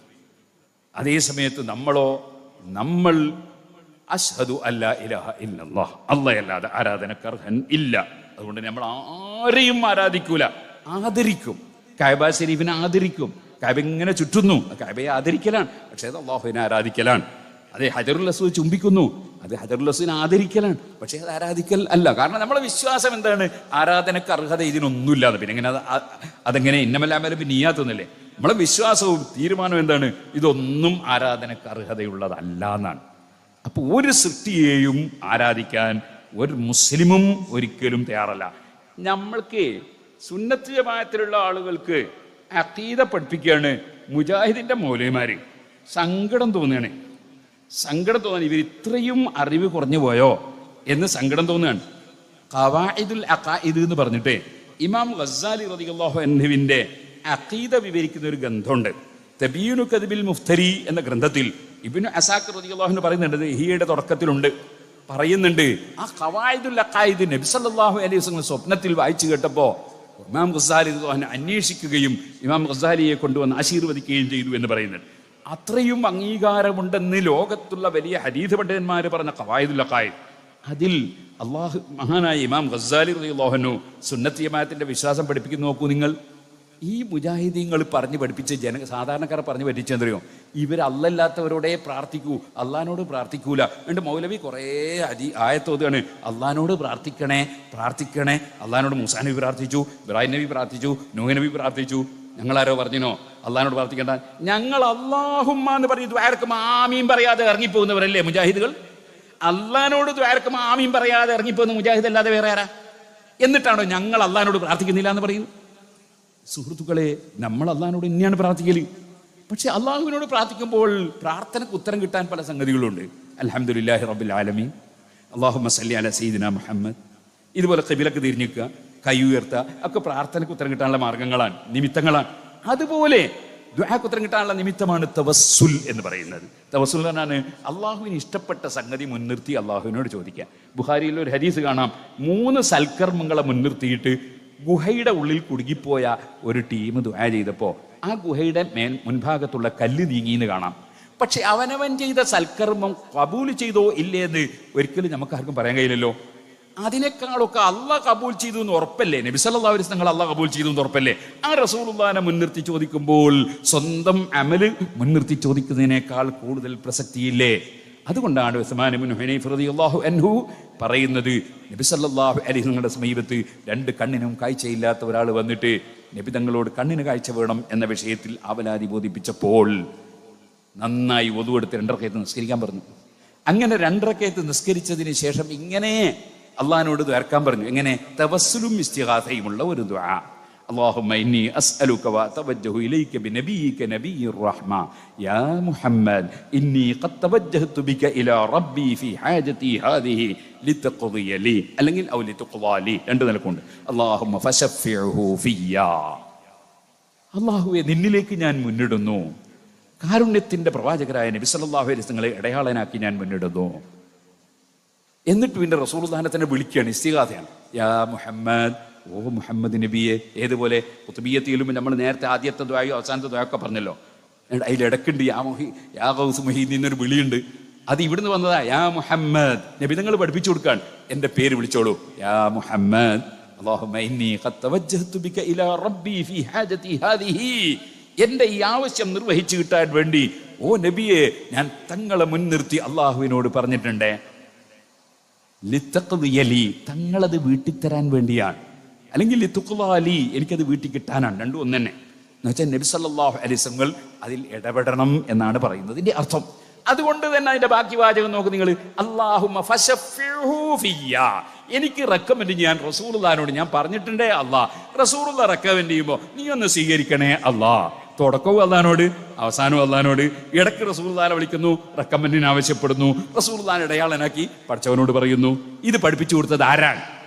അതേ സമയത്ത് നമ്മൾ അശ്ഹദു അല്ലാ ഇലാഹ ഇല്ലല്ലാഹ്, അല്ലാഹ് ആരാധനക്കർഹൻ ഇല്ല. അതുകൊണ്ട് നമ്മൾ ആരെയും ആരാധിക്കൂല, ആദരിക്കും. കഅബ ശരീഫിനെ ആദരിക്കും, കഅബ ഇങ്ങനെ ചുറ്റുന്നു, കഅബയെ ആദരിക്കലാണ്. പക്ഷേ അത് അള്ളാഹുവിനെ ആരാധിക്കലാണ്. അതെ, ഹജറുൽ അസ്വദ് ചുംബിക്കുന്നു, അത് ഹജറുൽ അസ്വദിനെ ആദരിക്കലാണ്. പക്ഷേ അത് ആരാധിക്കൽ അല്ല. കാരണം നമ്മളെ വിശ്വാസം എന്താണ്? ആരാധനക്ക് അർഹത ഇതിനൊന്നുമില്ലാതെ. പിന്നെ എങ്ങനെ അതെങ്ങനെ ഇന്നമൽ അമലു ബിന്നിയ്യാത്ത്? നമ്മളെ വിശ്വാസവും തീരുമാനവും എന്താണ്? ഇതൊന്നും ആരാധനക്ക് അർഹതയുള്ളതല്ല എന്നാണ്. അപ്പൊ ഒരു സൃഷ്ടിയെയും ആരാധിക്കാൻ ഒരു മുസ്ലിമും ഒരിക്കലും തയ്യാറല്ല. നമ്മൾക്ക് സുന്നത്ത് ജമാഅത്തിലുള്ള ആളുകൾക്ക് അഖീദ പഠിപ്പിക്കുകയാണ് മുജാഹിദിന്റെ മൗലവിമാര്. സങ്കടം തോന്നുകയാണ്. ഇവർ ഇത്രയും അറിവ് കുറഞ്ഞു പോയോ എന്ന് സങ്കടം തോന്നുകയാണ്. ഖവാഇദുൽ അഖായിദ് എന്ന് പറഞ്ഞിട്ട് ഇമാം ഗസ്സാലി റളിയല്ലാഹു അൻഹുവിന്റെ അഖീദ വിവരിക്കുന്ന ഒരു ഗ്രന്ഥമുണ്ട്. തബീനു കദ്ബിൽ മുഫ്തരി എന്ന ഗ്രന്ഥത്തിൽ ഇബ്നു അസാക്കിർ റളിയല്ലാഹു അൻഹു പറയുന്നുണ്ട്, ഹിയയുടെ തുടക്കത്തിലുണ്ട്, പറയുന്നുണ്ട്, ആ ഖവാഇദുൽ അഖായിദ് നബി സല്ലല്ലാഹു അലൈഹി വസല്ലം സ്വപ്നത്തിൽ വായിച്ചു കേട്ടപ്പോൾ ഇമാം ഗസ്സാലി അന്വേഷിക്കുകയും ഇമാം ഗസ്സാലിയെ കൊണ്ടുവന്ന് ആശീർവദിക്കുകയും ചെയ്തു എന്ന് പറയുന്നുണ്ട്. അത്രയും അംഗീകാരമുണ്ടെന്ന് ലോകത്തുള്ള വലിയ ഹദീസ് പണ്ഡിതന്മാർ പറഞ്ഞ ഖവായിദുൽ അഖായിദ്. അതിൽ അള്ളാഹു മഹാനായ ഇമാം ഗസ്സാലി റളിയല്ലാഹു അൻഹു സുന്നത്ത് ജമാഅത്തിന്റെ വിശ്വാസം പഠിപ്പിക്കുന്നു. നോക്കൂ നിങ്ങൾ, ഈ മുജാഹിദീങ്ങൾ പറഞ്ഞ് പഠിപ്പിച്ച് സാധാരണക്കാരെ പറഞ്ഞ് പറ്റിച്ചെന്തറിയോ? ഇവർ അല്ലല്ലാത്തവരോടെ പ്രാർത്ഥിക്കൂ, അള്ളഹാനോട് പ്രാർത്ഥിക്കൂല. എന്നിട്ട് മൗലവി കുറേ ആയത്തോതാണ്, അള്ളഹാനോട് പ്രാർത്ഥിക്കണേ. അള്ളഹാനോട് മൂസാ നബി പ്രാർത്ഥിച്ചു, ഇബ്രാഹിം നബി പ്രാർത്ഥിച്ചു, നൂഹ് നബി പ്രാർത്ഥിച്ചു. ഞങ്ങളാരോ പറഞ്ഞിനോ അള്ളഹാനോട് പ്രാർത്ഥിക്കേണ്ട? ഞങ്ങൾ അല്ലാഹുമ്മ എന്ന് പറയും ദ്വാരക്കും ആമീൻ പറയാതെ ഇറങ്ങിപ്പോകുന്നവരല്ലേ മുജാഹിദുകൾ? അള്ളഹാനോട് ദ്വാരക്കും ആമീൻ പറയാതെ ഇറങ്ങിപ്പോകുന്ന മുജാഹിദ് അല്ലാതെ വേറെ ആരാ? എന്നിട്ടാണോ ഞങ്ങൾ അള്ളഹാനോട് പ്രാർത്ഥിക്കുന്നില്ല എന്ന് പറയുന്നത്? സുഹൃത്തുക്കളെ, നമ്മൾ അള്ളഹാനോട് തന്നെയാണ് പ്രാർത്ഥിക്കല്. പക്ഷെ അള്ളാഹുവിനോട് പ്രാർത്ഥിക്കുമ്പോൾ പ്രാർത്ഥനയ്ക്ക് ഉത്തരം കിട്ടാൻ പല സംഗതികളുണ്ട്. അൽഹംദുലില്ലാഹി റബ്ബിൽ ആലമീൻ, അല്ലാഹുമ്മ സല്ലി അലാ സയ്യിദിനാ മുഹമ്മദ്. ഇതുപോലെ ഖിബിലക്ക് തിരിഞ്ഞിക്കുക, കൈ ഉയർത്തുക, ഒക്കെ പ്രാർത്ഥനയ്ക്ക് ഉത്തരം കിട്ടാനുള്ള മാർഗങ്ങളാണ്, നിമിത്തങ്ങളാണ്. അതുപോലെ ദുആക്ക് ഉത്തരം കിട്ടാനുള്ള നിമിത്തമാണ് തവസ്സുൽ എന്ന് പറയുന്നത്. തവസ്സുൽ എന്ന് പറഞ്ഞാൽ അള്ളാഹുവിന് ഇഷ്ടപ്പെട്ട സംഗതി മുൻനിർത്തി അള്ളാഹുവിനോട് ചോദിക്കുക. ബുഖാരിയിൽ ഒരു ഹദീസ് കാണാം, 3 സൽക്കർമ്മങ്ങളെ മുൻനിർത്തിയിട്ട് ഗുഹയുടെ ഉള്ളിൽ കുടുങ്ങിപ്പോയ ഒരു ടീം ദുആ ചെയ്തപ്പോൾ ആ ഗുഹയുടെ മുൻഭാഗത്തുള്ള കല്ല് നീങ്ങിയെന്ന് കാണാം. പക്ഷെ അവനവൻ ചെയ്ത സൽക്കർമ്മം കബൂൽ ചെയ്തോ ഇല്ലേ എന്ന് ഒരിക്കലും നമുക്ക് ആർക്കും പറയാൻ കഴിയില്ലല്ലോ. അതിനേക്കാളൊക്കെ അള്ളാഹ് കബൂൽ ചെയ്തു എന്ന് ഉറപ്പല്ലേ? നബി സല്ലല്ലാഹു അലൈഹി വസല്ലം അള്ളാഹ് കബൂൽ ചെയ്തു എന്ന് ഉറപ്പല്ലേ? ആ റസൂലുള്ളാഹിനെ മുൻനിർത്തി ചോദിക്കുമ്പോൾ സ്വന്തം അമല് മുൻനിർത്തി ചോദിക്കുന്നതിനേക്കാൾ കൂടുതൽ പ്രസക്തിയില്ലേ? അതുകൊണ്ടാണ് ഉസ്മാൻ ഇബ്നു ഹുനൈഫ് റളിയല്ലാഹു അൻഹു പറയുന്നത്, നബി സല്ലല്ലാഹു അലൈഹി വസല്ലമയുടെ സമീപത്ത് 2 കണ്ണിനും കാഴ്ചയില്ലാത്ത ഒരാൾ വന്നിട്ട് നബി തങ്ങളോട് കണ്ണിന് കാഴ്ച വേണം എന്ന വിഷയത്തിൽ അവലാതി ബോധിപ്പിച്ചപ്പോൾ നന്നായി വദു എടുത്ത് 2 റക്അത്ത് നിസ്കരിക്കാൻ പറഞ്ഞു. അങ്ങനെ 2 റക്അത്ത് നിസ്കരിച്ചതിന് ശേഷം ഇങ്ങനെ അള്ളാഹിനോട് ദ്വാരക്കാൻ പറഞ്ഞു. എങ്ങനെ? തവസ്സുലും ഇസ്തിഗാസയുമുള്ള ഒരു ദുആ. اللهم إني أسألك وأتوجه إليك بنبيك نبي الرحمة يا محمد إني قد توجهت بك إلى ربي في حاجتي هذه لتقضي لي അല്ലെങ്കിൽ أو لتقضى لي. 2 നിലക്കുണ്ട്. اللهم فشفعه فيا. അല്ലാഹുവേ, നിന്നിലേക്ക് ഞാൻ മുന്നിടുന്നു. കാരുണ്യത്തിന്റെ പ്രവാചകരായ നബി സല്ലല്ലാഹു അലൈഹി വസല്ലമയെ ഇടയാളനാക്കി ഞാൻ മുന്നിടുന്നു. എന്നിട്ട് പിന്നെ റസൂലുള്ളാഹിനെ തന്നെ വിളിക്കുകയാണ്, ഇസ്തിഗാസയാണ്. യാ മുഹമ്മദ്, ഓ മുഹമ്മദ് നബിയെ. ഏതുപോലെ ഖുതുബിയ്യത്തിലും നമ്മൾ നേരത്തെ ആദ്യത്തെ ദുആയും അവസാനത്തെ ദുആയൊക്കെ പറഞ്ഞല്ലോ. അതിലിടക്കുണ്ട് യാ ഗൗസ് മുഹീദ്ദീൻ എന്നൊരു വിളിയുണ്ട്. അത് ഇവിടുന്ന് വന്നതാ. യാ മുഹമ്മദ് നബി തങ്ങൾ പഠിപ്പിച്ചു കൊടുക്കാൻ, എൻ്റെ പേര് വിളിച്ചോളൂ, യാ മുഹമ്മദ്. അല്ലാഹുമ്മ ഇന്നി ഖദ് തവജ്ജഹ്തു ബിക ഇലാ റബ്ബി ഫീ ഹാജതി ഹാദിഹി. എൻ്റെ ഈ ആവശ്യം നിർവഹിച്ചു കിട്ടാൻ വേണ്ടി ഓ നബിയെ ഞാൻ തങ്ങളെ മുൻനിർത്തി അള്ളാഹുവിനോട് പറഞ്ഞിട്ടുണ്ട്. ലിത്തഖ്ദിയലി, തങ്ങളത് വീട്ടിത്തരാൻ വേണ്ടിയാണ്. അല്ലെങ്കിൽ ലിത്തുഖ്ലാലി, എനിക്കത് വീട്ടിൽ കിട്ടാനാണ്. 2 ഒന്ന് തന്നെ. എന്നുവെച്ചാൽ നബി സല്ലല്ലാഹു അലൈഹി വസല്ലം അതിൽ ഇടപെടണം എന്നാണ് പറയുന്നത് ഇതിന്റെ അർത്ഥം. അതുകൊണ്ട് തന്നെ അതിന്റെ ബാക്കി വാചകം നോക്ക് നിങ്ങൾ. അല്ലാഹുമ്മ ഫശഫിഉഹു ഫിയ്യാ. എനിക്ക് റെക്കമെൻഡ് ചെയ്യാൻ റസൂലുള്ളാഹിനോട് ഞാൻ പറഞ്ഞിട്ടുണ്ടേ അല്ലാ. റസൂലുള്ള റെക്കമെൻഡ് ചെയ്യുമ്പോൾ നീ ഒന്ന് സ്വീകരിക്കണേ അല്ലാ. തുടക്കവും അള്ളഹാനോട്, അവസാനവും അള്ളഹാനോട്. ഇടയ്ക്ക് റസൂലുള്ളാഹിനെ വിളിക്കുന്നു, റെക്കമെൻഡിന് ആവശ്യപ്പെടുന്നു. റസൂലുള്ളാഹിനെ ഇടയാളനാക്കി പഠിച്ചവനോട് പറയുന്നു. ഇത് പഠിപ്പിച്ചു കൊടുത്തത് ആരാണ്?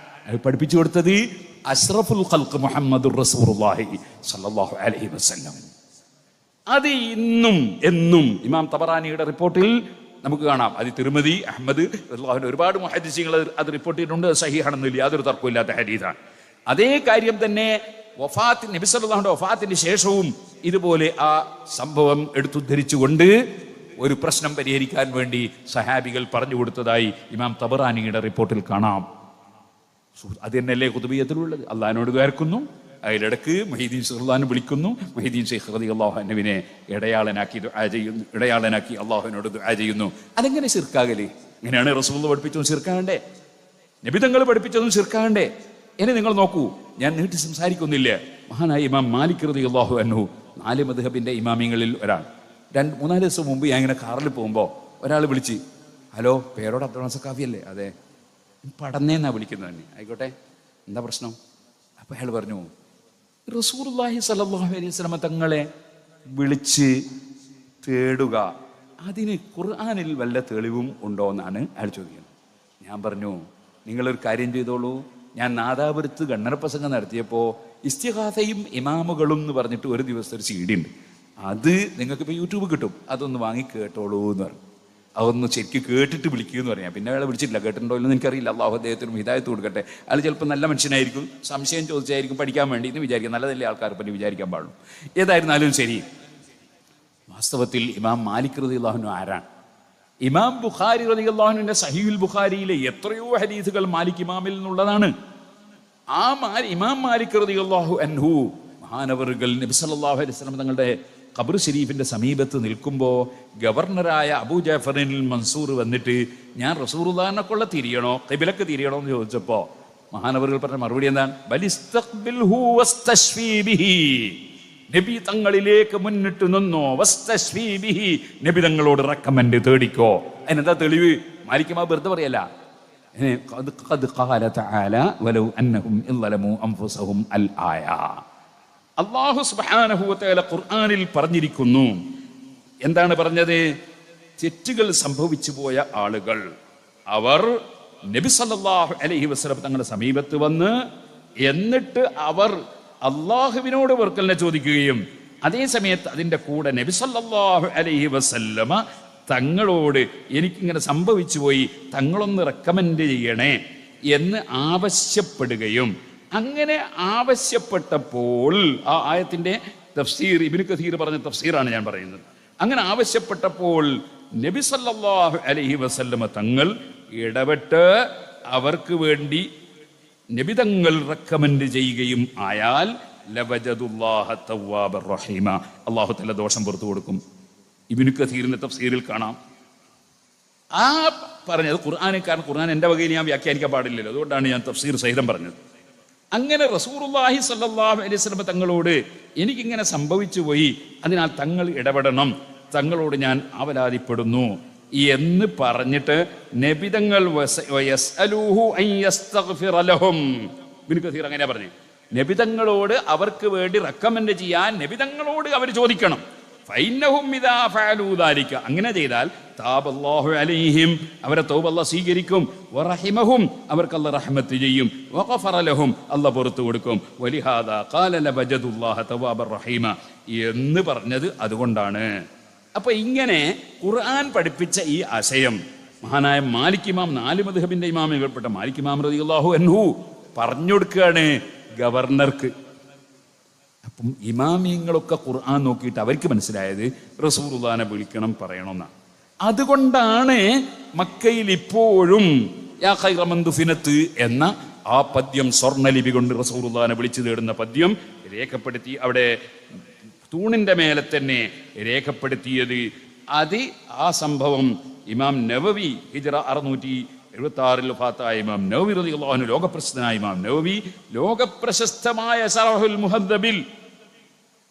അത് പഠിപ്പിച്ചു കൊടുത്തത് അഷ്റഫുൽ ഖൽഖ് മുഹമ്മദുർ റസൂലുള്ളാഹി സ്വല്ലല്ലാഹു അലൈഹി വസല്ലം. അത് ഇന്നും എന്നും ഇമാം തബറാനിയുടെ റിപ്പോർട്ടിൽ നമുക്ക് കാണാം. അത് തിരുമതി അഹമ്മദ് ഒരുപാട് മുഹദ്ദിസീങ്ങൾ അത് റിപ്പോർട്ട് ചെയ്തിട്ടുണ്ട്. സഹീഹാണെന്നില്ല, യാതൊരു തർക്കമില്ലാത്ത ഹദീസാണ്. അതേ കാര്യം തന്നെ നബി സല്ലല്ലാഹു അലൈഹി വഫാത്തിന്റെ ശേഷവും ഇതുപോലെ ആ സംഭവം എടുത്തുദ്ധരിച്ചുകൊണ്ട് ഒരു പ്രശ്നം പരിഹരിക്കാൻ വേണ്ടി സഹാബികൾ പറഞ്ഞു കൊടുത്തതായി ഇമാം തബറാനിയുടെ റിപ്പോർട്ടിൽ കാണാം. അത് തന്നെയല്ലേ ഖുതുബിയ്യത്തിലുള്ളത്. അള്ളാഹിനോട് ദ്വാരക്കുന്നു, അതിലിടക്ക് മൊഹീദ്ദീൻ ഷെയ്ഖ് വിളിക്കുന്നു. മൊഹീദ്ദീൻ ഷെയ്ഖ് റളിയല്ലാഹു അൻഹുവിനെ ഇടയാളനാക്കി അള്ളാഹുവിനോട് ദുആ ചെയ്യുന്നു. അതെങ്ങനെ ശിർക്കാകല്? ഇങ്ങനെയാണ് റസൂലുള്ളാഹി പഠിപ്പിച്ചതും ശിർക്കാകണ്ടേ? നബി തങ്ങൾ പഠിപ്പിച്ചതും ശിർക്കാകണ്ടേ? ഇനി നിങ്ങൾ നോക്കൂ, ഞാൻ നീട്ടി സംസാരിക്കുന്നില്ല. മഹാനായ ഇമാം മാലിക് റളിയല്ലാഹു അൻഹു 4 മദ്ഹബിന്റെ ഇമാമിങ്ങളിൽ ഒരാൾ. 3-4 ദിവസം മുമ്പ് ഞാൻ ഇങ്ങനെ കാറിൽ പോകുമ്പോൾ ഒരാൾ വിളിച്ച്, ഹലോ, പേരോട് അബ്ദുൾ സഖാഫി അല്ലേ? അതെ. പടന്നേന്നാ വിളിക്കുന്നത് തന്നെ. ആയിക്കോട്ടെ, എന്താ പ്രശ്നം? അപ്പം അയാൾ പറഞ്ഞു, റസൂലുള്ളാഹി സ്വല്ലല്ലാഹു അലൈഹി വസല്ലം തങ്ങളെ വിളിച്ച് തേടുക, അതിന് ഖുർആനിൽ വല്ല തെളിവും ഉണ്ടോ എന്നാണ് അയാൾ ചോദിക്കുന്നത്. ഞാൻ പറഞ്ഞു, നിങ്ങളൊരു കാര്യം ചെയ്തോളൂ. ഞാൻ നാദാപുരത്ത് ഗണ്ണനപ്രസംഗം നടത്തിയപ്പോൾ ഇസ്തിഗാസയും ഇമാമുകളും എന്ന് പറഞ്ഞിട്ട് ഒരു ദിവസത്തെ ഒരു CD ഉണ്ട്. അത് നിങ്ങൾക്കിപ്പോൾ യൂട്യൂബ് കിട്ടും, അതൊന്ന് വാങ്ങി കേട്ടോളൂ എന്ന് പറഞ്ഞു. അതൊന്ന് ശരിക്കും കേട്ടിട്ട് വിളിക്കുമെന്ന് പറയാം. പിന്നെ അയാളെ വിളിച്ചിട്ടില്ല, കേട്ടിട്ടുണ്ടോ എന്ന് എനിക്കറിയില്ല. അള്ളാഹു അദ്ദേഹത്തിനും ഹിദായത്ത് കൊടുക്കട്ടെ. അയാൾ ചിലപ്പോൾ നല്ല മനുഷ്യനായിരിക്കും, സംശയം ചോദിച്ചായിരിക്കും, പഠിക്കാൻ വേണ്ടി എന്ന് വിചാരിക്കാം. നല്ലതല്ലേ ആൾക്കാർ പറ്റി വിചാരിക്കാൻ പാടുള്ളൂ. ഏതായിരുന്നാലും ശരി, വാസ്തവത്തിൽ ഇമാം മാലിക് റളിയല്ലാഹു അൻഹു ആരാണ്? ഇമാം ബുഖാരി റളിയല്ലാഹുവിന്റെ സഹീഹുൽ ബുഖാരിയിലെ എത്രയോ ഹദീസുകൾ മാലിക് ഇമാമിൽ നിന്നുള്ളതാണ്. ആ ഇമാം മാലിക് റളിയല്ലാഹു അൻഹു മഹാനവറുകൾ നബി സല്ലല്ലാഹു അലൈഹി വസല്ലം തങ്ങളുടെ ഖബർ ഷരീഫിന്റെ സമീപത്ത് നിൽക്കുമ്പോൾ ഗവർണറായ അബൂ ജാഫറിൻ മൻസൂർ വന്നിട്ട്, ഞാൻ റസൂലുള്ളാഹിനെ കൊള്ള തിരിയണോ ഖിബലക്ക് തിരിയണോ എന്ന് ചോദിച്ചപ്പോൾ മഹാനവറുകൾ പറഞ്ഞ മറുപടി എന്താണ്? ബലിസ്തഖ്ബിൽഹു വസ്തശ്ഫീ ബിഹി, നബി തങ്ങളിലേക്ക് മുന്നിട്ട് നിന്നോ, വസ്തശ്ഫീ ബിഹി, നബി തങ്ങളോട് റെക്കമെൻഡ് തേടിക്കോ. അതിനെന്താ തെളിവ്? മാലിക് ഇമാം വെറുതെ പറയല്ല. ഖദ് ഖാല തആല വലൗ അന്നഹും ഇളമു അൻഫുസഹും അൽ ആയ. അല്ലാഹു സുബ്ഹാനഹു വ തആല ഖുർആനിൽ പറഞ്ഞിരിക്കുന്നു. എന്താണ് പറഞ്ഞത്? തെറ്റുകൾ സംഭവിച്ചു പോയ ആളുകൾ അവർ നബി സല്ലല്ലാഹു അലൈഹി വസല്ലം തങ്ങളുടെ സമീപത്ത് വന്ന് എന്നിട്ട് അവർ അള്ളാഹുവിനോട് വെറുക്കലിനെ ചോദിക്കുകയും അതേ സമയത്ത് അതിൻ്റെ കൂടെ നബി സല്ലല്ലാഹു അലൈഹി വസല്ലമ തങ്ങളോട് എനിക്കിങ്ങനെ സംഭവിച്ചു പോയി, തങ്ങളൊന്ന് റെക്കമെൻഡ് ചെയ്യണേ എന്ന് ആവശ്യപ്പെടുകയും, അങ്ങനെ ആവശ്യപ്പെട്ടപ്പോൾ ആ ആയത്തിന്റെ തഫ്സീർ ഇബ്നു കസീർ പറഞ്ഞ തഫ്സീറാണ് ഞാൻ പറയുന്നത്. അങ്ങനെ ആവശ്യപ്പെട്ടപ്പോൾ നബി സല്ലല്ലാഹു അലൈഹി വസല്ലമ തങ്ങൾ ഇടപെട്ട് അവർക്ക് വേണ്ടി നബിതങ്ങൾ റെക്കമെൻഡ് ചെയ്യുകയും ആയാൽ ലവജദുല്ലാഹ തവ്വാബർ റഹീമ, അല്ലാഹു തആല ദോഷം പുറത്തു കൊടുക്കും. ഇബ്നു കസീറിന്റെ തഫ്സീറിൽ കാണാം. ആ പറഞ്ഞത് ഖുർആനിൽ, ഖുർആൻ എൻ്റെ വകയിൽ ഞാൻ വ്യാഖ്യാനിക്കാൻ പാടില്ലല്ലോ, അതുകൊണ്ടാണ് ഞാൻ തഫ്സീർ സഹിതം പറഞ്ഞത്. അങ്ങനെ റസൂലുള്ളാഹി സ്വല്ലല്ലാഹു അലൈഹി വസല്ലം തങ്ങളോട് എനിക്കിങ്ങനെ സംഭവിച്ചു പോയി, അതിനാൽ തങ്ങൾ ഇടപെടണം, തങ്ങളോട് ഞാൻ അവലാതിപ്പെടുന്നു എന്ന് പറഞ്ഞിട്ട് നബിതങ്ങൾ അങ്ങനെ പറഞ്ഞു. നബിതങ്ങളോട് അവർക്ക് വേണ്ടി റെക്കമെൻഡ് ചെയ്യാൻ നബിതങ്ങളോട് അവർ ചോദിക്കണം. അങ്ങനെ ചെയ്താൽ താബല്ലാഹു അലൈഹിം, അവരെ തൗബ അല്ലാഹു സ്വീകരിക്കും. വറഹിമഹും, അവർക്ക് അല്ലാഹു റഹ്മത്ത് ചെയ്യും. വഗഫറ ലഹും, അല്ലാഹു പുറത്തു കൊടുക്കും. വലിഹാദാ ഖാല ലവജദുല്ലാഹ തവ്വാബർ റഹീമ എന്ന് പറഞ്ഞത് അതുകൊണ്ടാണ്. അപ്പൊ ഇങ്ങനെ ഖുർആൻ പഠിപ്പിച്ച ഈ ആശയം മഹാനായ മാലിക് ഇമാം, 4 മദ്ഹബിന്റെ ഇമാമുകൾപ്പെട്ട മാലിക് ഇമാം റളിയല്ലാഹു അൻഹു പറഞ്ഞു കൊടുക്കുകയാണ് ഗവർണർക്ക്. അപ്പം ഇമാമിയങ്ങളൊക്കെ ഖുർആൻ നോക്കിയിട്ട് അവർക്ക് മനസ്സിലായത് റസൂലുള്ളാഹിനെ വിളിക്കണം, പറയണമെന്നാണ്. അതുകൊണ്ടാണ് മക്കയിൽ ഇപ്പോഴും യാ ഖൈറ മൻ ദുഫിനത്ത് എന്ന ആ പദ്യം സ്വർണ്ണലിപി കൊണ്ട് റസൂലുള്ളാഹിനെ വിളിച്ചു തേടുന്ന പദ്യം രേഖപ്പെടുത്തി അവിടെ തൂണിന്റെ മേലെ തന്നെ രേഖപ്പെടുത്തിയത്. ആ സംഭവം ഇമാം നവവി ഹിജ്റ 676 വഫാത്തായ ഇമാം നവവി റളിയല്ലാഹു അൻഹു, ലോകപ്രശസ്തനായ ഇമാം നവവി, ലോകപ്രശസ്തമായ ശറഹുൽ മുഹദ്ദബിൽ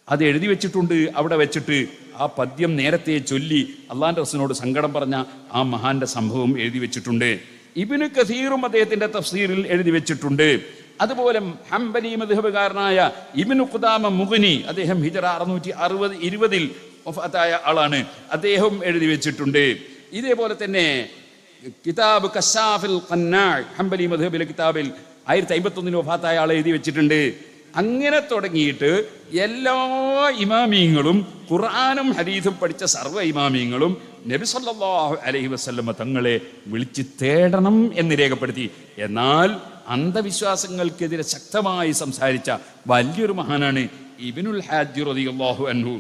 അത് എഴുതി വെച്ചിട്ടുണ്ട്. അവിടെ വെച്ചിട്ട് ആ പദ്യം നേരത്തെ ചൊല്ലി അള്ളാന്റെ റസൂലിനോട് സങ്കടം പറഞ്ഞ ആ മഹാന്റെ സംഭവം എഴുതി വെച്ചിട്ടുണ്ട്. ഇബ്നു കസീറും അദ്ദേഹത്തിന്റെ തഫ്സീറിൽ എഴുതി വെച്ചിട്ടുണ്ട്. അതുപോലെ ഹംബലി മദ്ഹബുകാരനായ ഇബ്നു ഖുദാമ മുഗ്നി, അദ്ദേഹം ഹിജ്റ 620 വഫാത്തായ ആളാണ്, അദ്ദേഹം എഴുതി വെച്ചിട്ടുണ്ട്. ഇതേപോലെ തന്നെ കിതാബ് കശാഫിൽ ഖന്നാഅ്, ഹംബലി മദ്ഹബിലെ കിതാബിൽ 1051 വഫാത്തായ ആൾ എഴുതി വെച്ചിട്ടുണ്ട്. അങ്ങനെ തുടങ്ങിയിട്ട് എല്ലാ ഇമാമിയങ്ങളും ഖുർആനും ഹദീസും പഠിച്ച സർവ്വ ഇമാമിയങ്ങളും നബി സല്ലല്ലാഹു അലൈഹി വസല്ലമ തങ്ങളെ വിളിച്ച് തേടണം എന്ന് രേഖപ്പെടുത്തി. എന്നാൽ അന്ധവിശ്വാസങ്ങൾക്കെതിരെ ശക്തമായി സംസാരിച്ച വലിയൊരു മഹാനാണ് ഇബ്നുൽ ഹാജ് റളിയല്ലാഹു അൻഹു.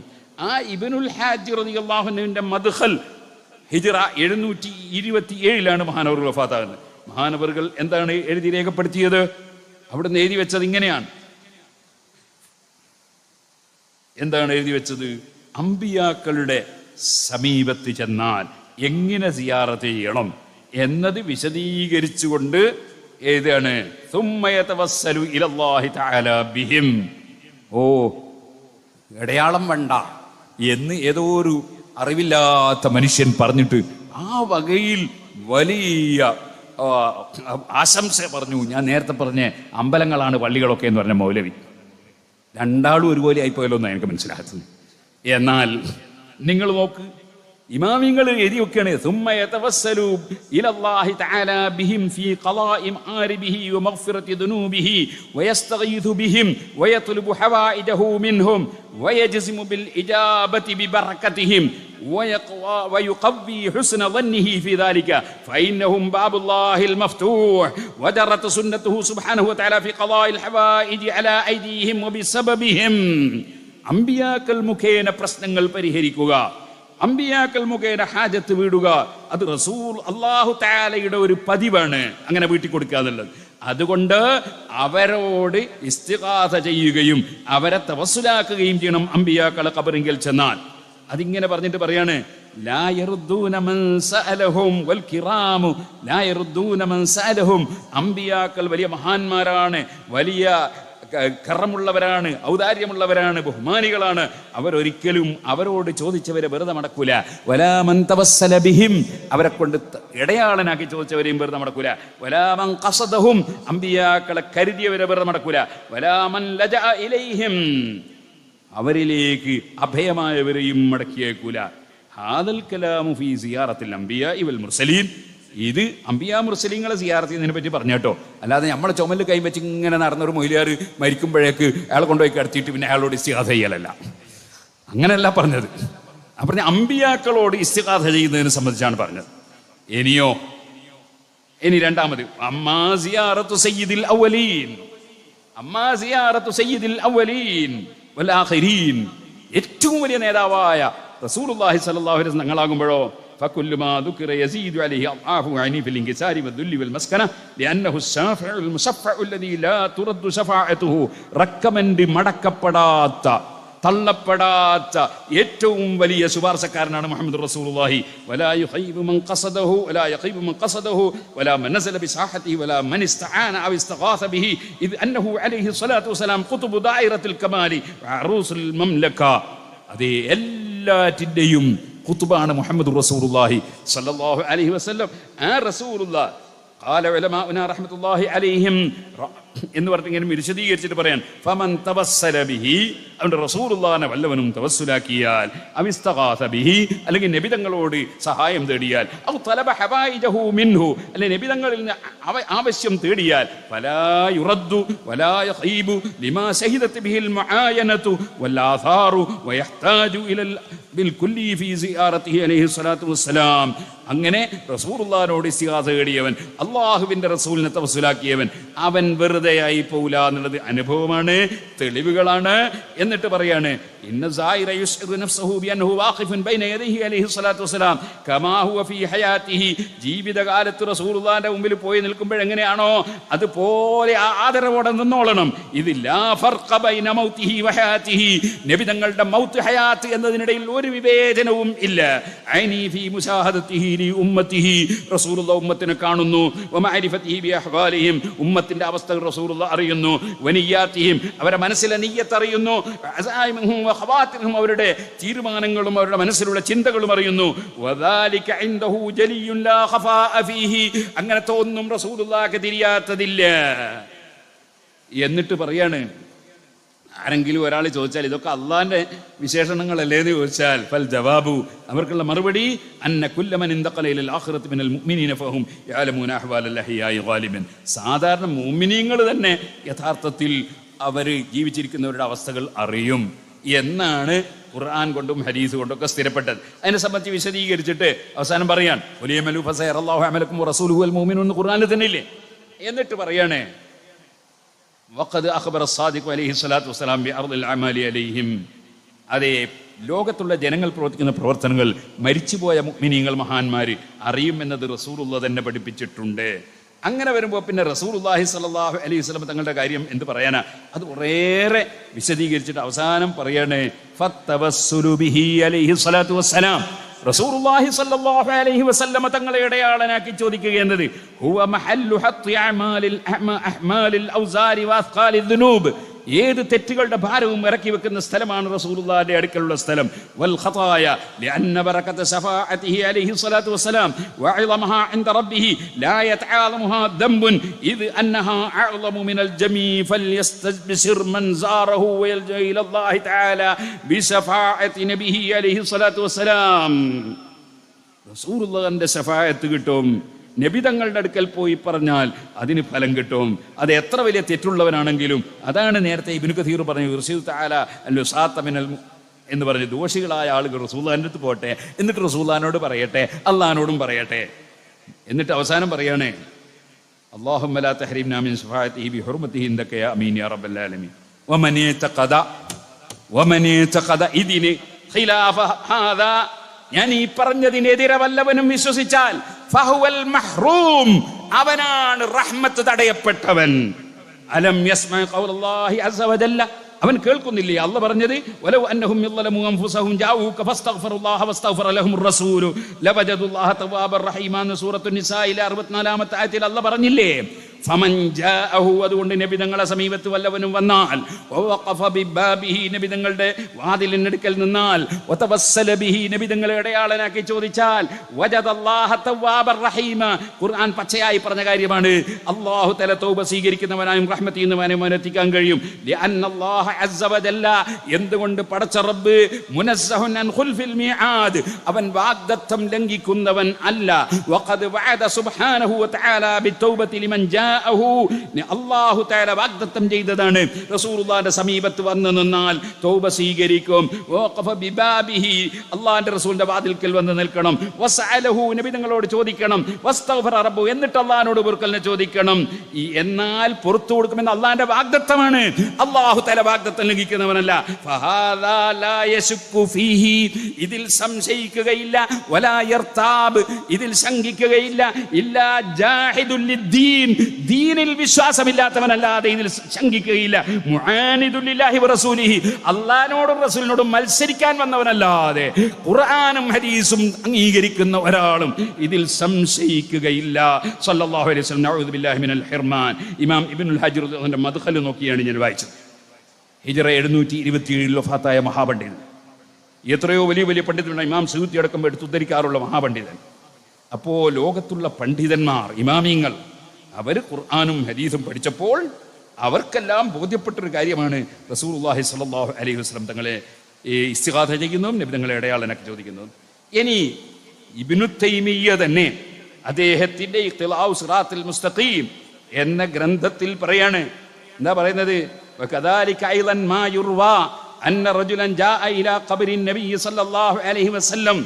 ആ ഇബ്നുൽ ഹാജ് റളിയല്ലാഹു അൻഹുവിന്റെ മദ്ഖൽ ഹിജ്റ 727 മഹാനവറുകൾ വഫാത്താകുന്നത്. മഹാനവറുകൾ എന്താണ് എഴുതി രേഖപ്പെടുത്തിയത്? അവിടെ നിന്ന് എഴുതി വെച്ചത് ഇങ്ങനെയാണ്: എന്താണ് എഴുതി വെച്ചത്? അമ്പിയാക്കളുടെ സമീപത്ത് ചെന്നാൽ എങ്ങനെ സിയാറത്ത് ചെയ്യണം എന്നത് വിശദീകരിച്ചുകൊണ്ട് ഏതാണ് സുമ്മയതവസ്സലു ഇലല്ലാഹി തആല ബിഹിം. ഇടയാളം വേണ്ട എന്ന് ഏതോ ഒരു അറിവില്ലാത്ത മനുഷ്യൻ പറഞ്ഞിട്ട് ആ വകയിൽ വലിയ ആശംസ പറഞ്ഞു. ഞാൻ നേരത്തെ പറഞ്ഞ അമ്പലങ്ങളാണ് പള്ളികളൊക്കെ എന്ന് പറഞ്ഞ മൗലവി. രണ്ടാളും ഒരുപോലെ ആയിപ്പോയല്ലോ എന്നാണ് എനിക്ക് മനസ്സിലാക്കുന്നത്. എന്നാൽ നിങ്ങൾ നോക്ക്, ഇമാമിങ്ങൾ എഴുതി വെക്കുകയാണ് ثم يتوسلوا الى الله تعالى بهم في قضاء مآربه ومغفرة ذنوبه ويستغيث بهم ويطلب حوائجه منهم ويجزم بالإجابة ببركتهم ويقوي حسن ظنه في ذلك فإنهم باب الله المفتوح وجرت سنته سبحانه وتعالى في قضاء الحوائج على أيديهم وبسببهم. അമ്പിയാക്കൾ മുഖേന പ്രശ്നങ്ങൾ പരിഹരിക്കുക, അമ്പിയാക്കൾ മുഖേന ഹാജത്ത് വീടുക, അത് റസൂൽ അല്ലാഹു തആലയുടെ ഒരു പതിവാണ് അങ്ങനെ വീട്ടിൽ കൊടുക്കുക എന്നുള്ളത്. അതുകൊണ്ട് അവരോട് ഇസ്തിഗാസ ചെയ്യുകയും അവരെ തവസ്സുലാക്കുകയും ചെയ്യണം അമ്പിയാക്കളെ ഖബറിങ്കിൽ ചെന്നാൽ. അതിങ്ങനെ പറഞ്ഞിട്ട് പറയാണ് ലാ യറുദ്ദൂന മൻ സഅലഹും വൽ കിറാമു ലാ യറുദ്ദൂന മൻ സഅലഹും. അമ്പിയാക്കൾ വലിയ മഹാന്മാരാണ്, വലിയ കറമുള്ളവരാണ്, ഔദാര്യമുള്ളവരാണ്, ബഹുമാനികളാണ്. അവരൊരിക്കലും അവരോട് ചോദിച്ചവരെ വെറുതെ മടക്കൂല. വലാ മൻ തവസ്സല ബിഹിം, അവരെ കൊണ്ട് ഇടയാളനാക്കി ചോദിച്ചവരെയും വെറുതെ മടക്കൂല. വലാ മൻ ഖസദഹും, അമ്പിയാക്കളെ കരുതിയവരെ വെറുതെ മടക്കൂല. വലാ മൻ ലജഅ ഇലൈഹിം, അവരിലേക്ക് അഭയമായവരെയും മടക്കിയേക്കൂല. ഹാദൽ കലാമു ഫീ സിയാറത്തിൽ അംബിയാഇ വൽ മുർസലീൻ. ഇത് അമ്പിയാ മുർസലീങ്ങളെ സിയാറത്ത് ചെയ്യുന്നതിനെ പറ്റി പറഞ്ഞേട്ടോ. അല്ലാതെ നമ്മളെ ചുമലിൽ കൈവച്ച് ഇങ്ങനെ നടന്നൊരു മൊയ്ലിയാർ മരിക്കുമ്പോഴേക്ക് അയാളെ കൊണ്ടുപോയി കിടത്തിയിട്ട് പിന്നെ അയാളോട് ഇസ്തിഗാസ ചെയ്യലല്ല, അങ്ങനെയല്ല പറഞ്ഞത്. പറഞ്ഞ അമ്പിയാക്കളോട് ഇസ്തിഗാസ ചെയ്യുന്നതിനെ സംബന്ധിച്ചാണ് പറഞ്ഞത്. ഇനി രണ്ടാമത് അമ്മാ സിയാറത്തു സയ്യിദിൽ അവ്വലീൻ, അമ്മാ സിയാറത്തു സയ്യിദിൽ അവ്വലീൻ വൽ ആഖിരീൻ, ഏറ്റവും വലിയ നേതാവായ റസൂലുള്ളാഹി സ്വല്ലല്ലാഹു അലൈഹി വസല്ലം തങ്ങളാകുമ്പോഴോ فكل ما ذكر يزيد عليه أضعاف عيني في الانكسار والذل والمسكنة لأنه الشافع المشفع الذي لا ترد شفاعته. റെക്കമെൻഡ് മടക്കപ്പെടാത്ത തള്ളപ്പെടാത്ത ഏറ്റവും വലിയ ശുപാർശക്കാരനാണ് മുഹമ്മദ് റസൂലുള്ളാഹി. വലാ യുഖൈബു മൻ ഖസദഹു വലാ യഖൈബു മൻ ഖസദഹു വലാ മൻ നസല ബിസാഹതിഹി വലാ മൻ ഇസ്തആന ഔ ഇസ്തഗാസ ബിഹി ഇദ് അന്നഹു അലൈഹി സ്വലാത്തു വസ്സലാം ഖുതുബു ദായിറത്തുൽ കമാലി വഅറൂസുൽ മംലക. അതേ എല്ലാറ്റിന്റെയും ഖുതുബാണ് മുഹമ്മദ് റസൂലുള്ളാഹി സ്വല്ലല്ലാഹു അലൈഹി വസല്ലം. ആ റസൂലുള്ളാഹി ഖാല ഉലമാഉനാ റഹ്മത്തുള്ളാഹി അലൈഹിം എന്ന് പറഞ്ഞ് ഇങ്ങനെ വിശദീകരിച്ചിട്ട് പറയാൻ ഫമൻ തവസ്സല ബിഹി, അവന്റെ റസൂലുള്ളാഹിനെ വല്ലവനും തവസ്സുലാക്കിയാൽ അവ ഇസ്തഗാസ ബിഹി, അല്ലെങ്കിൽ നബി തങ്ങളോട് സഹായം തേടിയാൽ ഔ തലബ ഹവായിജഹു മിൻഹു, അല്ലെങ്കിൽ നബി തങ്ങളിൽ നിന്ന് ആവശ്യം തേടിയാൽ ഫലാ യുറദ്ദു വലാ യഖീബു ലിമാ ശഹിദത് ബിഹിൽ മുആയനതു വൽ ആഥാറു വയഹ്താജു ഇലൽ ബിൽകുല്ലി ഫീ സിയാറതിഹി അലൈഹി സ്വലാത്തു വസ്സലാം. അങ്ങനെ റസൂലുള്ളാഹിനോട് ഇസ്തിഗാസ തേടിയവൻ, അല്ലാഹുവിന്റെ റസൂലിനെ തവസ്സുലാക്കിയവൻ, അവൻ വെറുതെയായി പോവില്ല എന്നുള്ളത് അനുഭവമാണ്, തെളിവുകളാണ്. എന്നിട്ട് പറയാണ് ഇന്ന സായിറ യുസ്ഇറു നഫ്സഹു ബിഅന്നഹു വാഖിഫുൻ ബൈന യദൈഹി അലൈഹി സ്വലാത്തു വസ്സലാം കമാ ഹുവ ഫീ ഹയാതിഹി. ജീവിതകാലത്ത് റസൂലുള്ളാഹിന്റെ മുമ്പിൽ പോയി നിൽക്കുമ്പോൾ എങ്ങനെയാണോ അതുപോലെ ആദരവോടെ നിന്നോളണം. ഇത് ലാ ഫർഖ ബൈന മൗതിഹി വഹയാതിഹി, നബി തങ്ങളുടെ മൗത്ത് ഹയാത്ത് എന്നതിനിടയിൽ ഒരു വിവേചനവും ഇല്ല. ഐനി ഫീ മുശാഹദതിഹി ലി ഉമ്മതിഹി, റസൂലുള്ളാഹി ഉമ്മത്തിനെ കാണുന്നു. വമഅരിഫതിഹി ബി അഹ്വാലിഹിം, ഉമ്മത്തിന്റെ അവസ്ഥകൾ റസൂലുള്ളാഹി അറിയുന്നു. വനിയാതിഹിം, അവരുടെ മനസ്സിലെ നിയ്യത്ത് അറിയുന്നു. അസായിമുഹും വഖവാതിറുഹും, അവരുടെ തീരുമാനങ്ങളും അവരുടെ മനസ്സിലുള്ള ചിന്തകളും അറിയുന്നു. വദാലിക ഇൻദഹു ജലിയുൻ ലാ ഖഫാഅ ഫീഹി, അങ്ങനത്തെ ഒന്നും റസൂലുള്ളാഹിക്ക് തിരിയാത്തതില്ല. എന്നിട്ട് പറയാണ്, ആരെങ്കിലും ഒരാൾ ചോദിച്ചാൽ ഇതൊക്കെ അള്ളാന്റെ വിശേഷണങ്ങളല്ലേ എന്ന് ചോദിച്ചാൽ ഫൽ ജവാബു, അവർക്കുള്ള മറുപടി അന്ന കുല്ലമൻ ഇന്തഖല ഇലൽ ആഖിറതി മിനൽ മുഅ്മിനീന ഫഹും യഅലമൂന അഹ്വാലൽ അഹ്യാഇ ഗാലിബൻ. സാധാരണ മുഅ്മിനീങ്ങൾ തന്നെ യഥാർത്ഥത്തിൽ അവർ ജീവിച്ചിരിക്കുന്നവരുടെ അവസ്ഥകൾ അറിയും എന്നാണ് ഖുർആൻ കൊണ്ടും ഹദീസ് കൊണ്ടൊക്കെ സ്ഥിരപ്പെട്ടത്. അതിനെ സംബന്ധിച്ച് വിശദീകരിച്ചിട്ട് അവസാനം പറയാൻ വലിയമലു ഫസയറല്ലാഹു അമലക്കും വറസൂലുഹു വൽ മുഅ്മിനൂൻ ഖുർആനിൽ തന്നെ ഇല്ലേ. എന്നിട്ട് പറയാണ് വഖദ് അഖബറ സാദിഖു അലൈഹി സ്വലാത്തു വസ്സലാം ബി അർദിൽ അമാലി അലൈഹിം, അതേ ലോകത്തുള്ള ജനങ്ങൾ പ്രവർത്തിക്കുന്ന പ്രവർത്തനങ്ങൾ മരിച്ചുപോയ മുഅ്മിനീങ്ങൾ മഹാന്മാര് അറിയുമെന്നത് റസൂലുള്ളാഹി തന്നെ പഠിപ്പിച്ചിട്ടുണ്ട്. അങ്ങനെ വരുമ്പോൾ പിന്നെ റസൂലുള്ളാഹി സ്വല്ലല്ലാഹു അലൈഹി വസല്ലം തങ്ങളുടെ കാര്യം എന്ത് പറയാനാ? അത് കുറേയേറെ വിശദീകരിച്ചിട്ട് അവസാനം പറയാണ് ഫത്തവസ്സുലു ബിഹി അലൈഹി സ്വലാത്തു വസ്സലാം. റസൂലുള്ളാഹി സ്വല്ലല്ലാഹു അലൈഹി വസല്ലം തങ്ങളെ ഇടയാളനാക്കി ചോദിക്കുകയെന്നത് ഹുവ മഹല്ലു ഹത്തി അഅ്മാലിൽ ഔസാരി വഅസ്ഖാലിദ് ദുനൂബ്. ഏത് തെറ്റുകളുടെ ഭാരവും ഇറക്കി വെക്കുന്ന സ്ഥലമാണ് റസൂലുള്ളാഹിന്റെ അടുക്കലുള്ള സ്ഥലം. വൽ ഖതായ ലഅന്ന ബറകത ശഫാഅതിഹി അലൈഹി സ്വലാത്തു വസ്സലാം വഅളമഹാ ഇൻദ റബ്ബിഹി ലാ യതആലമുഹാ ദംബുൻ ഇദ് അന്നഹാ അഅളമു മിനൽ ജമീ ഫൽയസ്തബ്ശിർ മൻ സാറഹു വയൽജഅ ഇലല്ലാഹി തആല ബിശഫാഅതി നബിഹി അലൈഹി സ്വലാത്തു വസ്സലാം. റസൂലുള്ളാഹിന്റെ ശഫാഅത്ത് കിട്ടും. നബി തങ്ങളുടെ അടുക്കൽ പോയി പറഞ്ഞാൽ അതിന് ഫലം കിട്ടും. അത് എത്ര വലിയ തെറ്റുള്ളവനാണെങ്കിലും. അതാണ് നേരത്തെ ഇബ്നു കസീർ പറഞ്ഞു ഇർശദു തആല അൽ-ഉസാത്ത മിനൽ എന്ന് പറഞ്ഞു. ദോഷികളായ ആളുകൾ റസൂലുള്ളാഹിന്റെ അടുത്ത് പോട്ടെ, എന്നിട്ട് റസൂലുള്ളാഹിനോട് പറയട്ടെ, അള്ളാഹിനോടും പറയട്ടെ. എന്നിട്ട് അവസാനം പറയാണ് അല്ലാഹുമ്മ ലാ തഹ്രിംനാ മിൻ ശഫാഅതിഹി ബിഹുർമതിഹി ഇൻദക യാ അമീൻ യാ റബ്ബൽ ആലമീൻ. വമൻ യതഖദ ഇതിനി ഖിലാഫ ഹാദാ, ഞാൻ ഈ പറഞ്ഞതിനെതിരെ വല്ലവനും വിശ്വസിച്ചാൽ ഫഹുവൽ മഹ്റൂം, അവനാണ് റഹ്മത്ത് തടയപ്പെട്ടവൻ. അലം യസ്മഅ ഖൗലല്ലാഹി അസ്സ വജല്ല, അവൻ കേൾക്കുന്നില്ലേ അല്ലാഹ് പറഞ്ഞത് വലൗ അന്നഹും യളമു അൻഫുസഹും ജാഊക ഫസ്തഗ്ഫിറുല്ലാഹ വസ്തഗ്ഫറ ലഹുർ റസൂലു ലവജദുല്ലാഹ തവ്വാബർ റഹീമ എന്ന് സൂറത്തുൻ നിസായിലെ 64-ാമത്തെ ആയത്തിൽ അല്ലാഹ് പറഞ്ഞില്ലേ ഫമൻ ജാഅഹു, അതുകൊണ്ട് നബി തങ്ങളുടെ സമീപത്ത് വല്ലവനും വന്നാൽ വവഖഫ ബിബാബിഹി, നബി തങ്ങളുടെ വാതിലിനടുക്കൽ നിന്നാൽ വതവസ്സല ബിഹി, നബി തങ്ങളെ ഇടയാളനാക്കി ചോദിച്ചാൽ വജദല്ലാഹ തവ്വാബർ റഹീമ, ഖുർആൻ പച്ചയായി പറഞ്ഞ കാര്യമാണ്. അല്ലാഹു തആല തൗബ സ്വീകരിക്കുന്നവനായും റഹ്മത്ത് ചെയ്യുന്നവനായും എത്തിക്കാൻ കഴിയും. ലിഅന്നല്ലാഹ അസ്സ വജല്ല, എന്തുകൊണ്ട് പടച്ച റബ്ബ് മുനസ്സഹുൻ അൻ ഖുൽഫിൽ മിആദ്, അവൻ വാഗ്ദത്തം ലംഘിക്കുന്നവൻ അല്ല. വഖദ് വഅദ സുബ്ഹാനഹു വതആല ബിത്തൗബതി ലിമൻ അല്ലാഹു തആല വാഗ്ദത്തം ചെയ്തതാണ് റസൂലുള്ളാഹിന്റെ സമീപത്ത് വന്നു നിന്നാൽ തൗബ സ്വീകരിക്കും. വഖഫ ബിബാബിഹി, അല്ലാഹുവിന്റെ റസൂലിന്റെ വാതിൽക്കൽ വന്ന് നിൽക്കണം. വസഅലഹു, നബി തങ്ങളോട് ചോദിക്കണം. വസ്തഗ്ഫറ റബ്ബു, എന്നിട്ട് അല്ലാഹുവിനോട് പൊറുക്കലിനെ ചോദിക്കണം. എന്നാൽ പുറത്തു കൊടുക്കുമെന്ന് അല്ലാഹുവിന്റെ വാഗ്ദത്തമാണ്. അല്ലാഹു തആല വാഗ്ദത്തം ലംഘിക്കുന്നവനല്ല. ഫഹാദാ ലാ യശുക്കു ഫീഹി, ഇതിൽ സംശയിക്കുകയില്ല. വലാ യർതാബ്, ഇതിൽ ശങ്കിക്കുകയില്ല. ഇല്ലാ ജാഹിദുൽ ലിദ്ദീൻ, ദീനിൽ വിശ്വാസമില്ലാത്തവനല്ലാതെ ഇതിൽ ശങ്കിക്കുകയില്ല. മുആനിദുൽ ലില്ലാഹി വറസൂലിഹി, അല്ലാഹുവിനോടും റസൂലിനോടും മത്സരിക്കാൻ വന്നവനല്ലാതെ ഖുർആനും ഹദീസും അംഗീകരിക്കുന്ന ഒരാളും ഇതിൽ സംശയിക്കുകയില്ല. സല്ലല്ലാഹു അലൈഹി വസല്ലം. നഊദു ബില്ലാഹി മിനൽ ഹിർമാൻ. ഇമാം ഇബ്നുൽ ഹജർ അതിന്റെ മദ്ഖൽ നോക്കിയാണ് ഞാൻ വായിച്ചത്. ഹിജ്റ 727 വഫാത്തായ മഹാപണ്ഡിതൻ. എത്രയോ വലിയ വലിയ പണ്ഡിതന്മാർ, ഇമാം സയൂത്തി അടക്കം എടുത്തുദ്ധരിക്കാറുള്ള മഹാപണ്ഡിതൻ. അപ്പോൾ ലോകത്തുള്ള പണ്ഡിതന്മാർ, ഇമാമിങ്ങൾ, അവർ ഖുർആനും ഹദീസും പഠിച്ചപ്പോൾ അവർക്കെല്ലാം ബോധ്യപ്പെട്ടൊരു കാര്യമാണ് റസൂലുള്ളാഹി സ്വല്ലല്ലാഹു അലൈഹി വസല്ലം തങ്ങളെ ഇസ്തിഗാഥ ചെയ്യുന്നതും നബി തങ്ങളെ ഇടയാളനൊക്കെ ചോദിക്കുന്നതും. ഇനി ഇബ്നു തൈമിയ്യ തന്നെ അദ്ദേഹത്തിന്റെ ഇഖ്തിലാഉ സിറാത്തുൽ മുസ്തഖീം എന്ന ഗ്രന്ഥത്തിൽ പറയാണ്, എന്താ പറയുന്നത്? വകദാലിക അയ്ളൻ മാ യുർവാ അന്ന റജുലൻ ജാഅ ഇലാ ഖബറിൻ നബി സ്വല്ലല്ലാഹു അലൈഹി വസല്ലം,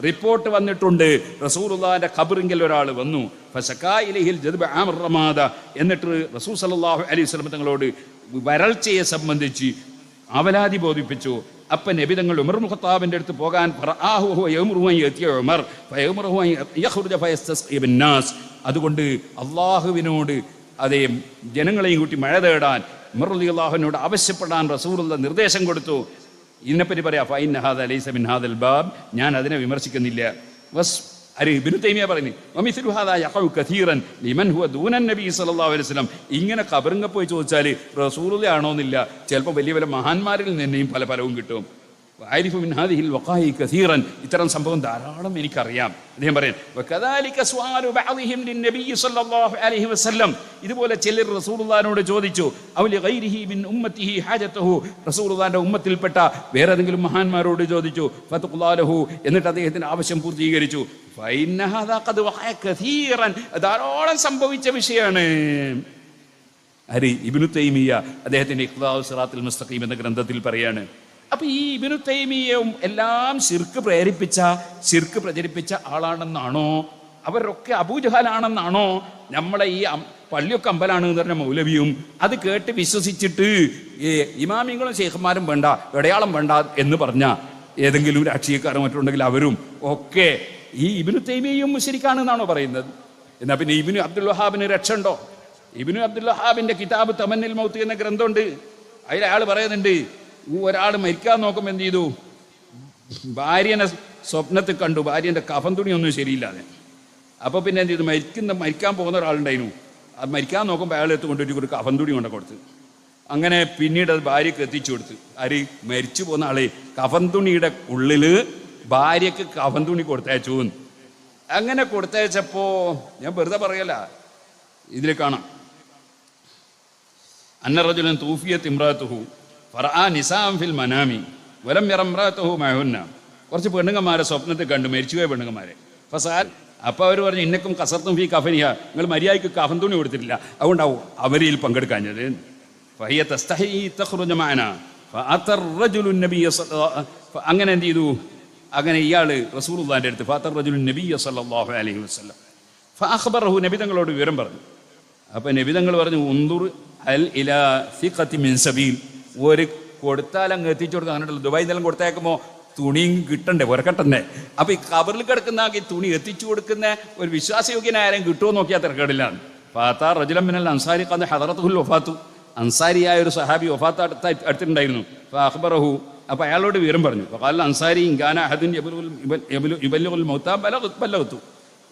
റിപ്പോർട്ട് വന്നിട്ടുണ്ട് റസൂലുള്ളാഹിന്റെ ഖബറിങ്കിൽ ഒരാൾ വന്നു. ഫസകാ ഇലൈഹിൽ ജദ്ബ ആമർ റമാദ, എന്നിട്ട് റസൂൽ സല്ലല്ലാഹു അലൈഹി വസല്ലം തങ്ങളോട് വരൾച്ചയെ സംബന്ധിച്ച് അവലാതി ബോധിപ്പിച്ചു. അപ്പം നബി തങ്ങൾ ഉമർ ഇബ്നു ഖത്താബിന്റെ അടുത്ത് പോകാൻ അതുകൊണ്ട് അള്ളാഹുവിനോട് അതേ ജനങ്ങളെയും കൂട്ടി മഴ തേടാൻ ഉമർ റളിയല്ലാഹുവിനോട് ആവശ്യപ്പെടാൻ റസൂലുള്ളാഹി നിർദ്ദേശം കൊടുത്തു. ഇതിനെപ്പറ്റി പറയാം ഫൈൻ ഹാദ ലൈസ മിൻ ഹാദൽ ബാബ്, ഞാൻ അതിനെ വിമർശിക്കുന്നില്ല. ഇബ്നു തൈമിയ്യ പറയുന്നു വമിസ്ലു ഹാദാ യഖഉ കസീറൻ ലിമൻ ഹുവ ദൂന നബി സല്ലല്ലാഹു അലൈഹി വസല്ലം. ഇങ്ങനെ ഖബറിങ്ങ പോയി ചോദിച്ചാൽ റസൂലുള്ളാഹി ആണോന്നില്ല, ചിലപ്പോൾ വലിയ വലിയ മഹാന്മാരിൽ നിന്നെയും പല ഫലവും കിട്ടും. ആരിഫു മിൻ ഹാദിഹിൽ വഖാഇ കസീറൻ, ഇത്തരം സംഭവം ധാരാളം എനിക്കറിയാം. അദ്ദേഹം പറയാൻ വകദാലിക സുആലു ബഅദിഹിം ലിന്നബി സല്ലല്ലാഹു അലൈഹി വസല്ലം, ഇതുപോലെ ചിലർ റസൂലുള്ളാഹിനോട് ചോദിച്ചു. ഔലി ഗൈരിഹി മിൻ ഉമ്മത്തിഹി ഹാജതഹു, റസൂലുള്ളാഹിന്റെ ഉമ്മത്തിൽപ്പെട്ട വേറെ ഏതെങ്കിലും മഹാന്മാരോട് ചോദിച്ചു. ഫതഖുലാലഹു, എന്നിട്ട് അദ്ദേഹത്തിന്റെ ആവശ്യം പൂർത്തീകരിച്ചു. ഫഇന്ന ഹാദാ ഖദ് വഖഅ കസീറൻ, ധാരാളം സംഭവിച്ച വിഷയമാണ്. ഇബ്നു തൈമിയ്യ അദ്ദേഹത്തിന്റെ ഇഖ്തിലാഉ സിറാത്തുൽ മുസ്തഖീം എന്ന ഗ്രന്ഥത്തിൽ പറയാണ്. അപ്പൊ ഈ ഇബ്നു തൈമിയ്യയും എല്ലാം ശിർക്ക് പ്രചരിപ്പിച്ച ആളാണെന്നാണോ? അവരൊക്കെ അബൂജഹലാണെന്നാണോ? നമ്മളെ ഈ പള്ളിയൊക്കെ അമ്പലാണ് എന്ന് പറഞ്ഞ മൗലവിയും അത് കേട്ട് വിശ്വസിച്ചിട്ട് ഇമാമിങ്ങളും ശൈഖന്മാരും വേണ്ട, ഇടയാളം വേണ്ട എന്ന് പറഞ്ഞ ഏതെങ്കിലും രാഷ്ട്രീയക്കാരോ മറ്റുണ്ടെങ്കിൽ അവരും ഒക്കെ ഈ ഇബ്നു തൈമിയ്യയും മുശ്രിക്കാണെന്നാണോ പറയുന്നത്? എന്നാൽ പിന്നെ ഇബ്നു അബ്ദുൽ വഹാബിന് രക്ഷ ഉണ്ടോ? ഇബ്നു അബ്ദുൽ വഹാബിന്റെ കിതാബ് തമന്നിൽ മൗത്ത് എന്ന ഗ്രന്ഥമുണ്ട്. അതിൽ അയാൾ പറയുന്നുണ്ട്, ഒരാൾ മരിക്കാൻ നോക്കുമ്പോൾ എന്ത് ചെയ്തു, ഭാര്യനെ സ്വപ്നത്തിൽ കണ്ടു, ഭാര്യൻ്റെ കഫൻ തുണി ഒന്നും ശരിയില്ലാതെ. അപ്പോൾ പിന്നെ എന്ത് ചെയ്തു, മരിക്കാൻ പോകുന്ന ഒരാളുണ്ടായിരുന്നു. അത് മരിക്കാൻ നോക്കുമ്പോൾ അയാൾ കൊണ്ടുപോയി ഒരു കഫൻ തുണി കൊണ്ട് കൊടുത്ത്. അങ്ങനെ പിന്നീട് അത് ഭാര്യക്ക് എത്തിച്ചു കൊടുത്ത്. ആര്? മരിച്ചു പോകുന്ന ആളെ കഫൻ തുണിയുടെ ഉള്ളിൽ ഭാര്യക്ക് കഫൻ തുണി കൊടുത്തയച്ചു. അങ്ങനെ കൊടുത്തയച്ചപ്പോ ഞാൻ വെറുതെ പറയല, ഇതിൽ കാണാം, അന്ന റജുലൻ തൂഫിയത്ത് ഇംറാത്തുഹു ഫറആ നിസാം ഫിൽ മനാമി വലം യറ ഇംറാത്തുഹു മഅഹുന്ന. കുറച്ച് പെണ്ണുങ്ങന്മാരെ സ്വപ്നത്തിൽ കണ്ടു, മരിച്ചുപോയ പെണ്ണുങ്ങന്മാരെ. ഫസാൽ, അപ്പോൾ അവർ പറഞ്ഞു, ഇന്നക്കും കസർത്തും ഫീ കഫനിയ, നിങ്ങൾ മര്യാദയ്ക്ക് കഫൻ തുണി കൊടുത്തിട്ടില്ല, അതുകൊണ്ടാവും അവരിൽ പങ്കെടുക്കാഞ്ഞത്. ഫഹിയ തസ്തഹി തഖ്റുജ മഅന ഫഅതർ റജുലുൻ നബിയ അങ്ങനെ എന്ത് ചെയ്തു, അങ്ങനെ ഇയാൾ റസൂലുള്ളാഹിന്റെ അടുത്ത് ഫഅതർ റജുലുൻ നബിയ സല്ലല്ലാഹു അലൈഹി വസല്ലം ഫഅഖ്ബറഹു, നബി തങ്ങളോട് വിവരം പറഞ്ഞു. അപ്പോൾ നബി തങ്ങൾ പറഞ്ഞു, ഉൻദുർ അൽ ഇലാ സിഖതി മിൻ സബീൽ, ഒരു കൊടുത്താൽ അങ്ങ് എത്തിച്ചു കൊടുക്കുക. അങ്ങനെയുള്ള ദുബായ് നിലം കൊടുത്തേക്കുമ്പോൾ തുണിയും കിട്ടണ്ടേ, പുരക്കട്ടണ്ടേ. അപ്പോൾ ഈ കബറിൽ കിടക്കുന്ന ഈ തുണി എത്തിച്ചു കൊടുക്കുന്ന ഒരു വിശ്വാസയോഗ്യനായ ആരെയും കിട്ടുമോ നോക്കിയാൽ തിരക്കേടില്ല. ഫഅതാ റജുലൻ മിനൽ അൻസാരി ഖദ ഹദറത്തുൽ വഫാത്തു, അൻസാരിയായ ഒരു സഹാബി വഫാത്ത് അടുത്തിട്ടുണ്ടായിരുന്നു. ഫഅഖ്ബറഹു, അപ്പോൾ അയാളോട് വിവരം പറഞ്ഞു. ഫഖാല അൻസാരി ഇൻകാന അഹദുൻ യുബല്ലിഗുൽ മൗതാ ബലഗതു,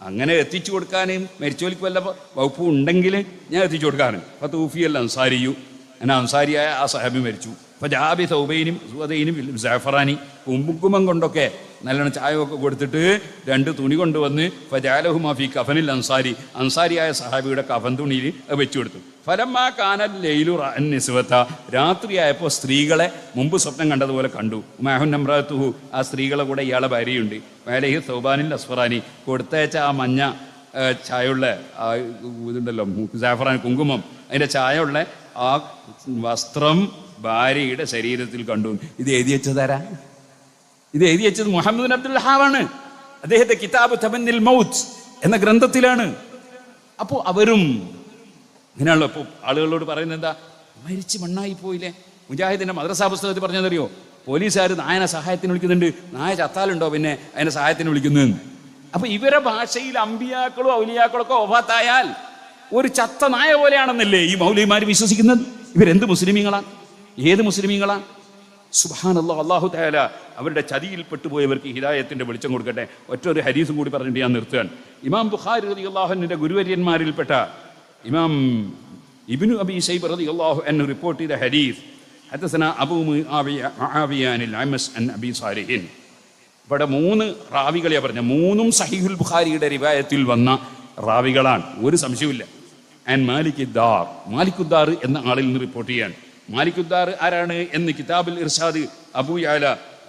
അങ്ങനെ എത്തിച്ചു കൊടുക്കാനും മരിച്ചോലിക്ക് വല്ല വകുപ്പ് ഉണ്ടെങ്കിൽ ഞാൻ എത്തിച്ചു കൊടുക്കാറുണ്ട്. അപ്പോൾ തൂഫിയൽ അൻസാരിയു, അങ്ങനെ അൻസാരിയായ ആ സഹാബി മരിച്ചു. അപ്പോൾ ജാബി സൗബൈനും സുവദൈനും ജാഫറാനി, കുമ്പുക്കുമം കൊണ്ടൊക്കെ നല്ലോണം ചായ ഒക്കെ കൊടുത്തിട്ട് 2 തുണി കൊണ്ടുവന്ന് ഫജാലഹു മാഫി കഫനിൽ അൻസാരി, അൻസാരിയായ സഹാബിയുടെ കഫൻ തുണിയിൽ വെച്ചു കൊടുത്തു. ഫലമ്മാ കാനൽ ലൈലു റഅൻ നിസ്വത, രാത്രിയായപ്പോൾ സ്ത്രീകളെ മുമ്പ് സ്വപ്നം കണ്ടതുപോലെ കണ്ടു. മഅഹുൻ ഇംറാത്തുഹു, ആ സ്ത്രീകളെ കൂടെ ഇയാളെ ഭാര്യയുണ്ട്. വലൈഹി സൗബാനിൽ അസ്ഫറാനി, കൊടുത്തയച്ച ആ മഞ്ഞ ചായയുള്ള ആ ഇതുണ്ടല്ലോ ജാഫറാൻ കുങ്കുമം, അതിൻ്റെ ചായയുള്ള ആ വസ്ത്രം ഭാര്യയുടെ ശരീരത്തിൽ കണ്ടു. ഇത് എഴുതി വെച്ചതാരാ? ഇത് എഴുതി വെച്ചത് മുഹമ്മദ് ബിൻ അബ്ദുൽ വഹാബാണ്. അദ്ദേഹത്തെ കിതാബ് തമന്നിൽ മൗത്ത് എന്ന ഗ്രന്ഥത്തിലാണ്. അപ്പോൾ അവരും ഇങ്ങനെയാണല്ലോ. അപ്പോൾ ആളുകളോട് പറയുന്നത് എന്താ, മരിച്ച് മണ്ണായി പോയില്ലേ. മുജാഹിദിന്റെ മദ്രസാ പുസ്തകത്തിൽ പറഞ്ഞതറിയോ, പോലീസുകാർ നായനെ സഹായത്തിന് വിളിക്കുന്നുണ്ട്, നായ ചത്താലുണ്ടോ പിന്നെ അതിനെ സഹായത്തിന് വിളിക്കുന്നതെന്ന്. അപ്പൊ ഇവരെ ഭാഷയിൽ അമ്പിയാക്കളോ ഔലിയാക്കളൊക്കെ ഒഫാത്തായാൽ ഒരു ചത്ത നായ പോലെയാണെന്നല്ലേ ഈ മൗലവിമാർ വിശ്വസിക്കുന്നത്? ഇവരെന്ത് മുസ്ലിമീങ്ങളാണ്? ഏത് മുസ്ലിമീങ്ങളാണ്? സുബ്ഹാനല്ലാഹ്. അല്ലാഹു തആല അവരുടെ ചതിയിൽ പെട്ടുപോയവർക്ക് ഹിദായത്തിന്റെ വെളിച്ചം കൊടുക്കട്ടെ. ഒറ്റൊരു ഹദീസും കൂടി പറഞ്ഞിട്ട് ഞാൻ നിർത്തുകയാണ്. ഇമാം ബുഖാരി റളിയല്ലാഹു അൻഹുവിന്റെ ഗുരുവര്യന്മാരിൽപ്പെട്ട ഇമാം ഇബ്നു അബി ശൈബ റളിയല്ലാഹു അൻഹു റിപ്പോർട്ട് ചെയ്ത ഹദീസ്, ഹദസന അബൂ മുആവിയ അനിൽ അമസ് അൻ അബി സാലിഹിൻ. ഇവിടെ 3 റാവികളെയാണ് പറഞ്ഞ, 3ഉം സഹീഹുൽ ബുഖാരിയുടെ റിവായത്തിൽ വന്ന റാവികളാണ്, ഒരു സംശയവുമില്ല. ആൻ മാലിക്കുദ്ദാർ, മാലിക്കുദ്ദാർ എന്ന ആളിൽ നിന്ന് റിപ്പോർട്ട് ചെയ്യാണ്. മാലിക്കുദ്ദാർ ആരാണ് എന്ന് കിതാബുൽ ഇർഷാദ് അബൂ യഅല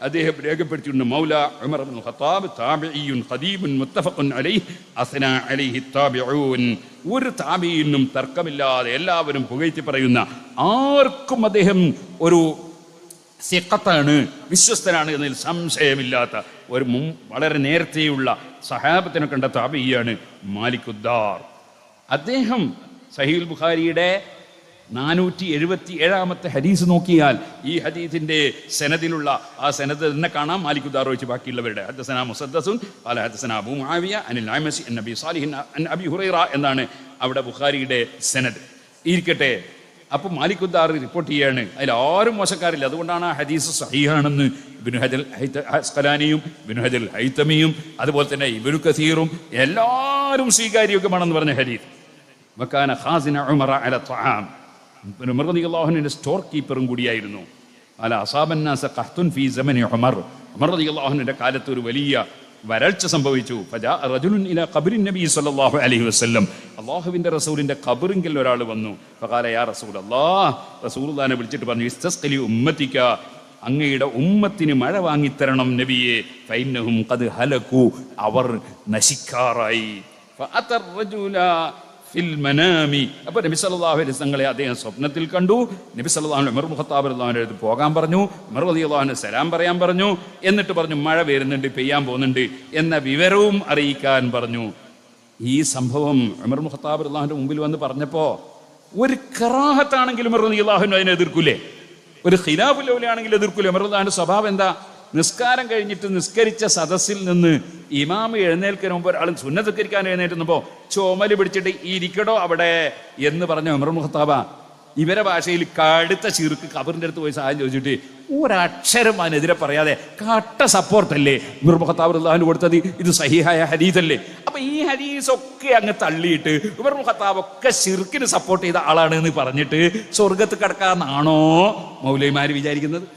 അദ്ദേഹം രേഖപ്പെടുത്തിയിട്ടുണ്ട്. മൗല ഉമർ ഇബ്നുൽ ഖത്താബ് താബിഈൻ ഖദീബുൻ മുത്തഫഖുൻ അലൈഹി അസ്നാ അലൈഹി താബിഊൻ. ഒരു താബിഈനും തർക്കമില്ലാതെ എല്ലാവരും പുകഴ്ത്തി പറയുന്ന, ആർക്കും അദ്ദേഹം ഒരു സിഖത്താണ്, വിശ്വസ്തനാണ് എന്നതിൽ സംശയമില്ലാത്ത ഒരു വളരെ നേരത്തെയുള്ള സഹാബത്തിനെ കണ്ട താബിഈയാണ് മാലിക്കുദ്ദാർ. അദ്ദേഹം സഹീഹുൽ ബുഖാരിയുടെ 477 ഹദീസ് നോക്കിയാൽ ഈ ഹദീസിന്റെ സനദിലുള്ള ആ സനദ് തന്നെ കാണാം. മാലിക്കുദ്ദാർ ഒഴിച്ച് ബാക്കിയുള്ളവരുടെ ഹദസന മുസദ്ദസുൻ ഖാല ഹദസന അബൂ മുആവിയ അനിൽ അമസി അൻ നബി സാലിഹിൻ അൻ അബി ഹുറൈറ എന്നാണ് അവിടെ ബുഖാരിയുടെ സനദ്. ഇരിക്കട്ടെ, അപ്പോൾ മാലിക്കുദ്ദാർ റിപ്പോർട്ട് ചെയ്യാണ്, അതിൽ ആരും മോശക്കാരില്ല. അതുകൊണ്ടാണ് ആ ഹദീസ് സഹീഹാണെന്ന് ഇബ്നു ഹജർ അസ്ഖലാനിയും ഇബ്നു ഹജർ ഹൈതമിയും അതുപോലെ തന്നെ ഇബ്നു കസീറും എല്ലാവരും സ്വീകാര്യോഗ്യമാണെന്ന് പറഞ്ഞ ഹദീസ്. വകാന ഖാസിന ഉമറ അല തആം, ഉമർ റളിയല്ലാഹു അൻഹുവിന്റെ സ്റ്റോർ കീപ്പറും കൂടിയായിരുന്നു. അല അസാബൻ നാസ ഖഹ്തുൻ ഫീ സമനി ഉമർ, ഉമർ റളിയല്ലാഹു അൻഹുവിന്റെ കാലത്ത് ഒരു വലിയ വരൾച്ച സംഭവിച്ചു. ഫജാ റജുലുൻ ഇലാ ഖബ്രിൻ നബി സല്ലല്ലാഹു അലൈഹി വസല്ലം, അല്ലാഹുവിന്റെ റസൂലിന്റെ ഖബറിങ്കിൽ ഒരാൾ വന്നു. ഫഖാല യാ റസൂലല്ലാഹ്, റസൂലുള്ളാഹിനെ വിളിച്ചിട്ട് പറഞ്ഞു, ഇസ്തസ്ഖലി ഉമ്മത്തിക, അങ്ങയുടെ ഉമ്മത്തിന് മഴ വാങ്ങിത്തരണം നബിയെ, ഫൈന്നഹും ഖദ് ഹലകു, അവർ നശിക്കാറായി. ഫഅതർ റജുല ഫിൽ മനാമി, അപ്പോൾ നബി സല്ലല്ലാഹു അലൈഹി വസല്ലം അദ്ദേഹം സ്വപ്നത്തിൽ കണ്ടു. നബി സല്ലല്ലാഹു അലൈഹി വസല്ലം ഉമർ ഇബ്നു ഖത്താബ് റളിയല്ലാഹു അൻഹു പോകാൻ പറഞ്ഞു. ഉമർ റളിയല്ലാഹു അൻഹു സലാം പറയാൻ പറഞ്ഞു. എന്നിട്ട് പറഞ്ഞു, മഴ വരുന്നുണ്ട്, പെയ്യാൻ പോകുന്നുണ്ട് എന്ന വിവരവും അറിയിക്കാൻ പറഞ്ഞു. ഈ സംഭവം ഉമർ ഇബ്നു ഖത്താബ് റളിയല്ലാഹു അൻഹു മുമ്പിൽ വന്ന് പറഞ്ഞപ്പോൾ ഒരു കറാഹത്താണെങ്കിലും ഉമർ റളിയല്ലാഹു അൻഹു അതിനെ എതിർക്കൂലേ? ഒരു ഖിലാഫുൽ ഔലിയാണെങ്കിൽ എതിർക്കൂലേ? ഉമർ റളിയല്ലാഹു അൻഹു സ്വഭാവം എന്താ? നിസ്കാരം കഴിഞ്ഞിട്ട് നിസ്കരിച്ച സദസ്സിൽ നിന്ന് ഇമാമ് എഴുന്നേൽക്കുന്ന മുമ്പ് ഒരാൾ സുന്നത്കരിക്കാൻ എഴുന്നേറ്റുന്നപ്പോൾ ചുമല് പിടിച്ചിട്ട് ഇരിക്കടോ അവിടെ എന്ന് പറഞ്ഞ ഉമർ ഇബ്നുൽ ഖത്താബ ഇവരെ ഭാഷയിൽ കടുത്ത ചീർക്ക് ഖബറിന്റെ അടുത്ത് പോയി സഹായം ചോദിച്ചിട്ട് ഒരക്ഷരം അതിനെതിരെ പറയാതെ കട്ട സപ്പോർട്ടല്ലേ ഉമർ ഇബ്നുൽ ഖത്താബ് റളിയല്ലാഹു അൻഹു കൊടുത്തത്? ഇത് സഹീഹായ ഹദീസല്ലേ? അപ്പൊ ഈ ഹദീസൊക്കെ അങ്ങ് തള്ളിയിട്ട് ഉമർ ഇബ്നുൽ ഖത്താബ് ഒക്കെ ശിർക്കിന് സപ്പോർട്ട് ചെയ്ത ആളാണ് എന്ന് പറഞ്ഞിട്ട് സ്വർഗത്ത് കിടക്കാന്നാണോ മൗലവിമാര് വിചാരിക്കുന്നത്?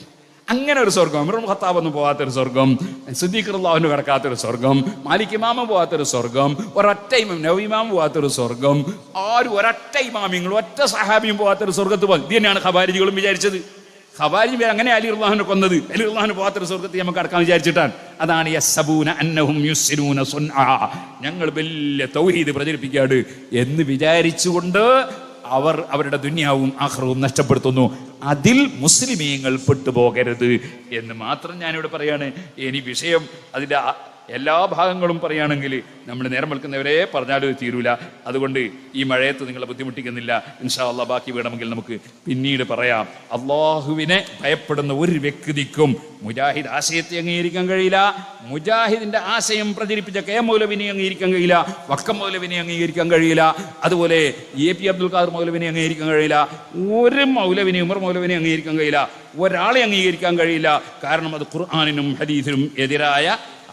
അങ്ങനെ ഒരു സ്വർഗം, ഉമർ ഇബ്നുൽ ഖത്താബ് ഒന്നും പോകാത്തൊരു സ്വർഗം, സിദ്ദീഖ് റളിയല്ലാഹു അൻഹു കിടക്കാത്തൊരു സ്വർഗം, മാലിക് ഇമാമ പോകാത്തൊരു സ്വർഗം, ഒരൊറ്റ ഇമാം നബവി ഇമാം പോകാത്തൊരു സ്വർഗം, ആരും ഒരൊറ്റ ഇമാമിങ്ങളും ഒറ്റ സഹാബിയും പോകാത്തൊരു സ്വർഗത്ത് പോകും. ഇത് തന്നെയാണ് ഖവാരിജികളും വിചാരിച്ചത്. ഖവാരിജി അങ്ങനെ അലി റളിയല്ലാഹു കൊന്നത്, അലി റളിയല്ലാഹു പോകാത്തൊരു സ്വർഗത്തിൽ നമുക്ക് അടക്കാൻ വിചാരിച്ചിട്ടാണ്. അതാണ് യസ്സബൂന അന്നഹും യുസ്രിനൂന സുൻആ, ഞങ്ങൾ വലിയ തൗഹീദ് പ്രചരിപ്പിക്കാട് എന്ന് വിചാരിച്ചുകൊണ്ട് അവർ അവരുടെ ദുനിയാവും ആഖിറവും നഷ്ടപ്പെടുത്തുന്നു. അതിൽ മുസ്ലിമീങ്ങൾ പെട്ടുപോകരുത് എന്ന് മാത്രം ഞാനിവിടെ പറയാണ്. ഇനി വിഷയം അതിൻ്റെ എല്ലാ ഭാഗങ്ങളും പറയുകയാണെങ്കിൽ നമ്മൾ നേരം വെളുക്കുന്നവരെ പറഞ്ഞാലും തീരൂല. അതുകൊണ്ട് ഈ മഴയത്ത് നിങ്ങളെ ബുദ്ധിമുട്ടിക്കുന്നില്ല. ഇൻഷാ അല്ലാഹ് ബാക്കി വേണമെങ്കിൽ നമുക്ക് പിന്നീട് പറയാം. അള്ളാഹുവിനെ ഭയപ്പെടുന്ന ഒരു വ്യക്തിക്കും മുജാഹിദ് ആശയത്തെ അംഗീകരിക്കാൻ കഴിയില്ല. മുജാഹിദിന്റെ ആശയം പ്രചരിപ്പിച്ച കെ മൗലവിനെ അംഗീകരിക്കാൻ കഴിയില്ല. വക്കം മൗലവിനെ അംഗീകരിക്കാൻ കഴിയില്ല. അതുപോലെ എ.പി. അബ്ദുൽ ഖാദർ മൗലവിനെ അംഗീകരിക്കാൻ കഴിയില്ല. ഒരു മൗലവിനെ ഉമർ മൗലവിനെ അംഗീകരിക്കാൻ കഴിയില്ല. ഒരാളെ അംഗീകരിക്കാൻ കഴിയില്ല. കാരണം അത് ഖുർആനിനും ഹദീസിനും എതിരായ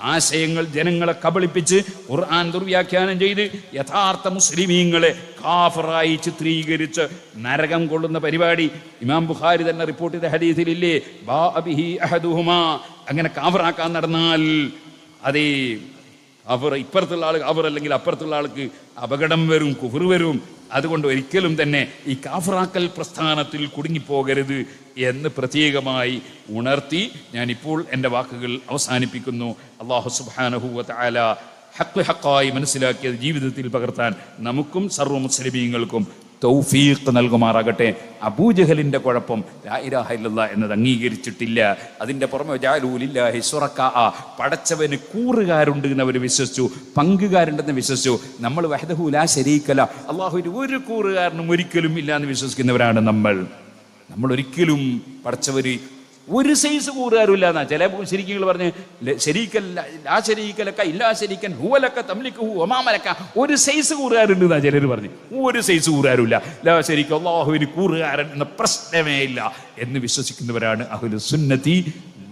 ആശയങ്ങൾ ജനങ്ങളെ കബളിപ്പിച്ച് ഖുർആൻ ദുർവ്യാഖ്യാനം ചെയ്ത് യഥാർത്ഥ മുസ്ലിമീങ്ങളെ കാഫറായി ചിത്രീകരിച്ച് നരകം കൊള്ളുന്ന പരിപാടി ഇമാം ബുഖാരി തന്നെ റിപ്പോർട്ട് ചെയ്ത ഹദീസിലില്ലേ, ബാ ബിഹി അഹദുഹുമാ, അങ്ങനെ കാഫറാക്കാൻ നടന്നാൽ അതേ അവർ ഇപ്പുറത്തുള്ള ആൾ അവർ അല്ലെങ്കിൽ അപ്പുറത്തുള്ള ആൾക്ക് അപകടം വരും, കുഫർ വരും. അതുകൊണ്ട് ഒരിക്കലും തന്നെ ഈ കാഫറാക്കൽ പ്രസ്ഥാനത്തിൽ കുടുങ്ങിപ്പോകരുത് എന്ന് പ്രത്യേകമായി ഉണർത്തി ഞാനിപ്പോൾ എൻ്റെ വാക്കുകൾ അവസാനിപ്പിക്കുന്നു. അല്ലാഹു സുബ്ഹാനഹു വ തആല ഹഖ് ഹഖായി മനസ്സിലാക്കിയത് ജീവിതത്തിൽ പകർത്താൻ നമുക്കും സർവ്വ മുസ്ലിമീങ്ങൾക്കും തൗഫീഖ് നൽകുമാറാകട്ടെ. അബൂജഹലിന്റെ കുഴപ്പം ലാ ഇലാഹ ഇല്ലല്ലാഹ് എന്നത് അംഗീകരിച്ചിട്ടില്ല. അതിന്റെ പുറമെ ജഅലൂ ലില്ലാഹി ശുറക്കാഅ, പടച്ചവന് കൂറുകാരുണ്ട് എന്ന് അവർ വിശ്വസിച്ചു, പങ്കുകാരുണ്ടെന്ന് വിശ്വസിച്ചു. നമ്മൾ വഹ്ദഹു ലാ ശരീക ലഹ്, അല്ലാഹുവിന് ഒരു കൂറുകാരനും ഒരിക്കലും ഇല്ല എന്ന് വിശ്വസിക്കുന്നവരാണ് നമ്മൾ ഒരിക്കലും പടച്ചവര് ഒരു സൈസ് കൂറുകാരും ഇല്ലാന്നാ ചില ശരിക്കുകൾ പറഞ്ഞ് ശരീക്കല്ല ആ ശരീക്കലക്ക ഇല്ലാ ശരീക്കൻ ഹുവലക്ക തംലിക്ക് ഹു ഒമാമലക്ക, ഒരു സൈസ് കൂറുകാരുണ്ട് എന്നാ ചിലർ പറഞ്ഞ്. ഒരു സൈസ് കൂറുകാരും ഇല്ല. ലാ ശരീക്ക അല്ലാഹുവിന് കൂറുകാരൻ എന്ന പ്രശ്നമേ ഇല്ല എന്ന് വിശ്വസിക്കുന്നവരാണ് അഹ്ലു സുന്നത്തി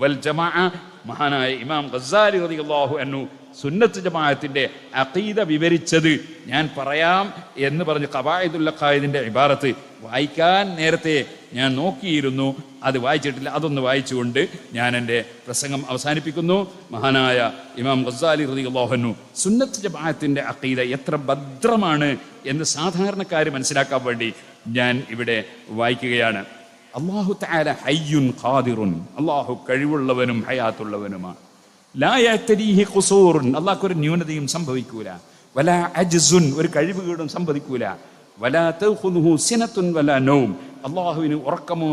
വൽ ജമാഅ. മഹാനായ ഇമാം ഗസ്സാലി റളിയല്ലാഹു അൻഹു സുന്നത്ത് ജമാഅത്തിന്റെ അഖീദ വിവരിച്ചത് ഞാൻ പറയാം എന്ന് പറഞ്ഞ് ഖവായിദുൽ അഖായിദിന്റെ ഇബാറത്ത് വായിക്കാൻ നേരത്തെ ഞാൻ നോക്കിയിരുന്നു, അത് വായിച്ചിട്ടില്ല. അതൊന്ന് വായിച്ചുകൊണ്ട് ഞാൻ എൻ്റെ പ്രസംഗം അവസാനിപ്പിക്കുന്നു. മഹാനായ ഇമാം ഗസ്സാലി റളിയല്ലാഹു അൻഹു സുന്നത്ത് ജമാഅത്തിന്റെ അഖീദ എത്ര ഭദ്രമാണ് എന്ന് സാധാരണക്കാർ മനസ്സിലാക്കാൻ വേണ്ടി ഞാൻ ഇവിടെ വായിക്കുകയാണ്. അല്ലാഹു തആല ഹയ്യുൻ ഖാദിറുൻ, അല്ലാഹു കഴിവുള്ളവനും ഹയാത്തുള്ളവനുമാണ്. ലാ യഅ്തരീഹി ഖുസൂറുൻ, അല്ലാഹുവിന് ഒരു ന്യൂനതയും സംഭവിക്കൂല. വലാ അജ്സുൻ, ഒരു കഴിവുകേടും സംഭവിക്കൂല. വലാ തഖുദുഹു സിനത്തുൻ വലാ നൗം, അല്ലാഹുവിന് ഉറക്കമോ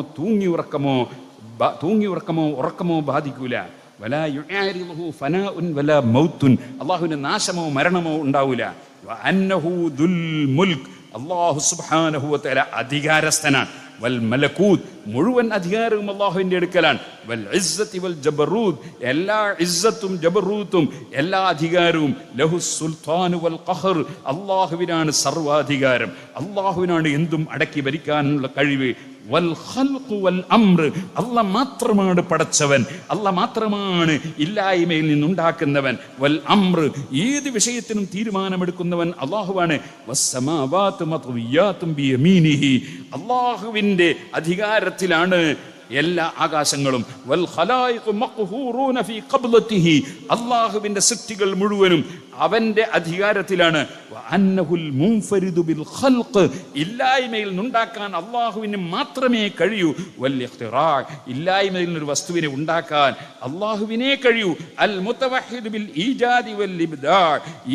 ഉറക്കമോ ബാധിക്കൂല. വലാ യുആരിദുഹു ഫനാഉൻ വലാ മൗത്തുൻ, അല്ലാഹുവിന് നാശമോ മരണമോ ഉണ്ടാവില്ല. വഅന്നഹു ദുൽ മുൽക്ക്, അല്ലാഹു സുബ്ഹാനഹു വ തആല അധികാരസ്ഥനാണ്. വൽ മലകൂത്ത്, മുഴുവൻ അധികാരവും അല്ലാഹുവിന്റെ അടുക്കലാണ്. വൽ ഇസ്സത്തി വൽ ജബറൂത്ത്, എല്ലാ ഇസ്സത്തും ജബറൂത്തും എല്ലാ അധികാരവും. ലഹു സുൽത്താനു വൽ ഖഹർ, അല്ലാഹുവിനാണ് സർവാധികാരം. അല്ലാഹുവിനാണ് എന്തും അടക്കി ഭരിക്കാനുള്ള കഴിവ്. വൽ ഖൽഖു വൽ അംർ, അല്ലാഹ് മാത്രമാണ് പടച്ചവൻ, അല്ലാഹ് മാത്രമാണ് ഇല്ലായ്മയിൽ നിന്നുണ്ടാക്കുന്നവൻ. വൽ അംർ, ഏത് വിഷയത്തിനും തീരുമാനമെടുക്കുന്നവൻ അല്ലാഹുവാണ്. വസ്സമാവാതു മത്വിയാതും ബിയമീനിഹി, അല്ലാഹുവിന്റെ അധികാരത്തിലാണ് എല്ലാ ആകാശങ്ങളും. വൽ ഖലായിഖു മഖ്ഹൂറൂന ഫീ ഖബ്ലതിഹി, അല്ലാഹുവിന്റെ സൃഷ്ടികൾ മുഴുവനും അവന്റെ അധികാരത്തിലാണ്. വഅന്നഹുൽ മുൻഫരിദു ബിൽ ഖൽഖ്, ഇല്ലായ്മയിൽ നിന്നുണ്ടാക്കാൻ അല്ലാഹുവിന് മാത്രമേ കഴിയൂ. വൽ ഇഖ്തിറാ, ഇല്ലായ്മയിൽ ഒരു വസ്തുവിനെ ഉണ്ടാക്കാൻ അല്ലാഹുവിനെ കഴിയൂ. അൽ മുതവഹിദ് ബിൽ ഈജാദി വൽ ഇബ്ദാ,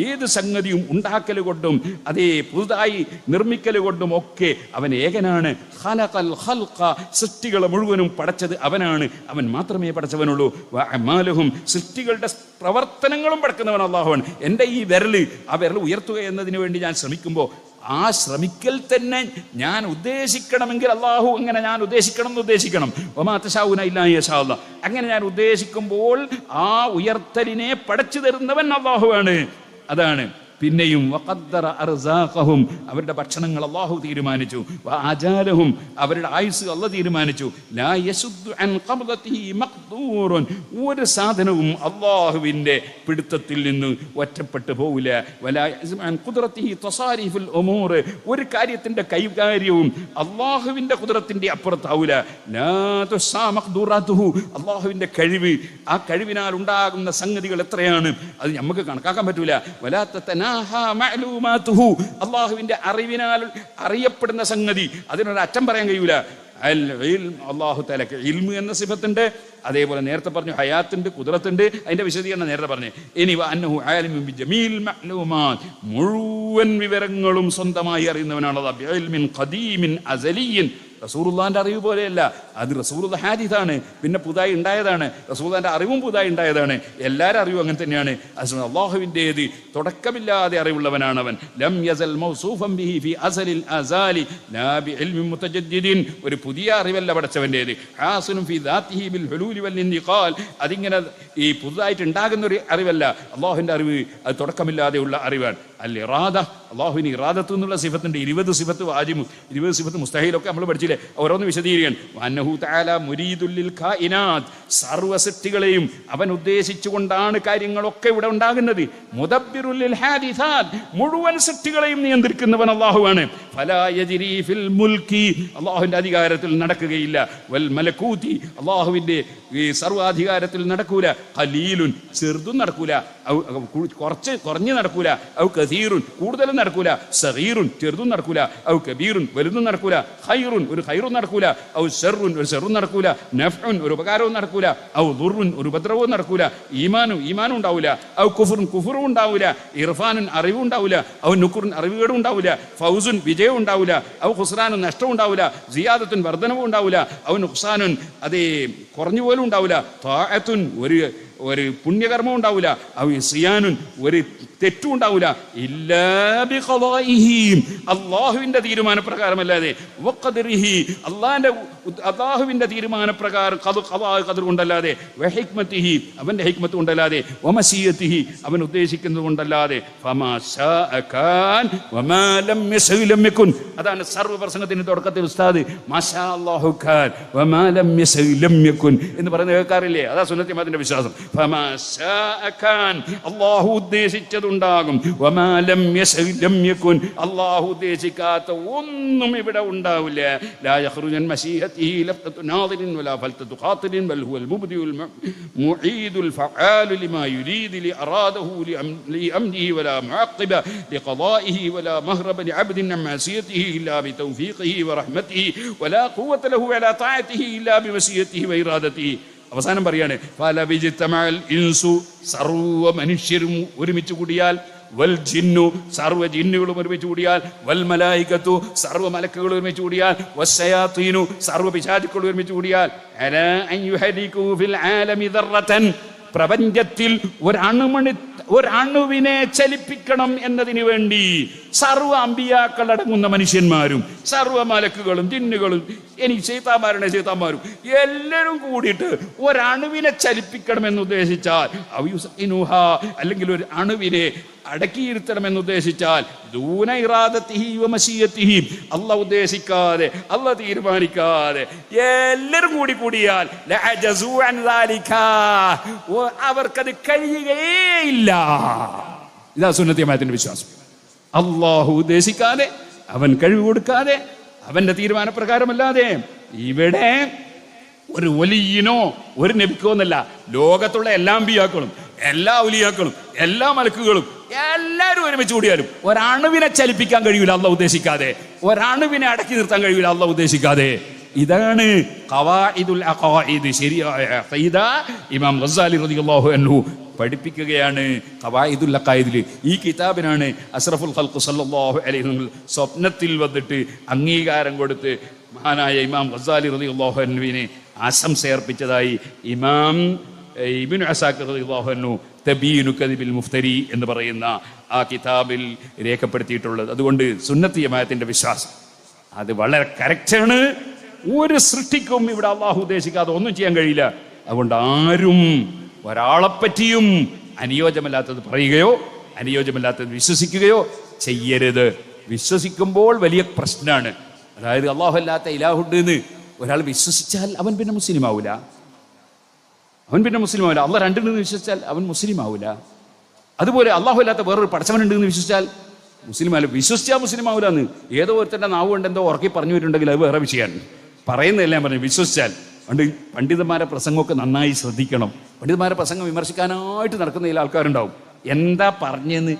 ഏത് സംഗതിയും ഉണ്ടാക്കൽ കൊണ്ടും അതേ പുതുതായി നിർമ്മിക്കൽ കൊണ്ടും ഒക്കെ അവൻ ഏകനാണ്. ഖലഖൽ ഖൽഖ, സൃഷ്ടികളെ മുഴുവനും പടച്ചത് അവനാണ്, അവൻ മാത്രമേ പടച്ചവനുള്ളൂ. വഅമാലുഹും, സൃഷ്ടികളുടെ പ്രവർത്തനങ്ങളും പഠിക്കുന്നവൻ അള്ളാഹുവാണ്. എൻ്റെ ഈ ആ വിരൽ ഉയർത്തുക എന്നതിന് വേണ്ടി ഞാൻ ശ്രമിക്കുമ്പോൾ ആ ശ്രമിക്കൽ തന്നെ ഞാൻ ഉദ്ദേശിക്കണമെങ്കിൽ അള്ളാഹു അങ്ങനെ ഞാൻ ഉദ്ദേശിക്കണം. അങ്ങനെ ഞാൻ ഉദ്ദേശിക്കുമ്പോൾ ആ ഉയർത്തലിനെ പടച്ചു തരുന്നവൻ അള്ളാഹുവാണ്. അതാണ്. പിന്നെയും അവരുടെ ഭക്ഷണങ്ങൾ അള്ളാഹു തീരുമാനിച്ചു, വഅജാലഹും അവരുടെ ആയുസ് അള്ളാഹു തീരുമാനിച്ചു. ലാ യസുദ്ദു അൻ ഖബ്ദതിഹി മഖ്ദൂറുൻ ഒരു സാധനവും അള്ളാഹുവിൻ്റെ പിടുത്തത്തിൽ നിന്ന് ഒറ്റപ്പെട്ടു പോവില്ല. വലാ യസ്മു അൻ ഖുദ്റതിഹി തസാരിഫുൽ ഉമൂർ ഒരു കാര്യത്തിന്റെ കൈകാര്യവും അള്ളാഹുവിൻ്റെ ഖുദ്റത്തിന്റെ അപ്പുറത്താവില്ല. ലാ തുസാ മഖ്ദൂറാതുഹു അള്ളാഹുവിൻ്റെ കഴിവ്, ആ കഴിവിനാൽ ഉണ്ടാകുന്ന സംഗതികൾ എത്രയാണ് അത് നമുക്ക് കണക്കാക്കാൻ പറ്റൂല. വലാ അള്ളാഹുവിന്റെ അറിവിനാൽ അറിയപ്പെടുന്ന സംഗതി അതിനൊരു അറ്റം പറയാൻ കഴിയൂല. അള്ളാഹു തആലക്ക് ഇൽമു എന്ന സിഫത്തുണ്ട്. അതേപോലെ നേരത്തെ പറഞ്ഞു ഹയാത്തുണ്ട്, ഖുദ്റത്തുണ്ട്. അതിന്റെ വിശദീകരണം നേരത്തെ പറഞ്ഞു. ഇനി അന്നഹു ആലിമുൻ ബിജമീൽ മഅ്ലൂമാത് മുഴുവൻ വിവരങ്ങളും സ്വന്തമായി അറിയുന്നവനാണ്. ബിഇൽമിൻ ഖദീമിൻ അസലിയിൻ റസൂലുള്ളാഹിന്റെ അറിവ് പോലെയല്ല. അത് റസൂലുള്ള ഹാദിസാണ്, പിന്നെ പുതുതായി ഉണ്ടായതാണ്. റസൂലുള്ളാഹിന്റെ അറിവും പുതുതായി ഉണ്ടായതാണ്. എല്ലാവരും അറിവും അങ്ങനെ തന്നെയാണ്. അല്ലാഹുവിൻ്റേത് തുടക്കമില്ലാതെ അറിവുള്ളവനാണ് അവൻ. ലം യസൽ മൗസൂഫൻ ബിഹി ഫി അസലിൽ അസാലി ലാ ബിഇൽമിൻ മുതജദ്ദിദിൻ ഒരു പുതിയ അറിവല്ല പടച്ചവൻ്റേത്. ഹാസിനും ഫി ദാതിഹി ബിൽ ഹുലൂലി വൽ ഇൻതിഖാൽ അതിങ്ങനെ ഈ പുതുതായിട്ട് ഉണ്ടാകുന്ന ഒരു അറിവല്ല. അള്ളാഹുവിൻ്റെ അറിവ് അത് തുടക്കമില്ലാതെയുള്ള അറിവാണ്. അൽ ഇറാദ അള്ളാഹുവിന് ഇറാദത്ത് എന്നുള്ള സിഫത്തുണ്ട്. 20 സിഫത്ത് വാജിബ്, 20 സിഫത്ത് മുസ്തഹീലൊക്കെ നമ്മൾ പഠിച്ചില്ലേ. ഓരോന്ന് വിശദീകരിക്കാൻ അന്നഹു തആല മുരീദുൽ ലിൽ കായിനാത്ത് സർവ്വ സൃഷ്ടികളെയും അവൻ ഉദ്ദേശിച്ചുകൊണ്ടാണ് കാര്യങ്ങളൊക്കെ ഇവിടെ ഉണ്ടാകുന്നത്. മുദബ്ബിറുൽ ലിൽ ഹാദിസാത്ത് മുഴുവൻ സൃഷ്ടികളെയും നിയന്ത്രിക്കുന്നവൻ അള്ളാഹുവാണ്. ഫലാ യജ്രി ഫിൽ മുൽക്കി അള്ളാഹുവിൻ്റെ അധികാരത്തിൽ നടക്കുകയില്ല. വൽ മലകൂതി അള്ളാഹുവിൻ്റെ ഈ സർവാധികാരത്തിൽ നടക്കൂല. ഖലീലുൻ ചെറുതും നടക്കൂല, കുറഞ്ഞ് നടക്കൂല. ഔ കസീറുൻ കൂടുതലും നടക്കൂല. സഗീറുൻ ചെറുതും നടക്കൂല. ഔ കബീറുൻ വലുതും നടക്കൂല. ഖൈറുൻ ഒരു ഖൈറും നടക്കൂല. ഔ ശർറുൻ ഒരു ശർറും നടക്കൂല. നഫ്ഉൻ ഒരു ഉപകാരവും നടക്കൂല. ഔ ദുർറുൻ ഒരു ഉപദ്രവവും നടക്കൂല. ഈമാനും ഉണ്ടാവില്ല. ഔ കുഫറും ഉണ്ടാവില്ല. ഇർഫാനുൻ അറിവും ഉണ്ടാവില്ല. ഔ നുക്റുൻ അറിവുകേടും ഉണ്ടാവില്ല. ഫൗസുൻ വിജയവും ഉണ്ടാവില്ല. ഔ ഖുസ്റാനുൻ നഷ്ടവും ഉണ്ടാവില്ല. സിയാദത്തുൻ വർദ്ധനവും ഉണ്ടാവില്ല. ഔ നുഖ്സാനുൻ അതേ കുറഞ്ഞു പോലും ഉണ്ടാവില്ല. ത്വാഅത്തുൻ ഒരു പുണ്യകർമ്മം ഉണ്ടാവില്ല. ഔ ഇസ്യാനുൻ ഒരു തെറ്റും ഉണ്ടാവില്ല. ഇല്ലാ ബിഖദാഇഹി അല്ലാഹുവിൻ്റെ തീരുമാനപ്രകാരമല്ലാതെ വഖദരിഹി അല്ലാഹുവിൻ്റെ തീരുമാനപ്രകാരം ഖദർ കൊണ്ടല്ലാതെ വഹിക്മത്തിഹി അവൻ്റെ ഹിക്മത്ത് കൊണ്ടല്ലാതെ വമസിയത്തിഹി അവൻ ഉദ്ദേശിക്കുന്നത് കൊണ്ടല്ലാതെ ഫമാ ശാഅ കാൻ വമാ ലം യശഅ ലം യകുൻ അതാണ് സർവ്വ പ്രസംഗത്തിന്റെ തുടക്കത്തിൽ ഉസ്താദ് മാഷാ അല്ലാഹു കാൻ വമാ ലം യശഅ ലം യകുൻ എന്ന് പറയുന്നത് കേൾക്കാറില്ലേ? അതാ സുന്നത്തി ജമാഅത്തിന്റെ വിശ്വാസം. ഫമാ ശാഅ കാൻ അല്ലാഹു ഉദ്ദേശിച്ചതുണ്ടാകും. വമാ ലം യശഅ ലം യകുൻ അല്ലാഹു ഉദ്ദേശിക്കാത്ത ഒന്നും ഇവിടെ ഉണ്ടാവില്ല. ലാ യഖ്റുജൻ മശീഹത്തിഹി ലഫ്തതു നാദിരിൻ വലാ ഫൽതതു ഖാതിരിൻ ബൽ ഹുവൽ മുബ്ദിഉൽ മുഈദുൽ ഫആലു ലിമാ യുരീദു ലി അറാദഹു ലി അംരിഹി വലാ മുഅഖിബ ലിഖദാഇഹി വലാ മഹ്റബ ലിഅബ്ദിൻ അൻ മഅസിയതിഹി ഇല്ലാ ബിതൗഫീഖിഹി വറഹ്മതിഹി വലാ ഖുവത ലഹു അലാ തഅതിഹി ഇല്ലാ ബിമശിയതിഹി വഇറാദതിഹി. അവസാനം പറയാണ് ഫലവിജ്തമഅൽ ഇൻസു സർവ്വ മനുഷ്യരും ഒരുമിച്ച് കൂടിയാൽ വൽ ജിന്നു സർവ്വ ജിന്നുകളും ഒരുമിച്ച് കൂടിയാൽ വൽ മലായികത്തു സർവ്വ മലക്കുകളും ഒരുമിച്ച് കൂടിയാൽ വസ്സയാത്തീനു സർവ്വ പിശാചുക്കളും ഒരുമിച്ച് കൂടിയാൽ അലാ അൻ യുഹരികു ഫിൽ ആലമി ദർറതൻ പ്രപഞ്ചത്തിൽ ഒരണുവിനെ ചലിപ്പിക്കണം എന്നതിന് വേണ്ടി സർവ്വ അമ്പിയാക്കൾ അടങ്ങുന്ന മനുഷ്യന്മാരും സർവ്വ മലക്കുകളും ജിന്നുകളും എനിക്ക് ചെയ്താന്മാരും എല്ലാവരും കൂടിയിട്ട് ഒരണുവിനെ ചലിപ്പിക്കണമെന്ന് ഉദ്ദേശിച്ചാൽ അല്ലെങ്കിൽ ഒരു അണുവിനെ അടക്കിയിരുത്തണമെന്ന് ഉദ്ദേശിച്ചാൽ ദൂന ഇറാദത്തിഹി വമശിയത്തിഹി അല്ലാഹു ഉദ്ദേശിക്കാതെ അല്ലാഹു തീരുമാനിക്കാതെ എല്ലാവരും കൂടിയാൽ ലഅജസു അൻ ദാലിക അവർക്കത് കഴിയുകയില്ല. ഇതാ സുന്നത്തി ജമാഅത്തിന്റെ വിശ്വാസം. അല്ലാഹു ഉദ്ദേശിക്കാതെ അവൻ കഴിവ് കൊടുക്കാതെ അവന്റെ തീരുമാനപ്രകാരമല്ലാതെ ഇവിടെ ഒരു വലിയനോ ഒരു നബിക്കോ എന്നല്ല, ലോകത്തുള്ള എല്ലാ അമ്പിയാക്കളും എല്ലാ ഔലിയാക്കളും എല്ലാ മലക്കുകളും എല്ലാവരും ഒരുമിച്ച് കൂടിയാലും ഒരണുവിനെ ചലിപ്പിക്കാൻ കഴിയൂല അല്ലാഹു ഉദ്ദേശിക്കാതെ. ഒരണുവിനെ അടക്കി നിർത്താൻ കഴിയൂല അല്ലാഹു ഉദ്ദേശിക്കാതെ. ഇതാണ് ഖവാഇദുൽ അഖായിദ്. ശരിയായ അഖീദ ഇമാം ഗസ്സാലി റളിയല്ലാഹു അൻഹു പഠിപ്പിക്കുകയാണ് ഖവാഇദുൽ അഖായിദിൽ. ഈ കിതാബിനാണ് അസ്റഫുൽ ഖൽഖ് സല്ലല്ലാഹു അലൈഹി വസല്ലം സ്വപ്നത്തിൽ വന്നിട്ട് അംഗീകാരം കൊടുത്ത് മഹാനായ ഇമാം ഗസ്സാലി റളിയല്ലാഹു അൻഹുവിനെ ആശംസ അർപ്പിച്ചതായി ഇമാം ഇബ്നു അസാക്കിർ റളിയല്ലാഹു അൻഹു തബീനു കദിബിൽ മുഫ്തരി എന്ന് പറയുന്ന ആ കിതാബിൽ രേഖപ്പെടുത്തിയിട്ടുള്ളത്. അതുകൊണ്ട് സുന്നത്തി ജമാഅത്തിന്റെ വിശ്വാസം അത് വളരെ കറക്റ്റാണ്. ഒരു സൃഷ്ടിക്കും ഇവിടെ അള്ളാഹു ഉദ്ദേശിക്കാതെ ഒന്നും ചെയ്യാൻ കഴിയില്ല. അതുകൊണ്ട് ആരും ഒരാളെപ്പറ്റിയും അനുയോജ്യമല്ലാത്തത് പറയുകയോ അനുയോജ്യമല്ലാത്തത് വിശ്വസിക്കുകയോ ചെയ്യരുത്. വിശ്വസിക്കുമ്പോൾ വലിയ പ്രശ്നമാണ്. അതായത് അള്ളാഹു അല്ലാത്ത ഇലാഹുണ്ട് എന്ന് ഒരാൾ വിശ്വസിച്ചാൽ അവൻ പിന്നെ മുസ്ലിം ആവൂല. അള്ളാഹ് രണ്ടുണ്ടെന്ന് വിശ്വസിച്ചാൽ അവൻ മുസ്ലിം ആവൂല. അതുപോലെ അള്ളാഹു അല്ലാത്ത വേറൊരു പടച്ചവനുണ്ട് എന്ന് വിശ്വസിച്ചാൽ മുസ്ലിം ആവില്ല. വിശ്വസിച്ചാൽ മുസ്ലിം ആവൂല എന്ന് ഏതോ ഒരുത്തൻ്റെ നാവ് കൊണ്ട് എന്തോ ഉറക്കി പറഞ്ഞു വരുന്നുണ്ടെങ്കിൽ അത് വേറെ വിഷയമാണ്. പറയുന്നതെല്ലാം പറഞ്ഞു വിശ്വസിച്ചാൽ. അതുകൊണ്ട് പണ്ഡിതന്മാരെ പ്രസംഗമൊക്കെ നന്നായി ശ്രദ്ധിക്കണം. പണ്ഡിതന്മാരെ പ്രസംഗം വിമർശിക്കാനായിട്ട് നടക്കുന്ന ചില ആൾക്കാരുണ്ടാവും. എന്താ പറഞ്ഞെന്ന്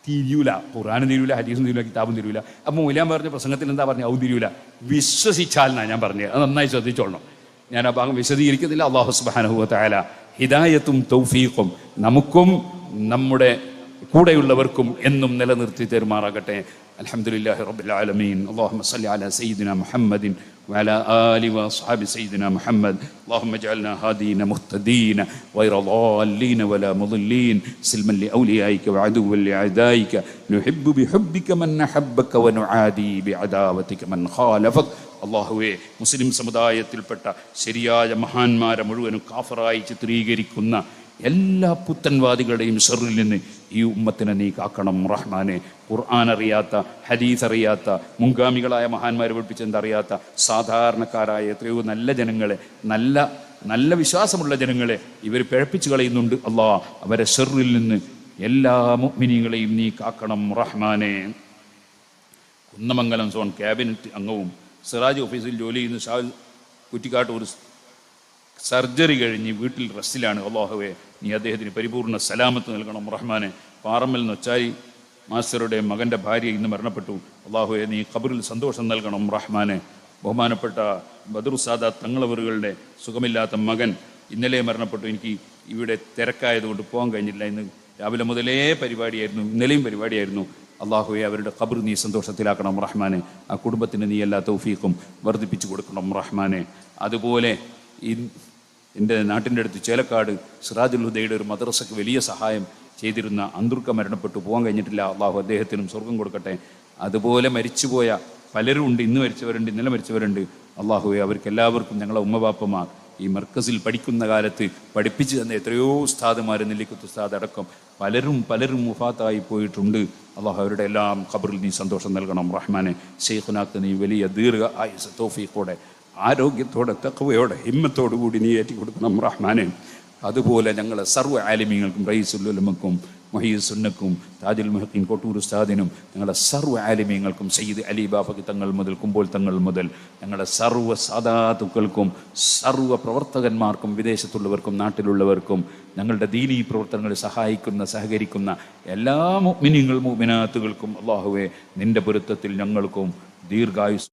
തിരിയൂല. ഖുർആനും തിരിയൂല, ഹദീസും തിരിയൂല, കിതാബും തിരിയൂല. അപ്പം മൂലാൻ പറഞ്ഞ പ്രസംഗത്തിൽ എന്താ പറഞ്ഞത് അതും തിരിയൂല. വിശ്വസിച്ചാൽ എന്നാണ് ഞാൻ പറഞ്ഞത്. അത് നന്നായി ശ്രദ്ധിച്ചോളണം. ഞാൻ ആ ഭാഗം വിശദീകരിക്കുന്നില്ല. അല്ലാഹു സുബ്ഹാനഹു വ തആല ഹിദായത്തും തൗഫീഖും നമുക്കും നമ്മുടെ കൂടെയുള്ളവർക്കും എന്നും നിലനിർത്തി തരുമാറാകട്ടെ. അൽഹംദുലില്ലാഹി റബ്ബിൽ ആലമീൻ. അല്ലാഹുമ്മ സ്വല്ലി അലാ സയ്യിദിനാ മുഹമ്മദിൻ وعلى آل وأصحاب سيدنا محمد. اللهم اجعلنا هادين مهتدين غير ضالين ولا مضلين سلما لأوليائك وعدوا لأعدائك نحب بحبك من أحبك ونعادي بعداوتك من خالفك. അള്ളാഹുവെ, മുസ്ലിം സമുദായത്തിൽപ്പെട്ട ശരിയായ മഹാന്മാരെ മുഴുവനും കാഫറായി ചിത്രീകരിക്കുന്ന എല്ലാ പുത്തൻവാദികളുടെയും ഷർറിൽ നിന്ന് ഈ ഉമ്മത്തിനെ നീ കാക്കണം റഹ്മാനെ. ഖുർആൻ അറിയാത്ത, ഹദീസ് അറിയാത്ത, മുൻഗാമികളായ മഹാന്മാരെ പഠിപ്പിച്ചെന്തറിയാത്ത സാധാരണക്കാരായ എത്രയോ നല്ല ജനങ്ങളെ, നല്ല വിശ്വാസമുള്ള ജനങ്ങളെ ഇവർ പിഴപ്പിച്ചു കളയുന്നുണ്ട്. അള്ളാഹ് അവരെ ഷർറിൽ നിന്ന് എല്ലാ മുഅ്മിനീങ്ങളെയും നീ കാക്കണം റഹ്മാനെ. കുന്നമംഗലം സോൺ ക്യാബിനറ്റ് അംഗവും സിറാജ് ഓഫീസിൽ ജോലി ചെയ്യുന്ന ഷാഹുൽ കുറ്റിക്കാട്ട് ഒരു സർജറി കഴിഞ്ഞ് വീട്ടിൽ റെസ്റ്റിലാണ്. അള്ളാഹുവെ, നീ അദ്ദേഹത്തിന് പരിപൂർണ്ണ സലാമത്ത് നൽകണം റഹ്മാനെ. പാറമ്മൽ നൊച്ചാരി മാസ്റ്ററുടെ മകൻ്റെ ഭാര്യ ഇന്ന് മരണപ്പെട്ടു. അള്ളാഹുവെ, നീ ഖബറിൽ സന്തോഷം നൽകണം റഹ്മാനെ. ബഹുമാനപ്പെട്ട ബദറുസാദാത്ത് തങ്ങളവറുകളുടെ സുഖമില്ലാത്ത മകൻ ഇന്നലെ മരണപ്പെട്ടു. എനിക്ക് ഇവിടെ തിരക്കായതുകൊണ്ട് പോകാൻ കഴിഞ്ഞില്ല. ഇന്ന് രാവിലെ മുതലേ പരിപാടിയായിരുന്നു, ഇന്നലെയും പരിപാടിയായിരുന്നു. അള്ളാഹുവെ, അവരുടെ ഖബർ നീ സന്തോഷത്തിലാക്കണം റഹ്മാനെ. ആ കുടുംബത്തിന് നീ എല്ലാ തൗഫീഖും വർദ്ധിപ്പിച്ചു കൊടുക്കണം റഹ്മാനെ. അതുപോലെ എൻ്റെ നാട്ടിൻ്റെ അടുത്ത് ചേലക്കാട് സിറാജുൽ ഹുദയുടെ ഒരു മദ്രസയ്ക്ക് വലിയ സഹായം ചെയ്തിരുന്ന അന്തൂർക്ക മരണപ്പെട്ടു, പോകാൻ കഴിഞ്ഞിട്ടില്ല. അള്ളാഹു അദ്ദേഹത്തിനും സ്വർഗം കൊടുക്കട്ടെ. അതുപോലെ മരിച്ചുപോയ പലരും ഉണ്ട്. ഇന്ന് മരിച്ചവരുണ്ട്, ഇന്നലെ മരിച്ചവരുണ്ട്. അള്ളാഹുവെ, അവർക്ക് എല്ലാവർക്കും ഞങ്ങളെ ഉമ്മബാപ്പമാർ ഈ മർക്കസിൽ പഠിക്കുന്ന കാലത്ത് പഠിപ്പിച്ചു തന്ന എത്രയോ ഉസ്താദുമാർ, നെല്ലിക്കുത്ത് ഉസ്താദ് അടക്കം പലരും മുഫാത്തായി പോയിട്ടുണ്ട്. അള്ളാഹു അവരുടെ എല്ലാം ഖബറിൽ നീ സന്തോഷം നൽകണം റഹ്മാനെ. ശൈഖുനാക്ക് നീ വലിയ ദീർഘ ആയുസ് തൗഫീഖോടെ, ആരോഗ്യത്തോടെ, തഖ്വയോടെ, ഹിമ്മത്തോടു കൂടി നീ ഏറ്റി കൊടുക്കണം റഹ്മാനെ. അതുപോലെ ഞങ്ങളെ സർവ്വ ആലിമീങ്ങൾക്കും, റയീസുൽ ഉലമക്കും, മുഹയ്യിസ് സുന്നക്കും, താജുൽ മുഹഖീൻ കോട്ടൂർ ഉസ്താദിനും, ഞങ്ങളുടെ സർവ്വ ആലിമീങ്ങൾക്കും, സയ്യിദ് അലി ബാഫക്കി തങ്ങൾ മുതൽ കുമ്പോൾ തങ്ങൾ മുതൽ ഞങ്ങളുടെ സർവ്വ സാദാത്തുക്കൾക്കും, സർവ്വ പ്രവർത്തകന്മാർക്കും, വിദേശത്തുള്ളവർക്കും നാട്ടിലുള്ളവർക്കും, ഞങ്ങളുടെ ദീനീ പ്രവർത്തനങ്ങളിൽ സഹകരിക്കുന്ന എല്ലാ മുഅ്മിനീങ്ങൾ മുഅ്മിനാത്തുകൾക്കും അല്ലാഹുവേ, നിന്റെ പൊരുത്തത്തിൽ ഞങ്ങൾക്കും ദീർഘായുസ്